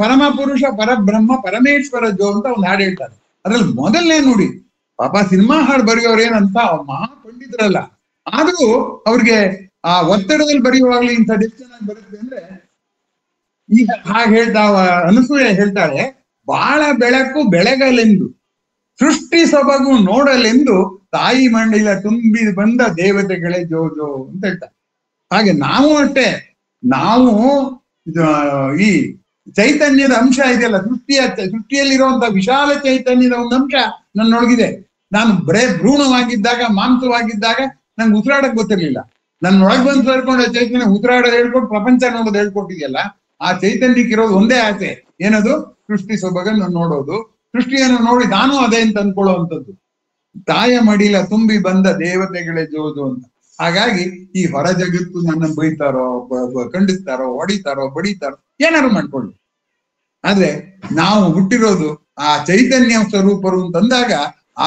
B: ಪರಮ ಪುರುಷ ಪರಬ್ರಹ್ಮ ಪರಮೇಶ್ವರ ಜೋ ಅಂತ ಒಂದು ಹಾಡು ಹೇಳ್ತಾರೆ. ಅದ್ರಲ್ಲಿ ಮೊದಲನೇ ನೋಡಿ, ಪಾಪ ಸಿನಿಮಾ ಹಾಡು ಬರೆಯೋರೇನಂತ ಮಹಾ ಪಂಡಿತರಲ್ಲ, ಆದ್ರೂ ಅವ್ರಿಗೆ ಆ ಒತ್ತಡದಲ್ಲಿ ಬರೆಯುವಾಗ್ಲಿ ಇಂಥದ್ದು ಎಷ್ಟು ಚೆನ್ನಾಗಿ ಬರುತ್ತೆ ಅಂದ್ರೆ, ಈಗ ಹಾಗೆ ಅನಸೂಯ ಹೇಳ್ತಾಳೆ, ಬಾಳ ಬೆಳಕು ಬೆಳಗಲೆಂದು ಸೃಷ್ಟಿ ಸೊಬಗು ನೋಡಲೆಂದು ತಾಯಿ ಮಂಡಿಲ ತುಂಬಿ ಬಂದ ದೇವತೆಗಳೇ ಜೋ ಜೋ ಅಂತ ಹೇಳ್ತಾರೆ. ಹಾಗೆ ನಾವು ಅಷ್ಟೇ, ನಾವು ಈ ಚೈತನ್ಯದ ಅಂಶ ಇದೆಯಲ್ಲ, ಸೃಷ್ಟಿಯಲ್ಲಿರುವಂತಹ ವಿಶಾಲ ಚೈತನ್ಯದ ಒಂದು ಅಂಶ ನನ್ನೊಳಗಿದೆ. ನಾನು ಬರೇ ಭ್ರೂಣವಾಗಿದ್ದಾಗ, ಮಾಂಸವಾಗಿದ್ದಾಗ ನಂಗೆ ಉಸಿರಾಡಕ್ ಗೊತ್ತಿರ್ಲಿಲ್ಲ. ನನ್ನೊಳಗೆ ಬಂದು ಸೇರ್ಕೊಂಡು ಚೈತನ್ಯ ಉಸಿರಾಡೋದು ಹೇಳ್ಕೊಂಡು ಪ್ರಪಂಚ ನೋಡೋದು ಹೇಳ್ಕೊಟ್ಟಿದೆಯಲ್ಲ, ಆ ಚೈತನ್ಯಕ್ಕೆ ಇರೋದು ಒಂದೇ ಆಸೆ, ಏನದು? ಸೃಷ್ಟಿ ಸೊಬಗನ್ನು ನೋಡೋದು, ಸೃಷ್ಟಿಯನ್ನು ನೋಡಿ ನಾನು ಅದೇ ಅಂತ ಅನ್ಕೊಳ್ಳುವಂಥದ್ದು. ತಾಯ ಮಡಿಲ ತುಂಬಿ ಬಂದ ದೇವತೆಗಳೇ ಜೋಜು ಅಂತ. ಹಾಗಾಗಿ ಈ ಹೊರ ಜಗತ್ತು ನನ್ನ ಬೈತಾರೋ, ಖಂಡಿಸ್ತಾರೋ, ಹೊಡಿತಾರೋ, ಬಡಿತಾರೋ, ಏನಾದ್ರು ಮಾಡ್ಕೊಳ್ಳಿ, ಆದ್ರೆ ನಾವು ಹುಟ್ಟಿರೋದು ಆ ಚೈತನ್ಯ ಸ್ವರೂಪರು ಅಂತಂದಾಗ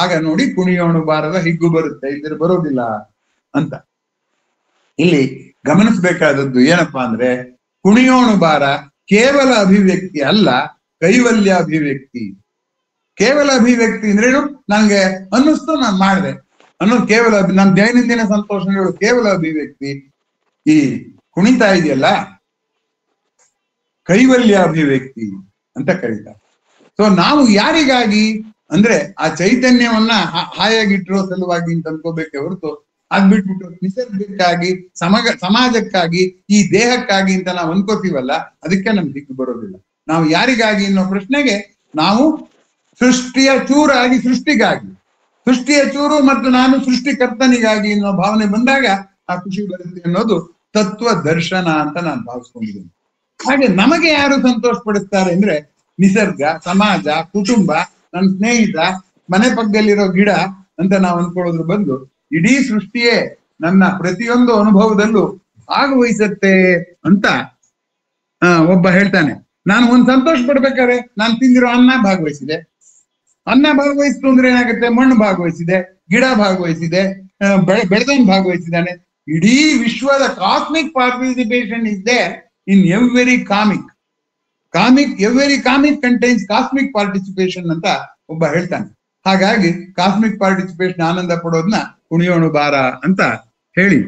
B: ಆಗ ನೋಡಿ ಕುಣಿಯೋಣು ಬಾರದ ಹಿಗ್ಗು ಬರುತ್ತೆ, ಇದ್ರೆ ಬರೋದಿಲ್ಲ ಅಂತ. ಇಲ್ಲಿ ಗಮನಿಸ್ಬೇಕಾದದ್ದು ಏನಪ್ಪಾ ಅಂದ್ರೆ, ಕುಣಿಯೋಣು ಬಾರ ಕೇವಲ ಅಭಿವ್ಯಕ್ತಿ ಅಲ್ಲ, ಕೈವಲ್ಯ ಅಭಿವ್ಯಕ್ತಿ. ಕೇವಲ ಅಭಿವ್ಯಕ್ತಿ ಅಂದ್ರೇನು? ನಂಗೆ ಅನ್ನಿಸ್ತು, ನಾನು ಮಾಡಿದೆ ಅನ್ನೋದು ಕೇವಲ ನನ್ನ ದೈನಂದಿನ ಸಂತೋಷಗಳು ಕೇವಲ ಅಭಿವ್ಯಕ್ತಿ. ಈ ಕುಣಿತಾ ಇದೆಯಲ್ಲ, ಕೈವಲ್ಯ ಅಭಿವ್ಯಕ್ತಿ ಅಂತ ಕರೀತಾರೆ. ಸೊ ನಾವು ಯಾರಿಗಾಗಿ ಅಂದ್ರೆ ಆ ಚೈತನ್ಯವನ್ನ ಹಾಯಾಗಿಟ್ಟಿರೋ ಸಲುವಾಗಿ ಅಂತ ಅನ್ಕೋಬೇಕೆ ಹೊರತು ಅದ್ ಬಿಟ್ಬಿಟ್ಟು ನಿಸರ್ಗಕ್ಕಾಗಿ, ಸಮಾಜಕ್ಕಾಗಿ, ಈ ದೇಹಕ್ಕಾಗಿ ಅಂತ ನಾವು ಅನ್ಕೋತೀವಲ್ಲ, ಅದಕ್ಕೆ ನಮ್ಗೆ ದಿಕ್ಕು ಬರೋದಿಲ್ಲ. ನಾವು ಯಾರಿಗಾಗಿ ಅನ್ನೋ ಪ್ರಶ್ನೆಗೆ ನಾವು ಸೃಷ್ಟಿಯ ಚೂರಾಗಿ, ಸೃಷ್ಟಿಯ ಚೂರು ಮತ್ತು ನಾನು ಸೃಷ್ಟಿಕರ್ತನಿಗಾಗಿ ಅನ್ನೋ ಭಾವನೆ ಬಂದಾಗ ಆ ಖುಷಿ ಬರುತ್ತೆ ಅನ್ನೋದು ತತ್ವ ದರ್ಶನ ಅಂತ ನಾನು ಭಾವಿಸ್ಕೊಂಡಿದ್ದೀನಿ. ಹಾಗೆ ನಮಗೆ ಯಾರು ಸಂತೋಷ ಪಡಿಸ್ತಾರೆ ಅಂದ್ರೆ ನಿಸರ್ಗ, ಸಮಾಜ, ಕುಟುಂಬ, ನನ್ನ ಸ್ನೇಹಿತ, ಮನೆ ಪಕ್ಕದಲ್ಲಿರೋ ಗಿಡ ಅಂತ ನಾವು ಅನ್ಕೊಳ್ಳೋದ್ರ ಬದಲು ಇಡೀ ಸೃಷ್ಟಿಯೇ ನನ್ನ ಪ್ರತಿಯೊಂದು ಅನುಭವದಲ್ಲೂ ಭಾಗವಹಿಸುತ್ತೆ ಅಂತ ಒಬ್ಬ ಹೇಳ್ತಾನೆ. ನಾನು ಒಂದ್ ಸಂತೋಷ ಪಡ್ಬೇಕಾದ್ರೆ ನಾನು ತಿಂದಿರೋ ಅನ್ನ ಭಾಗವಹಿಸಿದೆ. ಅನ್ನ ಭಾಗವಹಿಸ್ತು ಅಂದ್ರೆ ಏನಾಗುತ್ತೆ? ಮಣ್ಣು ಭಾಗವಹಿಸಿದೆ, ಗಿಡ ಭಾಗವಹಿಸಿದೆ, ಬೆಳೆದವನ್ ಭಾಗವಹಿಸಿದ್ದಾನೆ. ಇಡೀ ವಿಶ್ವದ cosmic participation is there in every comic. Every comic contains cosmic participation ಅಂತ ಒಬ್ಬ ಹೇಳ್ತಾನೆ. ಹಾಗಾಗಿ ಕಾಸ್ಮಿಕ್ ಪಾರ್ಟಿಸಿಪೇಷನ್ ಆನಂದ ಪಡೋದನ್ನ ಕುಣಿಯೋಣು ಬಾರ ಅಂತ ಹೇಳಿ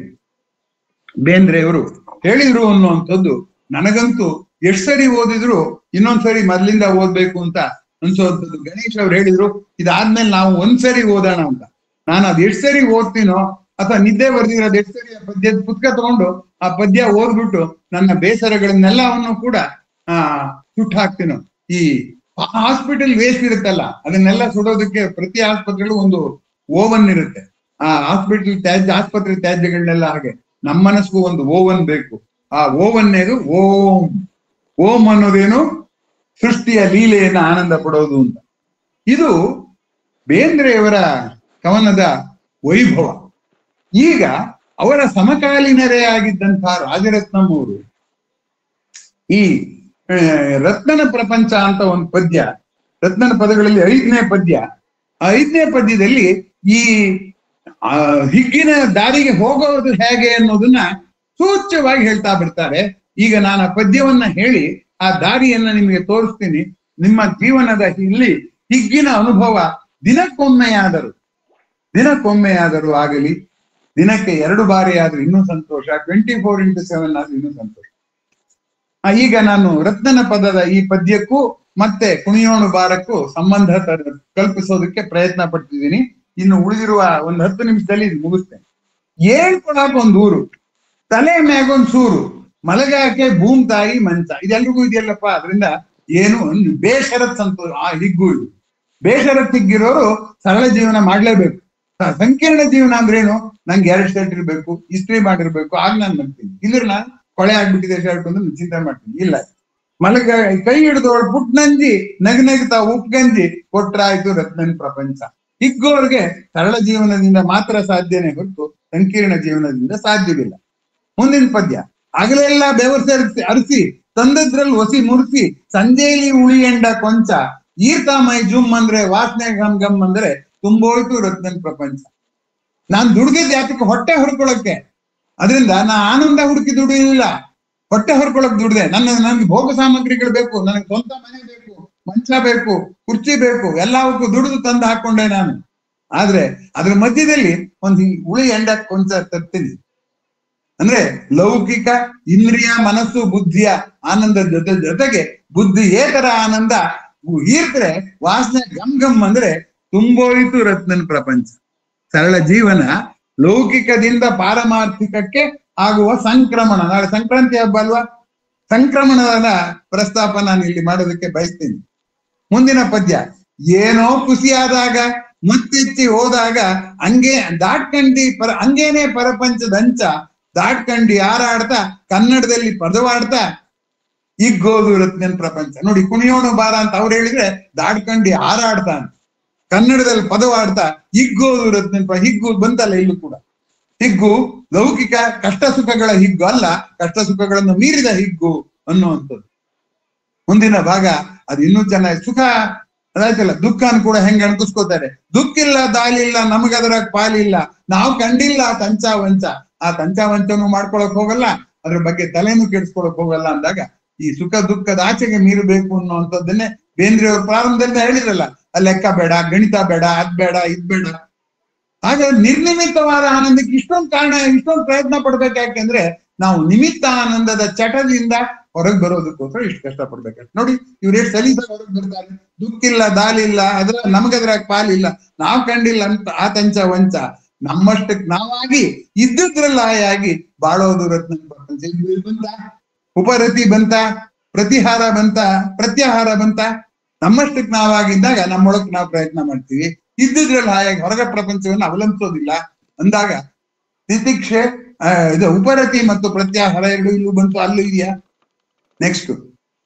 B: ಬೇಂದ್ರೆಯವರು ಹೇಳಿದ್ರು ಅನ್ನುವಂಥದ್ದು ನನಗಂತೂ ಎಷ್ಟ್ ಸರಿ ಓದಿದ್ರು ಇನ್ನೊಂದ್ಸರಿ ಮೊದ್ಲಿಂದ ಓದ್ಬೇಕು ಅಂತ ಅನ್ಸೋಂಥದ್ದು. ಗಣೇಶ್ ಅವ್ರು ಹೇಳಿದ್ರು ಇದಾದ್ಮೇಲೆ ನಾವು ಒಂದ್ಸರಿ ಓದೋಣ ಅಂತ. ನಾನು ಅದ್ ಎಷ್ಟ್ ಸರಿ ಓದ್ತೀನೋ ಅಥವಾ ನಿದ್ದೆ ಬರ್ದಿರೋದು ಎಷ್ಟ್ ಸರಿ ಆ ಪದ್ಯದ ಪುಸ್ತಕ ತಗೊಂಡು ಆ ಪದ್ಯ ಓದ್ಬಿಟ್ಟು ನನ್ನ ಬೇಸರಗಳನ್ನೆಲ್ಲವನ್ನು ಕೂಡ ಸುಟ್ಟು ಹಾಕ್ತೀನೋ. ಈ ಹಾಸ್ಪಿಟಲ್ ವೇಸ್ಟ್ ಇರುತ್ತಲ್ಲ ಅದನ್ನೆಲ್ಲ ಸುಡೋದಕ್ಕೆ ಪ್ರತಿ ಆಸ್ಪತ್ರೆಗಳು ಒಂದು ಓವನ್ ಇರುತ್ತೆ. ಆ ಆಸ್ಪತ್ರೆ ತ್ಯಾಜ್ಯಗಳನ್ನೆಲ್ಲ ಹಾಗೆ ನಮ್ಮ ಮನಸ್ಸಿಗೂ ಒಂದು ಓವನ್ ಬೇಕು. ಆ ಓವನ್ನೇದು ಓಂ ಅನ್ನೋದೇನು ಸೃಷ್ಟಿಯ ಲೀಲೆಯನ್ನು ಆನಂದ ಪಡೋದು ಅಂತ. ಇದು ಬೇಂದ್ರೆಯವರ ಕವನದ ವೈಭವ. ಈಗ ಅವರ ಸಮಕಾಲೀನರೇ ಆಗಿದ್ದಂತಹ ರಾಜರತ್ನಂ ಅವರು ಈ ರತ್ನನ ಪ್ರಪಂಚ ಅಂತ ಒಂದು ಪದ್ಯ, ರತ್ನನ ಪದಗಳಲ್ಲಿ 5ನೇ ಪದ್ಯ, ಆ 5ನೇ ಪದ್ಯದಲ್ಲಿ ಈ ಹಿಗ್ಗಿನ ದಾರಿಗೆ ಹೋಗೋದು ಹೇಗೆ ಅನ್ನೋದನ್ನ ಸೂಚ್ಯವಾಗಿ ಹೇಳ್ತಾ ಬಿಡ್ತಾರೆ. ಈಗ ನಾನು ಆ ಪದ್ಯವನ್ನ ಹೇಳಿ ಆ ದಾರಿಯನ್ನ ನಿಮಗೆ ತೋರಿಸ್ತೀನಿ. ನಿಮ್ಮ ಜೀವನದ ಇಲ್ಲಿ ಹಿಗ್ಗಿನ ಅನುಭವ ದಿನಕ್ಕೊಮ್ಮೆಯಾದರೂ ಆಗಲಿ, ದಿನಕ್ಕೆ 2 ಬಾರಿ ಆದ್ರೂ ಇನ್ನೂ ಸಂತೋಷ, 24x7 ಆದ್ರೂ ಇನ್ನೂ ಸಂತೋಷ. ಈಗ ನಾನು ರತ್ನನ ಪದದ ಈ ಪದ್ಯಕ್ಕೂ ಮತ್ತೆ ಕುಣಿಯೋಣು ಬಾರಕ್ಕೂ ಸಂಬಂಧ ಕಲ್ಪಿಸೋದಕ್ಕೆ ಪ್ರಯತ್ನ ಪಡ್ತಿದ್ದೀನಿ. ಇನ್ನು ಉಳಿದಿರುವ ಒಂದು 10 ನಿಮಿಷದಲ್ಲಿ ಇದು ಮುಗಿಸ್ತೇನೆ. ಏಳ್ಕೊಳಕ್ ಒಂದು ಊರು, ತಲೆ ಮ್ಯಾಗೊಂದ್ ಸೂರು, ಮಲಗಾಕೆ ಭೂಮ್ ತಾಯಿ ಮಂಚ. ಇದೆಲ್ರಿಗೂ ಇದೆಯಲ್ಲಪ್ಪ. ಅದರಿಂದ ಏನು ಬೇಷರತ್ ಸಂತೋಷ. ಆ ಹಿಗ್ಗು ಇದು ಬೇಷರತ್ ಹಿಗ್ಗಿರೋರು ಸರಳ ಜೀವನ ಮಾಡ್ಲೇಬೇಕು. ಸಂಕೀರ್ಣ ಜೀವನ ಅಂದ್ರೇನು? ನಂಗೆ 2 ಶರ್ಟ್ ಇರ್ಬೇಕು, ಇಸ್ತ್ರಿ ಮಾಡಿರ್ಬೇಕು, ಆಗ ನಾನು ಮಾಡ್ತೀನಿ. ಇಲ್ಲರ ನಾನು ಕೊಳೆ ಆಗ್ಬಿಟ್ಟಿದೆ ಶರ್ಟ್ ಅಂತ ಚಿಂತೆ ಮಾಡ್ತೀನಿ. ಇಲ್ಲ, ಕೈ ಹಿಡಿದವಳು ಪುಟ್ನಂಜಿ ನಗ್ನಗ್ತಾ ಉಪ್ಗಂಜಿ ಕೊಟ್ರಾಯ್ತು ರತ್ನನ್ ಪ್ರಪಂಚ. ಹಿಗ್ಗೋರ್ಗೆ ಸರಳ ಜೀವನದಿಂದ ಮಾತ್ರ ಸಾಧ್ಯನೇ ಹೊರತು ಸಂಕೀರ್ಣ ಜೀವನದಿಂದ ಸಾಧ್ಯವಿಲ್ಲ. ಮುಂದಿನ ಪದ್ಯ, ಹಗಲೆಲ್ಲ ಬೆವರ್ಸಿ ಅರಸಿ ತಂದದ್ರಲ್ಲಿ ಒಸಿ ಮುರ್ಸಿ ಸಂಜೆಯಲ್ಲಿ ಉಳಿಯಂಡ ಕೊಂಚ ಈರ್ತಾ ಮೈ ಜುಮ್ ಅಂದ್ರೆ ವಾಸನೆ ಗಮ್ ಗಮ್ ಅಂದ್ರೆ ತುಂಬೋಯ್ತು ರತ್ನನ್ ಪ್ರಪಂಚ. ನಾನ್ ದುಡ್ದಿದ್ದ ಯಾತಕ್ಕೆ? ಹೊಟ್ಟೆ ಹೊರ್ಕೊಳಕ್ಕೆ. ಅದರಿಂದ ನಾ ಆನಂದ ಹುಡುಕಿ ದುಡಿಲಿಲ್ಲ, ಹೊಟ್ಟೆ ಹೊರ್ಕೊಳಕ್ ದುಡ್ದೆ. ನನ್ಗೆ ಭೋಗ ಸಾಮಗ್ರಿಗಳು ಬೇಕು, ನನಗೆ ಸ್ವಂತ ಮನೆ ಬೇಕು, ಮಂಚ ಬೇಕು, ಕುರ್ಚಿ ಬೇಕು, ಎಲ್ಲವಕ್ಕೂ ದುಡಿದು ತಂದು ಹಾಕೊಂಡೆ ನಾನು. ಆದ್ರೆ ಅದ್ರ ಮಧ್ಯದಲ್ಲಿ ಒಂದು ಉಳಿ ಎಂಡ ಕೊಂಚ ತರ್ತೀನಿ. ಅಂದ್ರೆ ಲೌಕಿಕ ಇಂದ್ರಿಯ ಮನಸ್ಸು ಬುದ್ಧಿಯ ಆನಂದ ಜೊತೆಗೆ ಬುದ್ಧಿ ಏತರ ಆನಂದ ಈರ್ತ್ರೆ ವಾಸನೆ ಗಮ್ ಗಮ್ ಅಂದ್ರೆ ತುಂಬೋಯಿತು ರತ್ನನ್ ಪ್ರಪಂಚ. ಸರಳ ಜೀವನ ಲೌಕಿಕದಿಂದ ಪಾರಮಾರ್ಥಿಕಕ್ಕೆ ಆಗುವ ಸಂಕ್ರಮಣ. ನಾಳೆ ಸಂಕ್ರಾಂತಿ ಹಬ್ಬ ಅಲ್ವಾ? ಸಂಕ್ರಮಣದ ಪ್ರಸ್ತಾಪ ನಾನು ಇಲ್ಲಿ ಮಾಡೋದಕ್ಕೆ ಬಯಸ್ತೀನಿ. ಮುಂದಿನ ಪದ್ಯ, ಏನೋ ಖುಷಿಯಾದಾಗ ಮತ್ತೆಚ್ಚಿ ಹೋದಾಗ ಹಂಗೇನೆ ಪರಪಂಚದಂಚ ದಾಟ್ಕಂಡಿ ಹಾರಾಡ್ತಾ ಕನ್ನಡದಲ್ಲಿ ಪದವಾಡ್ತಾ ಹಿಗ್ಗೋದು ರತ್ನನ್ ಪ್ರಪಂಚ. ನೋಡಿ, ಕುಣಿಯೋಣು ಬಾರ ಅಂತ ಅವ್ರು ಹೇಳಿದ್ರೆ ದಾಟ್ಕಂಡಿ ಹಾರಾಡ್ತಾ ಅಂತ, ಕನ್ನಡದಲ್ಲಿ ಪದವಾಡ್ತಾ ಹಿಗ್ಗೋದು ರತ್ನನ್ ಹಿಗ್ಗು ಬಂತಲ್ಲ ಇಲ್ಲೂ ಕೂಡ. ಹಿಗ್ಗು ಲೌಕಿಕ ಕಷ್ಟ ಸುಖಗಳ ಹಿಗ್ಗು ಅಲ್ಲ, ಕಷ್ಟ ಸುಖಗಳನ್ನು ಮೀರಿದ ಹಿಗ್ಗು ಅನ್ನುವಂಥದ್ದು. ಮುಂದಿನ ಭಾಗ ಅದು ಇನ್ನೂ ಚೆನ್ನಾಗಿ. ಸುಖ ಅದಾಯ್ತಲ್ಲ, ದುಃಖನ ಕೂಡ ಹೆಂಗ್ ಅಣಕಿಸ್ಕೋತಾರೆ. ದುಃಖಿಲ್ಲ ದಾಲಿಲ್ಲ ನಮಗದರ ಪಾಲಿಲ್ಲ, ನಾವು ಕಂಡಿಲ್ಲ ತಂಚಾವಂಚ. ಆ ತಂಚಾವಂಚನು ಮಾಡ್ಕೊಳಕ್ ಹೋಗಲ್ಲ, ಅದ್ರ ಬಗ್ಗೆ ತಲೆನೂ ಕೆಡಿಸ್ಕೊಳಕ್ ಹೋಗಲ್ಲ ಅಂದಾಗ ಈ ಸುಖ ದುಃಖದ ಆಚೆಗೆ ಮೀರಬೇಕು ಅನ್ನುವಂಥದ್ದನ್ನೇ ಬೇಂದ್ರೆಯವ್ರ ಪ್ರಾರಂಭದಿಂದ ಹೇಳಿದ್ರಲ್ಲ. ಲೆಕ್ಕ ಬೇಡ, ಗಣಿತ ಬೇಡ, ಅದ್ ಬೇಡ, ಇದ್ ಬೇಡ. ಹಾಗೆ ನಿರ್ನಿಮಿತ್ತವಾದ ಆನಂದಕ್ಕೆ ಇಷ್ಟೊಂದು ಕಾರಣ, ಇಷ್ಟೊಂದು ಪ್ರಯತ್ನ ಪಡ್ಬೇಕು. ಯಾಕೆಂದ್ರೆ ನಾವು ನಿಮಿತ್ತ ಆನಂದದ ಚಟದಿಂದ ಹೊರಗೆ ಬರೋದಕ್ಕೋಸ್ಕರ ಇಷ್ಟು ಕಷ್ಟ ಪಡ್ಬೇಕಾಗ್ತದೆ. ನೋಡಿ, ಇವ್ರು ಎಷ್ಟು ಸಲೀಸಾಗಿ ಹೊರಗೆ ಬರ್ತಾರೆ. ದುಃಖಿಲ್ಲ ದಾಲಿಲ್ಲ, ನಮಗದ್ರಾಗ ಪಾಲಿಲ್ಲ, ನಾವ್ ಕಂಡಿಲ್ಲ ಅಂತ ಆ ತಂಚ ವಂಚ. ನಮ್ಮಷ್ಟಕ್ಕೆ ನಾವಾಗಿ ಇದ್ದುದ್ರಲ್ಲ ಆಗಿ ಬಾಳೋದು ರತ್ನ ಪ್ರಪಂಚ. ಬಂತ ಉಪರತಿ ಬಂತ, ಪ್ರತಿಹಾರ ಬಂತ, ಪ್ರತ್ಯಾಹಾರ ಬಂತ. ನಮ್ಮಷ್ಟಕ್ಕೆ ನಾವಾಗಿದ್ದಾಗ ನಮ್ಮೊಳಕ್ ನಾವು ಪ್ರಯತ್ನ ಮಾಡ್ತೀವಿ. ಇದ್ದುದ್ರಲ್ಲಿ ಹಾಯಾಗಿ ಹೊರಗ ಪ್ರಪಂಚವನ್ನು ಅವಲಂಬಿಸೋದಿಲ್ಲ ಅಂದಾಗ ತಿತಿಕ್ಷೆ, ಇದು ಉಪರತಿ ಮತ್ತು ಪ್ರತ್ಯಾಹಾರ ಎರಡು ಇಲ್ಲೂ ಬಂತು, ಅಲ್ಲೂ ಇದೆಯಾ. ನೆಕ್ಸ್ಟ್,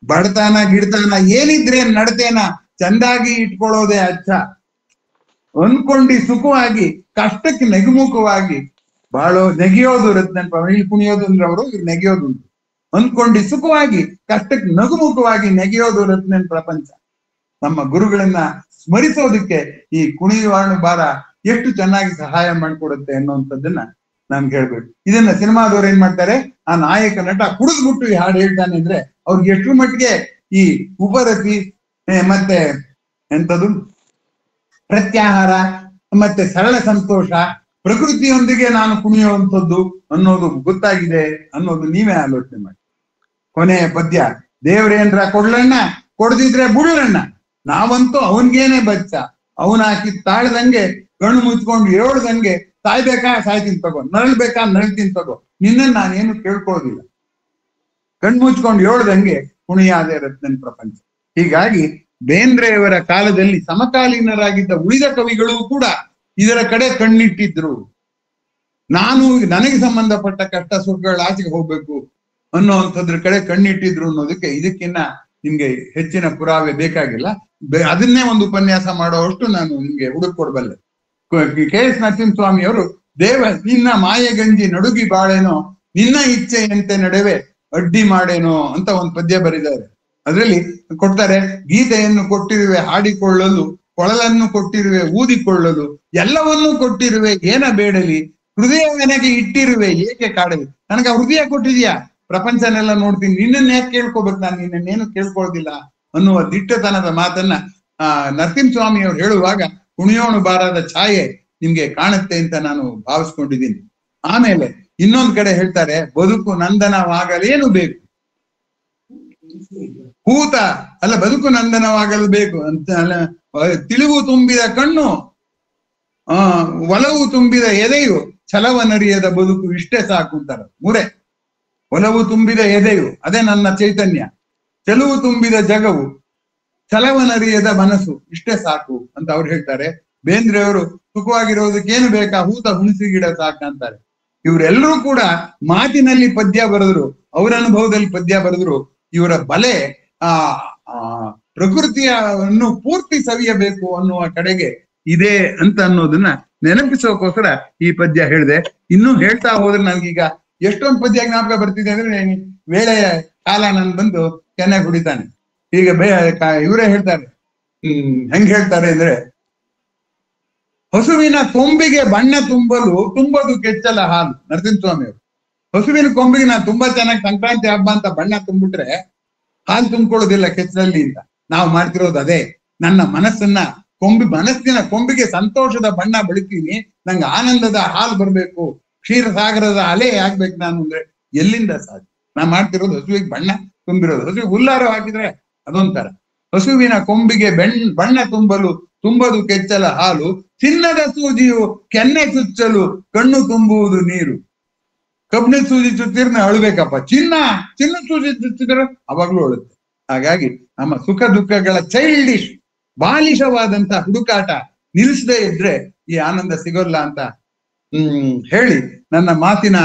B: ಬಡತನ ಗಿಡತನ ಏನಿದ್ರೆ ನಡತೇನ ಚಂದಾಗಿ ಇಟ್ಕೊಳ್ಳೋದೇ ಅಚ್ಚ. ಅನ್ಕೊಂಡಿ ಸುಖವಾಗಿ ಕಷ್ಟಕ್ಕೆ ನೆಗುಮುಖವಾಗಿ ನೆಗೆಯೋದು ರತ್ನನ್. ಇಲ್ಲಿ ಕುಣಿಯೋದು ಅಂದ್ರೆ ಅವರು, ಇವ್ರು ನೆಗೆಯೋದು. ಅನ್ಕೊಂಡಿ ಸುಖವಾಗಿ ಕಷ್ಟಕ್ಕೆ ನಗುಮುಖವಾಗಿ ನೆಗೆಯೋದು ರತ್ನನ್ ಪ್ರಪಂಚ. ನಮ್ಮ ಗುರುಗಳನ್ನ ಸ್ಮರಿಸೋದಕ್ಕೆ ಈ ಕುಣಿಯೋಣು ಬಾರ ಎಷ್ಟು ಚೆನ್ನಾಗಿ ಸಹಾಯ ಮಾಡಿಕೊಡುತ್ತೆ ಅನ್ನುವಂಥದ್ದನ್ನ ನನ್ಗೆ ಹೇಳ್ಬೇಕು. ಇದನ್ನ ಸಿನಿಮಾದವ್ರು ಏನ್ ಮಾಡ್ತಾರೆ, ಆ ನಾಯಕ ನಟ ಕುಡಿದ್ಬಿಟ್ಟು ಈ ಹಾಡು ಹೇಳ್ತಾನೆ ಅಂದ್ರೆ ಅವ್ರಿಗೆ ಎಷ್ಟ್ರ ಮಟ್ಟಿಗೆ ಈ ಉಪರತಿ ಮತ್ತೆ ಎಂಥದ್ದು ಪ್ರತ್ಯಾಹಾರ ಮತ್ತೆ ಸರಳ ಸಂತೋಷ, ಪ್ರಕೃತಿಯೊಂದಿಗೆ ನಾನು ಕುಣಿಯುವಂಥದ್ದು ಅನ್ನೋದು ಗೊತ್ತಾಗಿದೆ ಅನ್ನೋದು ನೀವೇ ಆಲೋಚನೆ ಮಾಡಿ. ಕೊನೆಯ ಪದ್ಯ, ದೇವ್ರೇನ್ರ ಕೊಡ್ಲಣ್ಣ ಕೊಡ್ದಿದ್ರೆ ಬುಳ್ಳಣ್ಣ, ನಾವಂತೂ ಅವನ್ಗೇನೆ ಬಚ್ಚ, ಅವನ್ ಹಾಕಿ ತಾಳ್ದಂಗೆ ಕಣ್ಣು ಮುಚ್ಕೊಂಡು ಹೇಳ್ದಂಗೆ, ಸಾಯ್ಬೇಕಾ ಸಾಯ್ತೀನಿ ತಗೋ, ನರಳ್ಬೇಕಾ ನರಳ್ತೀನಿ ತಗೋ, ನಿನ್ನ ನಾನೇನು ಕೇಳ್ಕೊಳ್ಳೋದಿಲ್ಲ, ಕಣ್ಣು ಮುಚ್ಕೊಂಡು ಹೇಳ್ದಂಗೆ ಕುಣಿಯಾದೆ ರತ್ನನ್ ಪ್ರಪಂಚ. ಹೀಗಾಗಿ ಬೇಂದ್ರೆಯವರ ಕಾಲದಲ್ಲಿ ಸಮಕಾಲೀನರಾಗಿದ್ದ ಉಳಿದ ಕವಿಗಳು ಕೂಡ ಇದರ ಕಡೆ ಕಣ್ಣಿಟ್ಟಿದ್ರು. ನನಗೆ ಸಂಬಂಧಪಟ್ಟ ಕಷ್ಟ ಸುಖಗಳ ಆಚೆಗೆ ಹೋಗ್ಬೇಕು ಅನ್ನೋಂಥದ್ರ ಕಡೆ ಕಣ್ಣಿಟ್ಟಿದ್ರು ಅನ್ನೋದಕ್ಕೆ ಇದಕ್ಕಿನ್ನ ನಿಮ್ಗೆ ಹೆಚ್ಚಿನ ಪುರಾವೆ ಬೇಕಾಗಿಲ್ಲ. ಅದನ್ನೇ ಒಂದು ಉಪನ್ಯಾಸ ಮಾಡುವಷ್ಟು ನಾನು ನಿಮ್ಗೆ ಹುಡುಕೊಡ್ಬಲ್ಲೆ. KS ನರಸಿಂಹಸ್ವಾಮಿಯವರು ನಿನ್ನ ಮಾಯಗಂಜಿ ನಡುಗಿ ಬಾಳೇನೋ, ನಿನ್ನ ಇಚ್ಛೆಯಂತೆ ನಡೆವೆ ಅಡ್ಡಿ ಮಾಡೇನೋ ಅಂತ ಒಂದು ಪದ್ಯ ಬರೆದಿದ್ದಾರೆ. ಅದರಲ್ಲಿ ಕೊಡ್ತಾರೆ, ಗೀತೆಯನ್ನು ಕೊಟ್ಟಿರುವೆ ಹಾಡಿಕೊಳ್ಳಲು, ಕೊಳಲನ್ನು ಕೊಟ್ಟಿರುವೆ ಊದಿಕೊಳ್ಳಲು, ಎಲ್ಲವನ್ನೂ ಕೊಟ್ಟಿರುವೆ ಏನ ಬೇಡಲಿ, ಹೃದಯ ನನಗೆ ಇಟ್ಟಿರುವೆ ಏಕೆ ಕಾಡಲಿ. ನನಗೆ ಹೃದಯ ಕೊಟ್ಟಿದ್ಯಾ, ಪ್ರಪಂಚನೆಲ್ಲ ನೋಡ್ತೀನಿ, ನಿನ್ನನ್ನ ಯಾಕೆ ಕೇಳ್ಕೋಬೇಕು, ನಾನು ನಿನ್ನನ್ನೇನು ಕೇಳ್ಕೊಳ್ಳೋದಿಲ್ಲ ಅನ್ನುವ ದಿಟ್ಟತನದ ಮಾತನ್ನ ನರಸಿಂಹಸ್ವಾಮಿ ಅವರು ಹೇಳುವಾಗ ಕುಣಿಯೋಣು ಬಾರದ ಛಾಯೆ ನಿಮ್ಗೆ ಕಾಣುತ್ತೆ ಅಂತ ನಾನು ಭಾವಿಸ್ಕೊಂಡಿದ್ದೀನಿ. ಆಮೇಲೆ ಇನ್ನೊಂದ್ ಕಡೆ ಹೇಳ್ತಾರೆ, ಬದುಕು ನಂದನವಾಗಲೇನು ಬೇಕು, ಹೂತ ಅಲ್ಲ ಬದುಕು ನಂದನವಾಗಲು ಬೇಕು ಅಂತ, ತಿಳಿವು ತುಂಬಿದ ಕಣ್ಣು, ಒಲವು ತುಂಬಿದ ಎದೆಯು, ಛಲವನರಿಯದ ಬದುಕು ಇಷ್ಟೇ ಸಾಕು ಅಂತಾರ. ಮುರೆ, ಒಲವು ತುಂಬಿದ ಎದೆಯು ಅದೇ ನನ್ನ ಚೈತನ್ಯ, ಚೆಲುವು ತುಂಬಿದ ಜಗವು, ಛಲವನರಿಯದ ಮನಸ್ಸು ಇಷ್ಟೇ ಸಾಕು ಅಂತ ಅವ್ರು ಹೇಳ್ತಾರೆ. ಬೇಂದ್ರೆಯವರು ಸುಖವಾಗಿರೋದಕ್ಕೇನು ಬೇಕಾ, ಹೂತ ಹುಣಸಿ ಗಿಡ ಸಾಕ ಅಂತಾರೆ. ಇವರೆಲ್ಲರೂ ಕೂಡ ಮಾತಿನಲ್ಲಿ ಪದ್ಯ ಬರೆದ್ರು, ಅವರ ಅನುಭವದಲ್ಲಿ ಪದ್ಯ ಬರೆದ್ರು. ಇವರ ಬಲೆ ಪ್ರಕೃತಿಯನ್ನು ಪೂರ್ತಿ ಸವಿಯಬೇಕು ಅನ್ನುವ ಕಡೆಗೆ ಇದೆ ಅಂತ ಅನ್ನೋದನ್ನ ನೆನಪಿಸೋಕೋಸ್ಕರ ಈ ಪದ್ಯ ಹೇಳಿದೆ. ಇನ್ನೂ ಹೇಳ್ತಾ ಹೋದ್ರೆ ನನ್ಗೀಗ ಎಷ್ಟೊಂದು ಪದ್ಯ ಜ್ಞಾಪಕ ಬರ್ತಿದೆ ಅಂದ್ರೆ ವೇಳೆಯ ಕಾಲ ನನ್ ಬಂದು ಚೆನ್ನಾಗಿ ಹುಡಿತಾನೆ. ಈಗ ಇವರೇ ಹೇಳ್ತಾರೆ, ಹೆಂಗ್ ಹೇಳ್ತಾರೆ ಅಂದ್ರೆ, ಹಸುವಿನ ಕೊಂಬಿಗೆ ಬಣ್ಣ ತುಂಬದು ಕೆಚ್ಚಲ ಹಾಲು. ನರಸಿಂಹಸ್ವಾಮಿ ಅವರು ಹಸುವಿನ ಕೊಂಬಿಗೆ ನಾನು ತುಂಬಾ ಚೆನ್ನಾಗಿ ಸಂಕ್ರಾಂತಿ ಹಬ್ಬ ಅಂತ ಬಣ್ಣ ತುಂಬಿಟ್ರೆ ಹಾಲು ತುಂಬಿಕೊಳ್ಳೋದಿಲ್ಲ ಕೆಚ್ಚಲಲ್ಲಿ ಅಂತ. ನಾವು ಮಾಡ್ತಿರೋದು ಅದೇ. ನನ್ನ ಮನಸ್ಸಿನ ಕೊಂಬಿಗೆ ಸಂತೋಷದ ಬಣ್ಣ ಬೆಳಿತೀನಿ, ನಂಗೆ ಆನಂದದ ಹಾಲು ಬರ್ಬೇಕು, ಕ್ಷೀರಸಾಗರದ ಅಲೆ ಆಗ್ಬೇಕು ನಾನು ಅಂದ್ರೆ ಎಲ್ಲಿಂದ ಸಾಧ್ಯ? ನಾ ಮಾಡ್ತಿರೋದು ಹಸುವಿಗೆ ಬಣ್ಣ ತುಂಬಿರೋದು. ಹಸುವಿಗೆ ಹುಲ್ಲಾರ ಹಾಕಿದ್ರೆ ಅದೊಂಥರ. ಹಸುವಿನ ಕೊಂಬಿಗೆ ಬಣ್ಣ ತುಂಬದು ಕೆಚ್ಚಲ ಹಾಲು, ಚಿನ್ನದ ಸೂಜಿಯು ಕೆನ್ನೆ ಚುಚ್ಚಲು ಕಣ್ಣು ತುಂಬುವುದು ನೀರು. ಕಬ್ಬಿಣದ ಸೂಜಿ ಚುಚ್ಚಿದ್ರೆ ಅಳ್ಬೇಕಪ್ಪ, ಚಿನ್ನ ಸೂಜಿ ಚುಚ್ಚಿದ್ರೆ ಅವಾಗ್ಲೂ ಅಳುತ್ತೆ. ಹಾಗಾಗಿ ನಮ್ಮ ಸುಖ ದುಃಖಗಳ ಚೈಲ್ಡಿಶ್ ಬಾಲಿಶವಾದಂತ ಹುಡುಕಾಟ ನಿಲ್ಲಿಸದೇ ಇದ್ರೆ ಈ ಆನಂದ ಸಿಗೋಲ್ಲ ಅಂತ ಹೇಳಿ, ನನ್ನ ಮಾತಿನ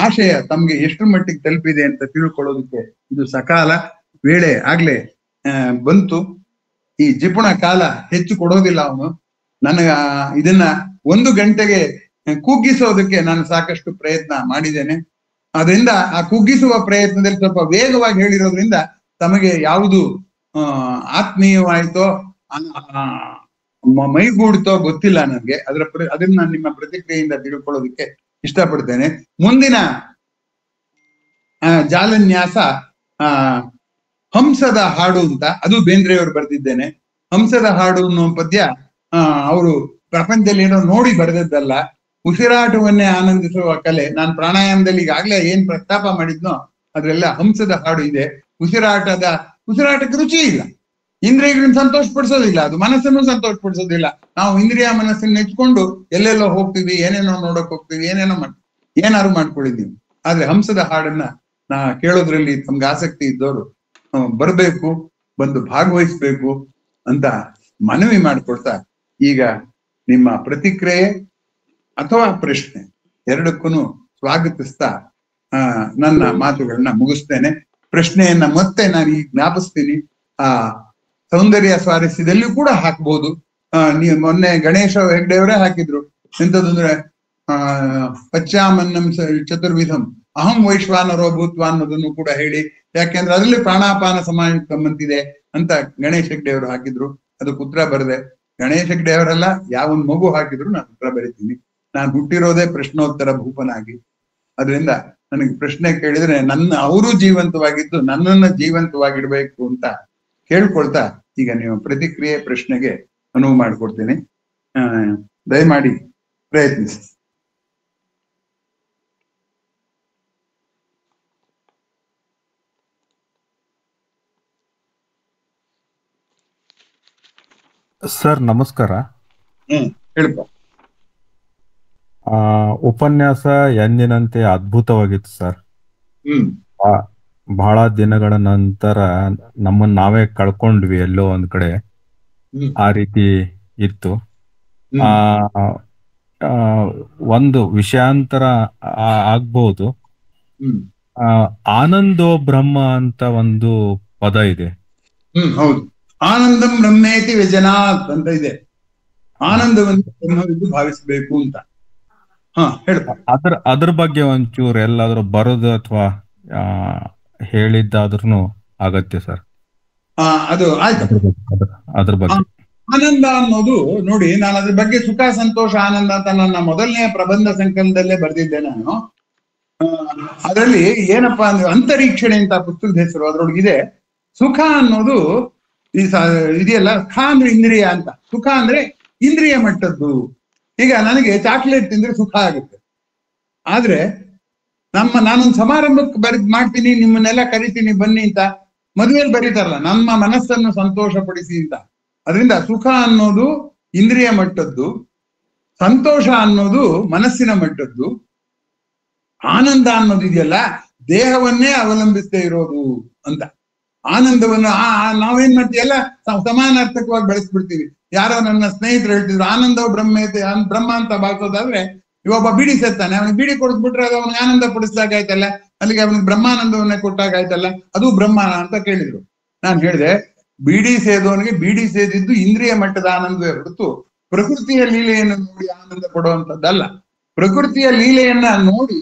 B: ಆಶಯ ತಮ್ಗೆ ಎಷ್ಟು ಮಟ್ಟಿಗೆ ತಲುಪಿದೆ ಅಂತ ತಿಳ್ಕೊಳ್ಳೋದಕ್ಕೆ ಇದು ಸಕಾಲ ವೇಳೆ ಆಗ್ಲೇ ಬಂತು. ಈ ಜಿಪುಣ ಕಾಲ ಹೆಚ್ಚು ಕೊಡೋದಿಲ್ಲ ಅವನು. ನನಗ ಇದನ್ನ 1 ಗಂಟೆಗೆ ಕುಗ್ಗಿಸೋದಕ್ಕೆ ನಾನು ಸಾಕಷ್ಟು ಪ್ರಯತ್ನ ಮಾಡಿದ್ದೇನೆ. ಅದರಿಂದ ಆ ಕುಗ್ಗಿಸುವ ಪ್ರಯತ್ನದಲ್ಲಿ ಸ್ವಲ್ಪ ವೇಗವಾಗಿ ಹೇಳಿರೋದ್ರಿಂದ ತಮಗೆ ಯಾವುದು ಆತ್ಮೀಯವಾಯ್ತೋ ಮೈಗೂಡ್ತೋ ಗೊತ್ತಿಲ್ಲ ನನಗೆ. ಅದನ್ನ ನಿಮ್ಮ ಪ್ರತಿಕ್ರಿಯೆಯಿಂದ ತಿಳ್ಕೊಳ್ಳೋದಕ್ಕೆ ಇಷ್ಟಪಡ್ತೇನೆ. ಮುಂದಿನ ಜಾಲನ್ಯಾಸ ಹಂಸದ ಹಾಡು ಅಂತ, ಅದು ಬೇಂದ್ರೆಯವರು ಬರೆದಿದ್ದೇನೆ. ಹಂಸದ ಹಾಡು ಅನ್ನೋ ಪದ್ಯ ಅವರು ಪ್ರಪಂಚದಲ್ಲಿ ಏನೋ ನೋಡಿ ಬರೆದದ್ದಲ್ಲ, ಉಸಿರಾಟವನ್ನೇ ಆನಂದಿಸುವ ಕಲೆ. ನಾನು ಪ್ರಾಣಾಯಾಮದಲ್ಲಿ ಈಗಾಗ್ಲೇ ಏನ್ ಪ್ರಸ್ತಾಪ ಮಾಡಿದ್ನೋ ಅದ್ರೆಲ್ಲ ಹಂಸದ ಹಾಡು ಇದೆ. ಉಸಿರಾಟಕ್ಕೆ ರುಚಿ ಇಲ್ಲ, ಇಂದ್ರಿಯಗಳನ್ನ ಸಂತೋಷ ಪಡಿಸೋದಿಲ್ಲ, ಅದು ಮನಸ್ಸನ್ನು ಸಂತೋಷ ಪಡಿಸೋದಿಲ್ಲ. ನಾವು ಇಂದ್ರಿಯ ಮನಸ್ಸನ್ನ ನೆಚ್ಕೊಂಡು ಎಲ್ಲೆಲ್ಲೋ ಹೋಗ್ತೀವಿ, ಏನೇನೋ ನೋಡಕ್ ಹೋಗ್ತೀವಿ, ಏನಾರು ಮಾಡ್ಕೊಂಡಿದ್ದೀವಿ. ಆದ್ರೆ ಹಂಸದ ಹಾಡನ್ನ ಕೇಳೋದ್ರಲ್ಲಿ ತಮ್ಗೆ ಆಸಕ್ತಿ ಇದ್ದವರು ಬರ್ಬೇಕು, ಬಂದು ಭಾಗವಹಿಸ್ಬೇಕು ಅಂತ ಮನವಿ ಮಾಡ್ಕೊಳ್ತಾ, ಈಗ ನಿಮ್ಮ ಪ್ರತಿಕ್ರಿಯೆ ಅಥವಾ ಪ್ರಶ್ನೆ ಎರಡಕ್ಕೂ ಸ್ವಾಗತಿಸ್ತಾ ನನ್ನ ಮಾತುಗಳನ್ನ ಮುಗಿಸ್ತೇನೆ. ಪ್ರಶ್ನೆಯನ್ನ ಮತ್ತೆ ನಾನು ಈಗ ಜ್ಞಾಪಿಸ್ತೀನಿ. ಸೌಂದರ್ಯ ಸ್ವಾರಸ್ಯದಲ್ಲಿಯೂ ಕೂಡ ಹಾಕ್ಬೋದು. ನೀವು ಮೊನ್ನೆ ಗಣೇಶ ಹೆಗ್ಡೆಯವರೇ ಹಾಕಿದ್ರು, ಎಂತದಂದ್ರೆ ಪಚ್ಚಾಮನ್ನಂ ಚತುರ್ವಿಧಂ ಅಹಂ ವೈಶ್ವಾನರೋ ಭೂತ್ವ ಅನ್ನೋದನ್ನು ಕೂಡ ಹೇಳಿ, ಯಾಕೆಂದ್ರೆ ಅದರಲ್ಲಿ ಪ್ರಾಣಾಪಾನ ಸಮಾಯುಕ್ತಂಬಂತಿದೆ ಅಂತ ಗಣೇಶ್ ಹೆಗ್ಡೆಯವರು ಹಾಕಿದ್ರು. ಅದಕ್ಕೆ ಉತ್ತರ ಬರದೆ, ಗಣೇಶ್ ಹೆಗ್ಡೆಯವರೆಲ್ಲ ಯಾವೊಂದು ಮಗು ಹಾಕಿದ್ರು ನಾನು ಉತ್ತರ ಬರೀತೀನಿ. ನಾನು ಹುಟ್ಟಿರೋದೇ ಪ್ರಶ್ನೋತ್ತರ ಭೂಪನಾಗಿ. ಅದರಿಂದ ನನಗೆ ಪ್ರಶ್ನೆ ಕೇಳಿದ್ರೆ ಅವರು ಜೀವಂತವಾಗಿದ್ದು ನನ್ನನ್ನ ಜೀವಂತವಾಗಿಡ್ಬೇಕು ಅಂತ ಕೇಳ್ಕೊಳ್ತಾ ಈಗ ನೀವು ಪ್ರತಿಕ್ರಿಯೆ ಪ್ರಶ್ನೆಗೆ ಅನುವು ಮಾಡಿಕೊಡ್ತೀನಿ. ದಯಮಾಡಿ ಪ್ರಯತ್ನಿಸಿ.
C: ಸರ್ ನಮಸ್ಕಾರ.
B: ಹೇಳಪ್ಪ.
C: ಉಪನ್ಯಾಸ ಎಂದಿನಂತೆ ಅದ್ಭುತವಾಗಿತ್ತು ಸರ್. ಬಹಳ ದಿನಗಳ ನಂತರ ನಮ್ಮನ್ನ ನಾವೇ ಕಳ್ಕೊಂಡ್ವಿ ಎಲ್ಲೋ ಒಂದ್ ಕಡೆ, ಆ ರೀತಿ ಇತ್ತು. ಒಂದು ವಿಷಯಾಂತರ ಆಗ್ಬಹುದು. ಆನಂದೋ ಬ್ರಹ್ಮ ಅಂತ ಒಂದು ಪದ ಇದೆ.
B: ಹೌದು, ಆನಂದಂ ಬ್ರಹ್ಮೇತಿ ವ್ಯಜನಾತ್ ಅಂತ ಇದೆ. ಆನಂದವನ್ನು ಬ್ರಹ್ಮವೆಂದು ಭಾವಿಸಬೇಕು ಅಂತ.
C: ಅದ್ರ ಬಗ್ಗೆ ಒಂಚೂರು ಎಲ್ಲಾದ್ರೂ ಬರೋದು ಅಥವಾ ಹೇಳಿದ್ದಾದ್ರೂ ಆಗತ್ತೆ ಸರ್.
B: ಅದು ಆಯ್ತು.
C: ಅದ್ರ ಬಗ್ಗೆ
B: ಆನಂದ ಅನ್ನೋದು ನೋಡಿ, ನಾನು ಅದ್ರ ಬಗ್ಗೆ ಸುಖ ಸಂತೋಷ ಆನಂದ ಅಂತ ನನ್ನ ಮೊದಲನೆಯ ಪ್ರಬಂಧ ಸಂಕಲನದಲ್ಲೇ ಬರೆದಿದ್ದೆ ನಾನು. ಅದರಲ್ಲಿ ಏನಪ್ಪಾ ಅಂದ್ರೆ ಅಂತರೀಕ್ಷಣೆ ಅಂತ ಪುಸ್ತಕದ ಹೆಸರು. ಅದ್ರೊಳಗಿದೆ ಸುಖ ಅನ್ನೋದು ಇದೆಯಲ್ಲ, ಖ ಅಂದ್ರೆ ಇಂದ್ರಿಯ ಅಂತ, ಸುಖ ಅಂದ್ರೆ ಇಂದ್ರಿಯ ಮಟ್ಟದ್ದು. ಈಗ ನನಗೆ ಚಾಕ್ಲೇಟ್ ತಿಂದ್ರೆ ಸುಖ ಆಗುತ್ತೆ. ಆದ್ರೆ ನಾನೊಂದು ಸಮಾರಂಭಕ್ಕೆ ಮಾಡ್ತೀನಿ, ನಿಮ್ಮನ್ನೆಲ್ಲ ಕರಿತೀನಿ ಬನ್ನಿ ಅಂತ, ಮದುವೆಯಲ್ಲಿ ಬರೀತಾರಲ್ಲ ನಮ್ಮ ಮನಸ್ಸನ್ನು ಸಂತೋಷ ಪಡಿಸಿ ಅಂತ. ಅದರಿಂದ ಸುಖ ಅನ್ನೋದು ಇಂದ್ರಿಯ ಮಟ್ಟದ್ದು, ಸಂತೋಷ ಅನ್ನೋದು ಮನಸ್ಸಿನ ಮಟ್ಟದ್ದು, ಆನಂದ ಅನ್ನೋದು ಇದೆಯಲ್ಲ ದೇಹವನ್ನೇ ಅವಲಂಬಿಸದೇ ಇರೋದು ಅಂತ. ಆನಂದವನ್ನು ನಾವೇನ್ ಮಾಡ್ತೀವಿ, ಎಲ್ಲ ಸಮಾನಾರ್ಥಕವಾಗಿ ಬೆಳೆಸ್ಬಿಡ್ತೀವಿ. ಯಾರೋ ನನ್ನ ಸ್ನೇಹಿತರು ಹೇಳ್ತಿದ್ರು ಆನಂದ ಬ್ರಹ್ಮ ಅಂತ ಭಾವಿಸೋದಾದ್ರೆ, ಇವೊಬ್ಬ ಬೀಡಿ ಸೇರ್ತಾನೆ, ಅವನಿಗೆ ಬೀಡಿ ಕೊಡಿಸ್ಬಿಟ್ರೆ ಅದು ಅವನಿಗೆ ಆನಂದ ಪಡಿಸ್ದಾಗಾಯ್ತಲ್ಲ, ಅಲ್ಲಿಗೆ ಅವನಿಗೆ ಬ್ರಹ್ಮಾನಂದವನ್ನೇ ಕೊಟ್ಟಾಗಾಯ್ತಲ್ಲ, ಅದು ಬ್ರಹ್ಮಾನ ಅಂತ ಕೇಳಿದ್ರು. ನಾನು ಹೇಳಿದೆ, ಬೀಡಿ ಸೇದೋನಿಗೆ ಬೀಡಿ ಸೇದಿದ್ದು ಇಂದ್ರಿಯ ಮಟ್ಟದ ಆನಂದವೇ ಹೊರತು ಪ್ರಕೃತಿಯ ಲೀಲೆಯನ್ನು ನೋಡಿ ಆನಂದ ಪಡುವಂಥದ್ದಲ್ಲ. ಪ್ರಕೃತಿಯ ಲೀಲೆಯನ್ನ ನೋಡಿ,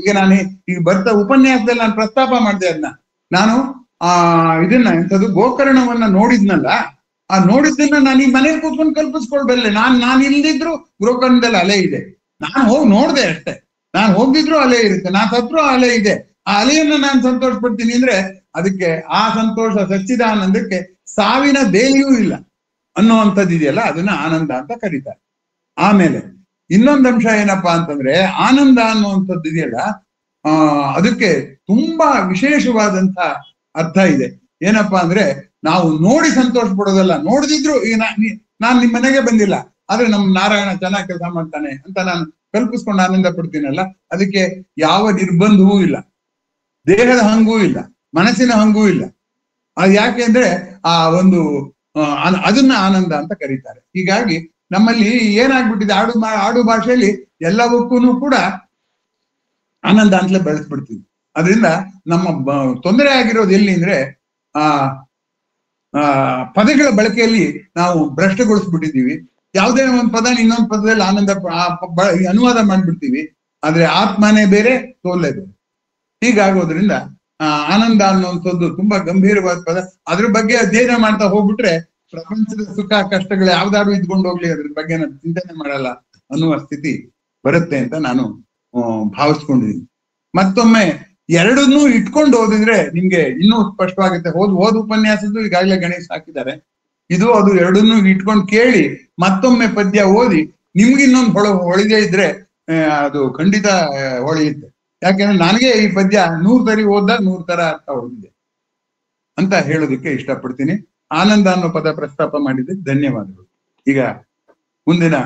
B: ಈಗ ಬರ್ತಾ ಉಪನ್ಯಾಸದಲ್ಲಿ ನಾನು ಪ್ರಸ್ತಾಪ ಮಾಡಿದೆ ಅದನ್ನ. ನಾನು ಇದನ್ನ ಎಂಥದ್ದು ಗೋಕರ್ಣವನ್ನ ನೋಡಿದ್ನಲ್ಲ, ಆ ನೋಡಿದ್ದನ್ನ ನಾನು ಈ ಮನೇಲಿ ಕೂತ್ಕೊಂಡು ಕಲ್ಪಿಸ್ಕೊಳ್ಬಲ್ಲೆ. ನಾನು ಇಲ್ದಿದ್ರು ಗೋಕರ್ಣದಲ್ಲಿ ಅಲೆ ಇದೆ, ನಾನು ಹೋಗಿ ನೋಡ್ದೆ ಅಷ್ಟೇ. ನಾನು ಹೋಗಿದ್ರು ಅಲೆ ಇರುತ್ತೆ, ನಾನು ಸತ್ರು ಅಲೆ ಇದೆ. ಆ ಅಲೆಯನ್ನ ನಾನು ಸಂತೋಷ ಪಡ್ತೀನಿ ಅಂದ್ರೆ ಅದಕ್ಕೆ ಆ ಸಂತೋಷ ಸಚ್ಚಿದಾನಂದಕ್ಕೆ ಸಾವಿನ ಬೇಲಿಯೂ ಇಲ್ಲ ಅನ್ನುವಂಥದ್ದು ಇದೆಯಲ್ಲ, ಅದನ್ನ ಆನಂದ ಅಂತ ಕರೀತಾರೆ. ಆಮೇಲೆ ಇನ್ನೊಂದು ಅಂಶ ಏನಪ್ಪಾ ಅಂತಂದ್ರೆ, ಆನಂದ ಅನ್ನುವಂಥದ್ದು ಇದೆಯಲ್ಲ, ಅದಕ್ಕೆ ತುಂಬಾ ವಿಶೇಷವಾದಂತ ಅರ್ಥ ಇದೆ. ಏನಪ್ಪಾ ಅಂದ್ರೆ, ನಾವು ನೋಡಿ ಸಂತೋಷ ಪಡೋದಲ್ಲ. ನೋಡ್ದಿದ್ರು ಈಗ ನಾನ್ ನಿಮ್ ಮನೆಗೆ ಬಂದಿಲ್ಲ, ಆದ್ರೆ ನಮ್ ನಾರಾಯಣ ಚೆನ್ನಾಗಿ ಕೆಲಸ ಮಾಡ್ತಾನೆ ಅಂತ ನಾನು ಕಲ್ಪಿಸ್ಕೊಂಡು ಆನಂದ ಪಡ್ತೀನಲ್ಲ, ಅದಕ್ಕೆ ಯಾವ ನಿರ್ಬಂಧವೂ ಇಲ್ಲ, ದೇಹದ ಹಂಗೂ ಇಲ್ಲ, ಮನಸ್ಸಿನ ಹಂಗೂ ಇಲ್ಲ. ಅದು ಯಾಕೆ ಅಂದ್ರೆ ಒಂದು ಅದನ್ನ ಆನಂದ ಅಂತ ಕರೀತಾರೆ. ಹೀಗಾಗಿ ನಮ್ಮಲ್ಲಿ ಏನಾಗ್ಬಿಟ್ಟಿದೆ, ಆಡು ಭಾಷೆಯಲ್ಲಿ ಎಲ್ಲವಕ್ಕೂ ಕೂಡ ಆನಂದ ಅಂತಲೇ ಬೆಳೆಸ್ಬಿಡ್ತೀವಿ. ಅದರಿಂದ ನಮ್ಮ ತೊಂದರೆ ಆಗಿರೋದು ಎಲ್ಲಿ ಅಂದ್ರೆ, ಪದಗಳ ಬಳಕೆಯಲ್ಲಿ ನಾವು ಭ್ರಷ್ಟಗೊಳಿಸ್ಬಿಟ್ಟಿದ್ದೀವಿ. ಯಾವುದೇ ಒಂದು ಪದ ಇನ್ನೊಂದು ಪದದಲ್ಲಿ ಆನಂದ ಅನುವಾದ ಮಾಡ್ಬಿಡ್ತೀವಿ. ಆದ್ರೆ ಆತ್ಮನೇ ಬೇರೆ, ಸೋಲೆ ಬೇರೆ. ಹೀಗಾಗೋದ್ರಿಂದ ಆನಂದ ಅನ್ನುವಂಥದ್ದು ತುಂಬಾ ಗಂಭೀರವಾದ ಪದ. ಅದ್ರ ಬಗ್ಗೆ ಅಧ್ಯಯನ ಮಾಡ್ತಾ ಹೋಗ್ಬಿಟ್ರೆ ಪ್ರಪಂಚದ ಸುಖ ಕಷ್ಟಗಳು ಯಾವ್ದಾದ್ರು ಇದ್ಕೊಂಡು ಹೋಗ್ಲಿ, ಅದ್ರ ಬಗ್ಗೆ ನಾನು ಚಿಂತನೆ ಮಾಡಲ್ಲ ಅನ್ನುವ ಸ್ಥಿತಿ ಬರುತ್ತೆ ಅಂತ ನಾನು ಭಾವಿಸ್ಕೊಂಡಿದ್ದೀನಿ. ಮತ್ತೊಮ್ಮೆ ಎರಡನ್ನೂ ಇಟ್ಕೊಂಡು ಓದಿದ್ರೆ ನಿಮ್ಗೆ ಇನ್ನೂ ಸ್ಪಷ್ಟವಾಗುತ್ತೆ. ಹೋದ ಉಪನ್ಯಾಸದ್ದು ಈಗಾಗಲೇ ಗಣೇಶ್ ಹಾಕಿದ್ದಾರೆ. ಇದು ಅದು ಎರಡನ್ನೂ ಇಟ್ಕೊಂಡು ಕೇಳಿ ಮತ್ತೊಮ್ಮೆ ಪದ್ಯ ಓದಿ ನಿಮ್ಗೆ ಇನ್ನೊಂದು ಹೊಳಿಗೆ ಇದ್ರೆ ಅದು ಖಂಡಿತ ಹೊಳೆಯುತ್ತೆ. ಯಾಕೆಂದ್ರೆ ನನಗೆ ಈ ಪದ್ಯ 100 ಸರಿ ಓದ್ದಾಗ 100 ತರ ಅರ್ಥ ಹೊಂದಿದೆ ಅಂತ ಹೇಳೋದಕ್ಕೆ ಇಷ್ಟಪಡ್ತೀನಿ. ಆನಂದ ಅನ್ನೋ ಪದ ಪ್ರಸ್ತಾಪ ಮಾಡಿದ್ದಕ್ಕೆ ಧನ್ಯವಾದಗಳು. ಈಗ ಮುಂದಿನ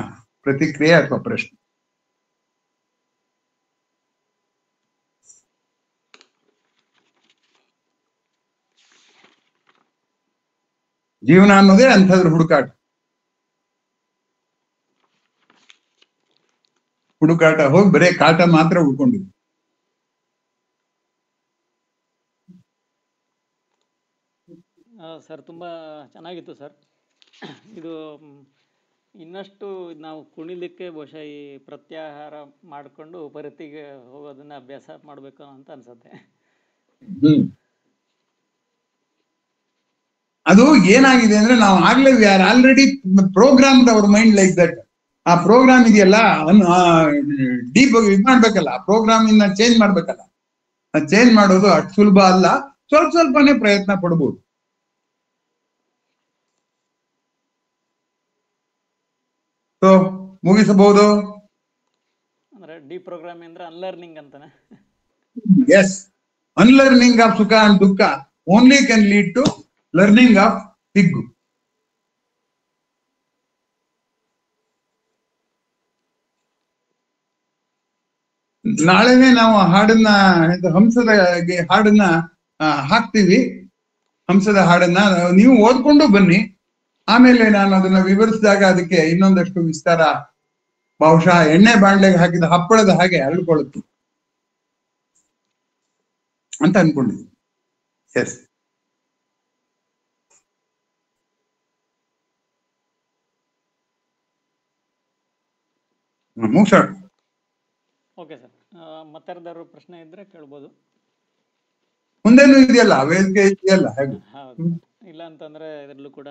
B: ಪ್ರತಿಕ್ರಿಯೆ ಅಥವಾ ಪ್ರಶ್ನೆ. ಜೀವನ ಅನ್ನೋದೇ ಅಂಥದ್ರ ಹುಡುಕಾಟ ಹೋಗಿ ಬರೇ ಕಾಟ ಮಾತ್ರ ಉಳ್ಕೊಂಡಿದ್ವಿ.
A: ಸರ್ ತುಂಬ ಚೆನ್ನಾಗಿತ್ತು ಸರ್. ಇದು ಇನ್ನಷ್ಟು ನಾವು ಕುಣಿಲಿಕ್ಕೆ ಬಹುಶಃ ಈ ಪ್ರತ್ಯಾಹಾರ ಮಾಡಿಕೊಂಡು ಪರಿತಿಗೆ ಹೋಗೋದನ್ನ ಅಭ್ಯಾಸ ಮಾಡಬೇಕು ಅಂತ ಅನ್ಸುತ್ತೆ.
B: ಅದು ಏನಾಗಿದೆ ಅಂದ್ರೆ, ನಾವು ಆಗ್ಲೇ we are already programmed our mind like that. ಆ ಪ್ರೋಗ್ರಾಮ್ ಇದೆಯಲ್ಲ ಡೀಪ್ ಇದು ಮಾಡ್ಬೇಕಲ್ಲ, ಆ ಪ್ರೋಗ್ರಾಮ್ ಇಂದ ಚೇಂಜ್ ಮಾಡ್ಬೇಕಲ್ಲ. ಚೇಂಜ್ ಮಾಡೋದು ಅಷ್ಟು ಸುಲಭ ಅಲ್ಲ, ಸ್ವಲ್ಪನೇ ಪ್ರಯತ್ನ ಪಡ್ಬೋದು. ಸೊ ಮುಗಿಸಬಹುದು.
A: ಅಂದ್ರೆ ಡಿಪ್ರೋಗ್ರಾಮ್ ಅಂದ್ರೆ ಅನ್ಲರ್ನಿಂಗ್ ಅಂತಾನೆ.
B: ಎಸ್, ಅನ್ಲರ್ನಿಂಗ್ ಆಫ್ ಸುಖ ಅಂಡ್ ದುಃಖ only can lead to learning of ಹಿಗ್ಗು. ನಾಳೆನೆ ನಾವು ಹಾಡನ್ನ, ಹಂಸದ ಹಾಡನ್ನ ಹಾಕ್ತೀವಿ. ಹಂಸದ ಹಾಡನ್ನ ನೀವು ಓದ್ಕೊಂಡು ಬನ್ನಿ. ಆಮೇಲೆ ನಾನು ಅದನ್ನ ವಿವರಿಸಿದಾಗ ಅದಕ್ಕೆ ಇನ್ನೊಂದಷ್ಟು ವಿಸ್ತಾರ, ಬಹುಶಃ ಎಣ್ಣೆ ಬಾಂಡ್ಲೆಗೆ ಹಾಕಿದ ಹಪ್ಪಳದ ಹಾಗೆ ಹರಡ್ಕೊಳ್ಳುತ್ತೆ ಅಂತ ಅನ್ಕೊಂಡಿದ್ದೀನಿ. ಎಸ್, ಮುಗಿಸೋಣ.
A: ಓಕೆ ಸರ್, ಮತ್ತಾರ್ದಾರು ಪ್ರಶ್ನೆ ಇದ್ರೆ ಕೇಳ್ಬೋದು.
B: ಮುಂದೇನು ಇದೆಯಲ್ಲ, ವೇದಿಕೆ ಇದೆಯಲ್ಲ.
A: ಹೌದು, ಇಲ್ಲ ಅಂತಂದ್ರೆ ಇದರಲ್ಲೂ ಕೂಡ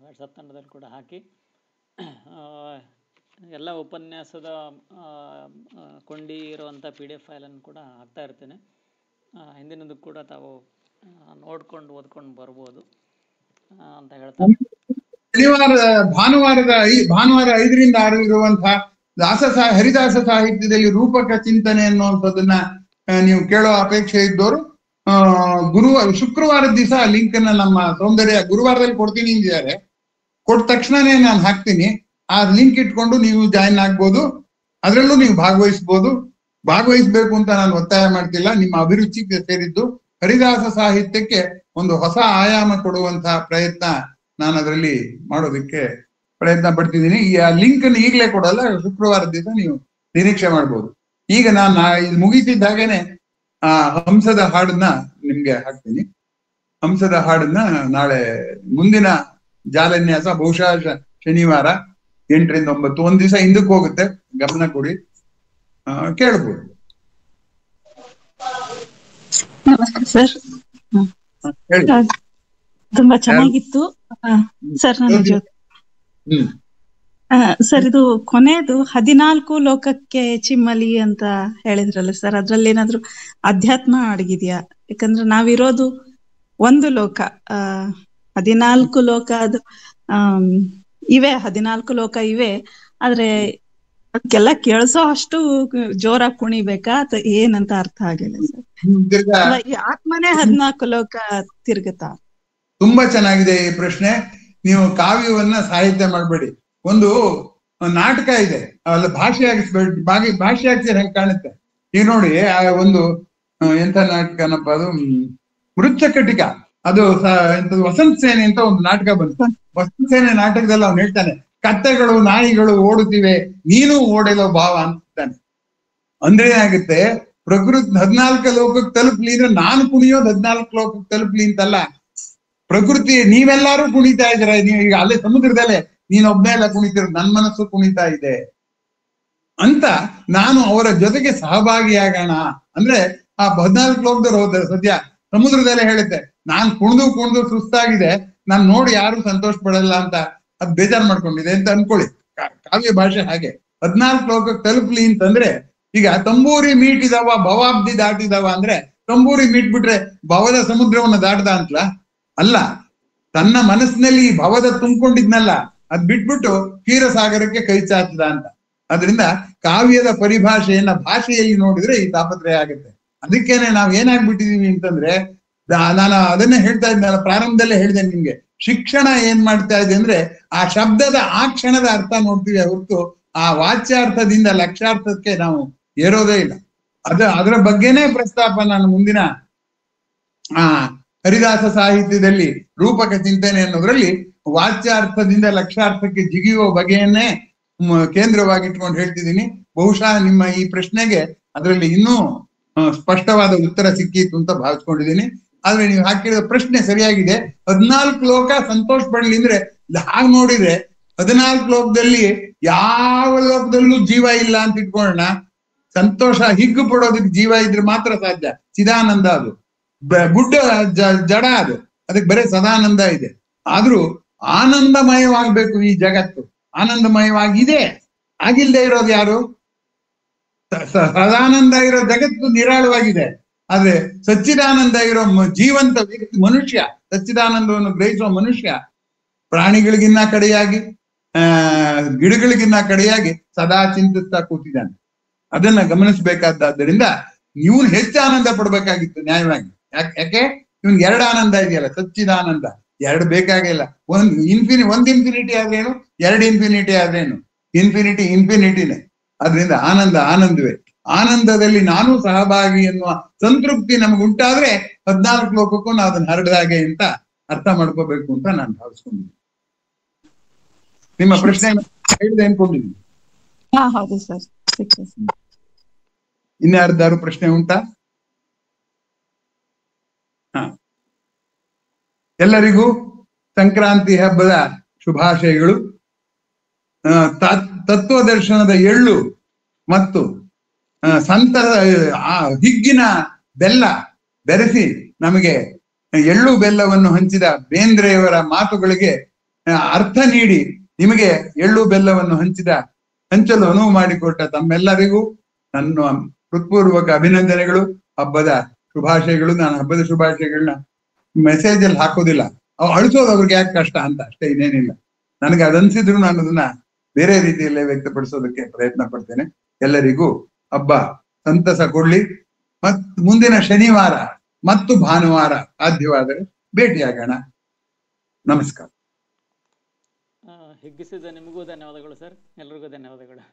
A: ವಾಟ್ಸಪ್ ತಂಡದಲ್ಲಿ ಕೂಡ ಹಾಕಿ ಎಲ್ಲ ಉಪನ್ಯಾಸದ ಕೊಂಡಿ ಇರುವಂಥ PDF ಫೈಲನ್ನು ಕೂಡ ಹಾಕ್ತಾ ಇರ್ತೇನೆ. ಹಿಂದಿನದು ಕೂಡ ತಾವು ನೋಡ್ಕೊಂಡು ಓದ್ಕೊಂಡು ಬರ್ಬೋದು ಅಂತ ಹೇಳ್ತಾರೆ.
B: ಭಾನುವಾರ 5 ರಿಂದ 6 ಇರುವಂತಹ ಹರಿದಾಸ ಸಾಹಿತ್ಯದಲ್ಲಿ ರೂಪಕ ಚಿಂತನೆ ಅನ್ನುವಂಥದ್ದನ್ನ ನೀವು ಕೇಳೋ ಅಪೇಕ್ಷೆ ಇದ್ದವರು ಶುಕ್ರವಾರದ ದಿವಸ ಲಿಂಕ್ ಅನ್ನ ನಮ್ಮ ಸೌಂದರ್ಯ ಗುರುವಾರದಲ್ಲಿ ಕೊಡ್ತೀನಿ ಅಂದಿದ್ದಾರೆ. ಕೊಟ್ಟ ತಕ್ಷಣನೇ ನಾನು ಹಾಕ್ತೀನಿ. ಆ ಲಿಂಕ್ ಇಟ್ಕೊಂಡು ನೀವು ಜಾಯಿನ್ ಆಗ್ಬೋದು. ಅದರಲ್ಲೂ ನೀವು ಭಾಗವಹಿಸ್ಬೇಕು ಅಂತ ನಾನು ಒತ್ತಾಯ ಮಾಡ್ತಿಲ್ಲ. ನಿಮ್ಮ ಅಭಿರುಚಿಗೆ ಸೇರಿದ್ದು ಹರಿದಾಸ ಸಾಹಿತ್ಯಕ್ಕೆ ಒಂದು ಹೊಸ ಆಯಾಮ ಕೊಡುವಂತಹ ಪ್ರಯತ್ನ ನಾನು ಅದರಲ್ಲಿ ಮಾಡೋದಕ್ಕೆ ಪ್ರಯತ್ನ ಪಡ್ತಿದ್ದೀನಿ. ಈ ಲಿಂಕ್ ಅನ್ನು ಈಗಲೇ ಕೊಡಲ್ಲ, ಶುಕ್ರವಾರದ ದಿವಸ ನೀವು ನಿರೀಕ್ಷೆ ಮಾಡ್ಬೋದು. ಈಗ ನಾನು ಇದು ಮುಗಿತಿದ್ದ ಹಾಗೇನೆ ಹಂಸದ ಹಾಡನ್ನ ನಿಮ್ಗೆ ಹಾಕ್ತೀನಿ. ಹಂಸದ ಹಾಡನ್ನ ನಾಳೆ ಮುಂದಿನ ಜಾಲನ್ಯಾಸ ಬಹುಶಃ ಶನಿವಾರ 8 ರಿಂದ 9, ಒಂದ್ ದಿವಸ ಹಿಂದಕ್ಕೆ ಹೋಗುತ್ತೆ, ಗಮನ ಕೊಡಿ, ಕೇಳ್ಬೋದು.
D: ನಮಸ್ಕಾರ ಸರ್. ತುಂಬಾ ಚೆನ್ನಾಗಿತ್ತು ಸರ್. ನಾನು ಸರ್, ಇದು ಕೊನೆಯದು 14 ಲೋಕಕ್ಕೆ ಚಿಮ್ಮಲಿ ಅಂತ ಹೇಳಿದ್ರಲ್ಲ ಸರ್, ಅದ್ರಲ್ಲಿ ಏನಾದ್ರು ಅಧ್ಯಾತ್ಮ ಅಡಗಿದ್ಯಾ? ಯಾಕಂದ್ರೆ ನಾವಿರೋದು ಒಂದು ಲೋಕ, 14 ಲೋಕ ಅದು ಇವೆ, 14 ಲೋಕ ಇವೆ. ಆದ್ರೆ ಅದಕ್ಕೆಲ್ಲ ಕೇಳಿಸೋ ಅಷ್ಟು ಜೋರಾಗಿ ಕುಣಿಬೇಕಾ ಅಥವಾ ಏನಂತ ಅರ್ಥ ಆಗಿಲ್ಲ ಸರ್. ಈ ಆತ್ಮನೇ 14 ಲೋಕ ತಿರುಗುತ್ತಾ?
B: ತುಂಬಾ ಚೆನ್ನಾಗಿದೆ ಈ ಪ್ರಶ್ನೆ. ನೀವು ಕಾವ್ಯವನ್ನ ಸಾಹಿತ್ಯ ಮಾಡ್ಬೇಡಿ. ಒಂದು ನಾಟಕ ಇದೆ, ಅಲ್ಲ ಭಾಷೆ ಹಾಕ್ಸಿದ್ರೆ ಹೆಂಗ್ ಕಾಣುತ್ತೆ. ಈಗ ನೋಡಿ, ಒಂದು ಎಂತ ನಾಟಕನಪ್ಪ ಅದು, ಮೃಚ್ಛಕಟಿಕ, ಅದು ವಸಂತ ಸೇನೆ ಅಂತ ಒಂದು ನಾಟಕ ಬಂತು. ವಸಂತ ಸೇನೆ ನಾಟಕದಲ್ಲಿ ಅವ್ನು ಹೇಳ್ತಾನೆ, ಕತ್ತೆಗಳು ನಾಯಿಗಳು ಓಡುತ್ತಿವೆ, ನೀನು ಓಡಲೋ ಭಾವ ಅಂತಾನೆ. ಅಂದ್ರೆ ಏನಾಗುತ್ತೆ, ಪ್ರಕೃತಿ 14 ಲೋಕಕ್ಕೆ ತಲುಪ್ಲಿ ಅಂದ್ರೆ ನಾನು ಕುಣಿಯೋದು 14 ಲೋಕಕ್ಕೆ ತಲುಪ್ಲಿ ಅಂತಲ್ಲ. ಪ್ರಕೃತಿ ನೀವೆಲ್ಲಾರು ಕುಣಿತಾ ಇದ್ದೀರ. ನೀವು ಈಗ ಅಲ್ಲೇ ಸಮುದ್ರದಲ್ಲೇ ನೀನೊಬ್ಬನೇ ಎಲ್ಲ ಕುಣಿತಿರೋದು, ನನ್ನ ಮನಸ್ಸು ಕುಣಿತಾ ಇದೆ ಅಂತ ನಾನು ಅವರ ಜೊತೆಗೆ ಸಹಭಾಗಿಯಾಗೋಣ ಅಂದ್ರೆ ಆ 14 ಲೋಕದವ್ರು ಹೋದ ಸದ್ಯ ಸಮುದ್ರದಲ್ಲೇ ಹೇಳುತ್ತೆ, ನಾನ್ ಕುಣಿದು ಸುಸ್ತಾಗಿದೆ, ನಾನ್ ನೋಡಿ ಯಾರು ಸಂತೋಷ ಪಡಲ್ಲ ಅಂತ ಅದ್ ಬೇಜಾರ್ ಮಾಡ್ಕೊಂಡಿದೆ ಅಂತ ಅನ್ಕೊಳ್ಳಿ. ಕಾವ್ಯ ಭಾಷೆ ಹಾಗೆ 14 ಲೋಕಕ್ಕೆ ತಲುಪ್ಲಿ ಅಂತಂದ್ರೆ, ಈಗ ತಂಬೂರಿ ಮೀಟಿದವ ಭವಾಬ್ದಿ ದಾಟಿದವ ಅಂದ್ರೆ ತಂಬೂರಿ ಮೀಟ್ಬಿಟ್ರೆ ಭವದ ಸಮುದ್ರವನ್ನ ದಾಟ್ದ ಅಂತಲ ಅಲ್ಲ, ತನ್ನ ಮನಸ್ಸಿನಲ್ಲಿ ಭವದ ತುಂಬಿಕೊಂಡಿದ್ನಲ್ಲ ಅದ್ ಬಿಟ್ಬಿಟ್ಟು ಕ್ಷೀರಸಾಗರಕ್ಕೆ ಕೈ ಚಾಚದ ಅಂತ. ಅದರಿಂದ ಕಾವ್ಯದ ಪರಿಭಾಷೆಯನ್ನ ಭಾಷೆಯಲ್ಲಿ ನೋಡಿದ್ರೆ ಈ ತಾಪತ್ರಯ ಆಗುತ್ತೆ. ಅದಕ್ಕೇನೆ ನಾವ್ ಏನಾಗ್ಬಿಟ್ಟಿದೀವಿ ಅಂತಂದ್ರೆ, ನಾನು ಅದನ್ನೇ ಹೇಳ್ತಾ ಇದ್ನಲ್ಲ, ಪ್ರಾರಂಭದಲ್ಲೇ ಹೇಳಿದೆ ನಿಮ್ಗೆ, ಶಿಕ್ಷಣ ಏನ್ ಮಾಡ್ತಾ ಇದೆ ಅಂದ್ರೆ ಆ ಶಬ್ದದ ಆ ಕ್ಷಣದ ಅರ್ಥ ನೋಡ್ತೀವಿ ಹೊರತು ಆ ವಾಚ್ಯಾರ್ಥದಿಂದ ಲಕ್ಷ್ಯಾರ್ಥಕ್ಕೆ ನಾವು ಏರೋದೇ ಇಲ್ಲ. ಅದರ ಬಗ್ಗೆನೇ ಪ್ರಸ್ತಾಪ ನಾನು ಮುಂದಿನ ಹರಿದಾಸ ಸಾಹಿತ್ಯದಲ್ಲಿ ರೂಪಕ ಚಿಂತನೆ ಅನ್ನೋದ್ರಲ್ಲಿ ವಾಚ್ಯಾರ್ಥದಿಂದ ಲಕ್ಷ್ಯಾರ್ಥಕ್ಕೆ ಜಿಗಿಯುವ ಬಗೆಯನ್ನೇ ಕೇಂದ್ರವಾಗಿಟ್ಕೊಂಡು ಹೇಳ್ತಿದ್ದೀನಿ. ಬಹುಶಃ ನಿಮ್ಮ ಈ ಪ್ರಶ್ನೆಗೆ ಅದರಲ್ಲಿ ಇನ್ನೂ ಸ್ಪಷ್ಟವಾದ ಉತ್ತರ ಸಿಕ್ಕಿತ್ತು ಅಂತ ಭಾವಿಸ್ಕೊಂಡಿದ್ದೀನಿ. ಆದ್ರೆ ನೀವು ಹಾಕಿರೋ ಪ್ರಶ್ನೆ ಸರಿಯಾಗಿದೆ. 14 ಲೋಕ ಸಂತೋಷ ಪಡ್ಲಿ ಅಂದ್ರೆ ಹಾಗೆ ನೋಡಿದ್ರೆ 14 ಲೋಕದಲ್ಲಿ ಯಾವ ಲೋಕದಲ್ಲೂ ಜೀವ ಇಲ್ಲ ಅಂತ ಇಟ್ಕೊಳ್ಳೋಣ. ಸಂತೋಷ ಹಿಗ್ಗು ಪಡೋದಕ್ಕೆ ಜೀವ ಇದ್ರೆ ಮಾತ್ರ ಸಾಧ್ಯ. ಚಿದಾನಂದ ಅದು, ಗುಡ್ಡ ಜಡ ಅದು, ಅದಕ್ಕೆ ಬರೀ ಸದಾನಂದ ಇದೆ. ಆದ್ರೂ ಆನಂದಮಯವಾಗ್ಬೇಕು ಈ ಜಗತ್ತು. ಆನಂದಮಯವಾಗಿದೆ. ಆಗಿಲ್ದೇ ಇರೋದು ಯಾರು? ಸದಾನಂದ ಇರೋ ಜಗತ್ತು ನಿರಾಳವಾಗಿದೆ. ಆದ್ರೆ ಸಚ್ಚಿದಾನಂದ ಇರೋ ಜೀವಂತ ವ್ಯಕ್ತಿ ಮನುಷ್ಯ, ಸಚ್ಚಿದಾನಂದವನ್ನು ಗ್ರಹಿಸುವ ಮನುಷ್ಯ ಪ್ರಾಣಿಗಳಿಗಿನ್ನ ಕಡೆಯಾಗಿ ಗಿಡಗಳಿಗಿನ್ನ ಕಡೆಯಾಗಿ ಸದಾ ಚಿಂತಿಸ್ತಾ ಕೂತಿದ್ದಾನೆ. ಅದನ್ನ ಗಮನಿಸಬೇಕಾದ್ದರಿಂದ ಇವನು ಹೆಚ್ಚು ಆನಂದ ಪಡ್ಬೇಕಾಗಿತ್ತು ನ್ಯಾಯವಾಗಿ. ಯಾಕೆ ಇವನ್ಗೆ ಎರಡು ಆನಂದ ಇದೆಯಲ್ಲ, ಸಚ್ಚಿದಾನಂದ. ಎರಡು ಬೇಕಾಗಿಲ್ಲ. ಒಂದ್ ಇನ್ಫಿನಿಟಿ ಆದ್ರೇನು, ಎರಡು ಇನ್ಫಿನಿಟಿ ಆದ್ರೇನು? ಇನ್ಫಿನಿಟಿನೇ. ಅದರಿಂದ ಆನಂದವೇ. ಆನಂದದಲ್ಲಿ ನಾನು ಸಹಭಾಗಿ ಎನ್ನುವ ಸಂತೃಪ್ತಿ ನಮಗುಂಟಾದ್ರೆ 14 ಲೋಕಕ್ಕೂ ನಾವು ಅದನ್ನ ಹರಡ್ದಾಗೆ ಅಂತ ಅರ್ಥ ಮಾಡ್ಕೋಬೇಕು ಅಂತ ನಾನು ಭಾವಿಸ್ಕೊಂಡಿದ್ದೀನಿ. ನಿಮ್ಮ ಪ್ರಶ್ನೆ ಹೇಳಿದೆ ಅನ್ಕೊಂಡಿದ್ದೀನಿ.
D: ಹೌದು ಸರ್.
B: ಇನ್ಯಾರ್ದಾರು ಪ್ರಶ್ನೆ ಉಂಟಾ? ಎಲ್ಲರಿಗೂ ಸಂಕ್ರಾಂತಿ ಹಬ್ಬದ ಶುಭಾಶಯಗಳು. ತತ್ವದರ್ಶನದ ಎಳ್ಳು ಮತ್ತು ಹಿಗ್ಗಿನ ಬೆಲ್ಲ ಬೆರೆಸಿ ನಮಗೆ ಎಳ್ಳು ಬೆಲ್ಲವನ್ನು ಹಂಚಿದ ಬೇಂದ್ರೆಯವರ ಮಾತುಗಳಿಗೆ ಅರ್ಥ ನೀಡಿ ನಿಮಗೆ ಎಳ್ಳು ಬೆಲ್ಲವನ್ನು ಹಂಚಲು ಅನುವು ಮಾಡಿಕೊಟ್ಟ ತಮ್ಮೆಲ್ಲರಿಗೂ ನನ್ನ ಹೃತ್ಪೂರ್ವಕ ಅಭಿನಂದನೆಗಳು, ಹಬ್ಬದ ಶುಭಾಶಯಗಳು. ನಾನು ಹಬ್ಬದ ಶುಭಾಶಯಗಳನ್ನ ಮೆಸೇಜ್ ಅಲ್ಲಿ ಹಾಕೋದಿಲ್ಲ, ಅವು ಅಳಿಸೋದು ಅವ್ರಿಗೆ ಯಾಕೆ ಕಷ್ಟ ಅಂತ ಅಷ್ಟೇ, ಇನ್ನೇನಿಲ್ಲ. ನನಗೆ ಅದನ್ಸಿದ್ರು ನಾನು ಅದನ್ನ ಬೇರೆ ರೀತಿಯಲ್ಲೇ ವ್ಯಕ್ತಪಡಿಸೋದಕ್ಕೆ ಪ್ರಯತ್ನ ಪಡ್ತೇನೆ. ಎಲ್ಲರಿಗೂ ಹಬ್ಬ ಸಂತಸ ಕೊಡ್ಲಿ. ಮುಂದಿನ ಶನಿವಾರ ಮತ್ತು ಭಾನುವಾರ ಸಾಧ್ಯವಾದರೆ ಭೇಟಿಯಾಗೋಣ. ನಮಸ್ಕಾರ.
A: ಹಿಗ್ಗಿಸಿದ ನಿಮಗೂ ಧನ್ಯವಾದಗಳು ಸರ್. ಎಲ್ರಿಗೂ ಧನ್ಯವಾದಗಳು.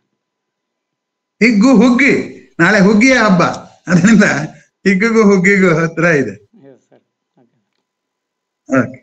B: ಹುಗ್ಗಿ ನಾಳೆ ಹುಗ್ಗಿಯ ಹಬ್ಬ, ಅದರಿಂದ ಹಿಗ್ಗಿಗೂ ಹುಗ್ಗಿಗೂ ಹತ್ರ ಇದೆ.
A: ಸರ್.
B: ಓಕೆ.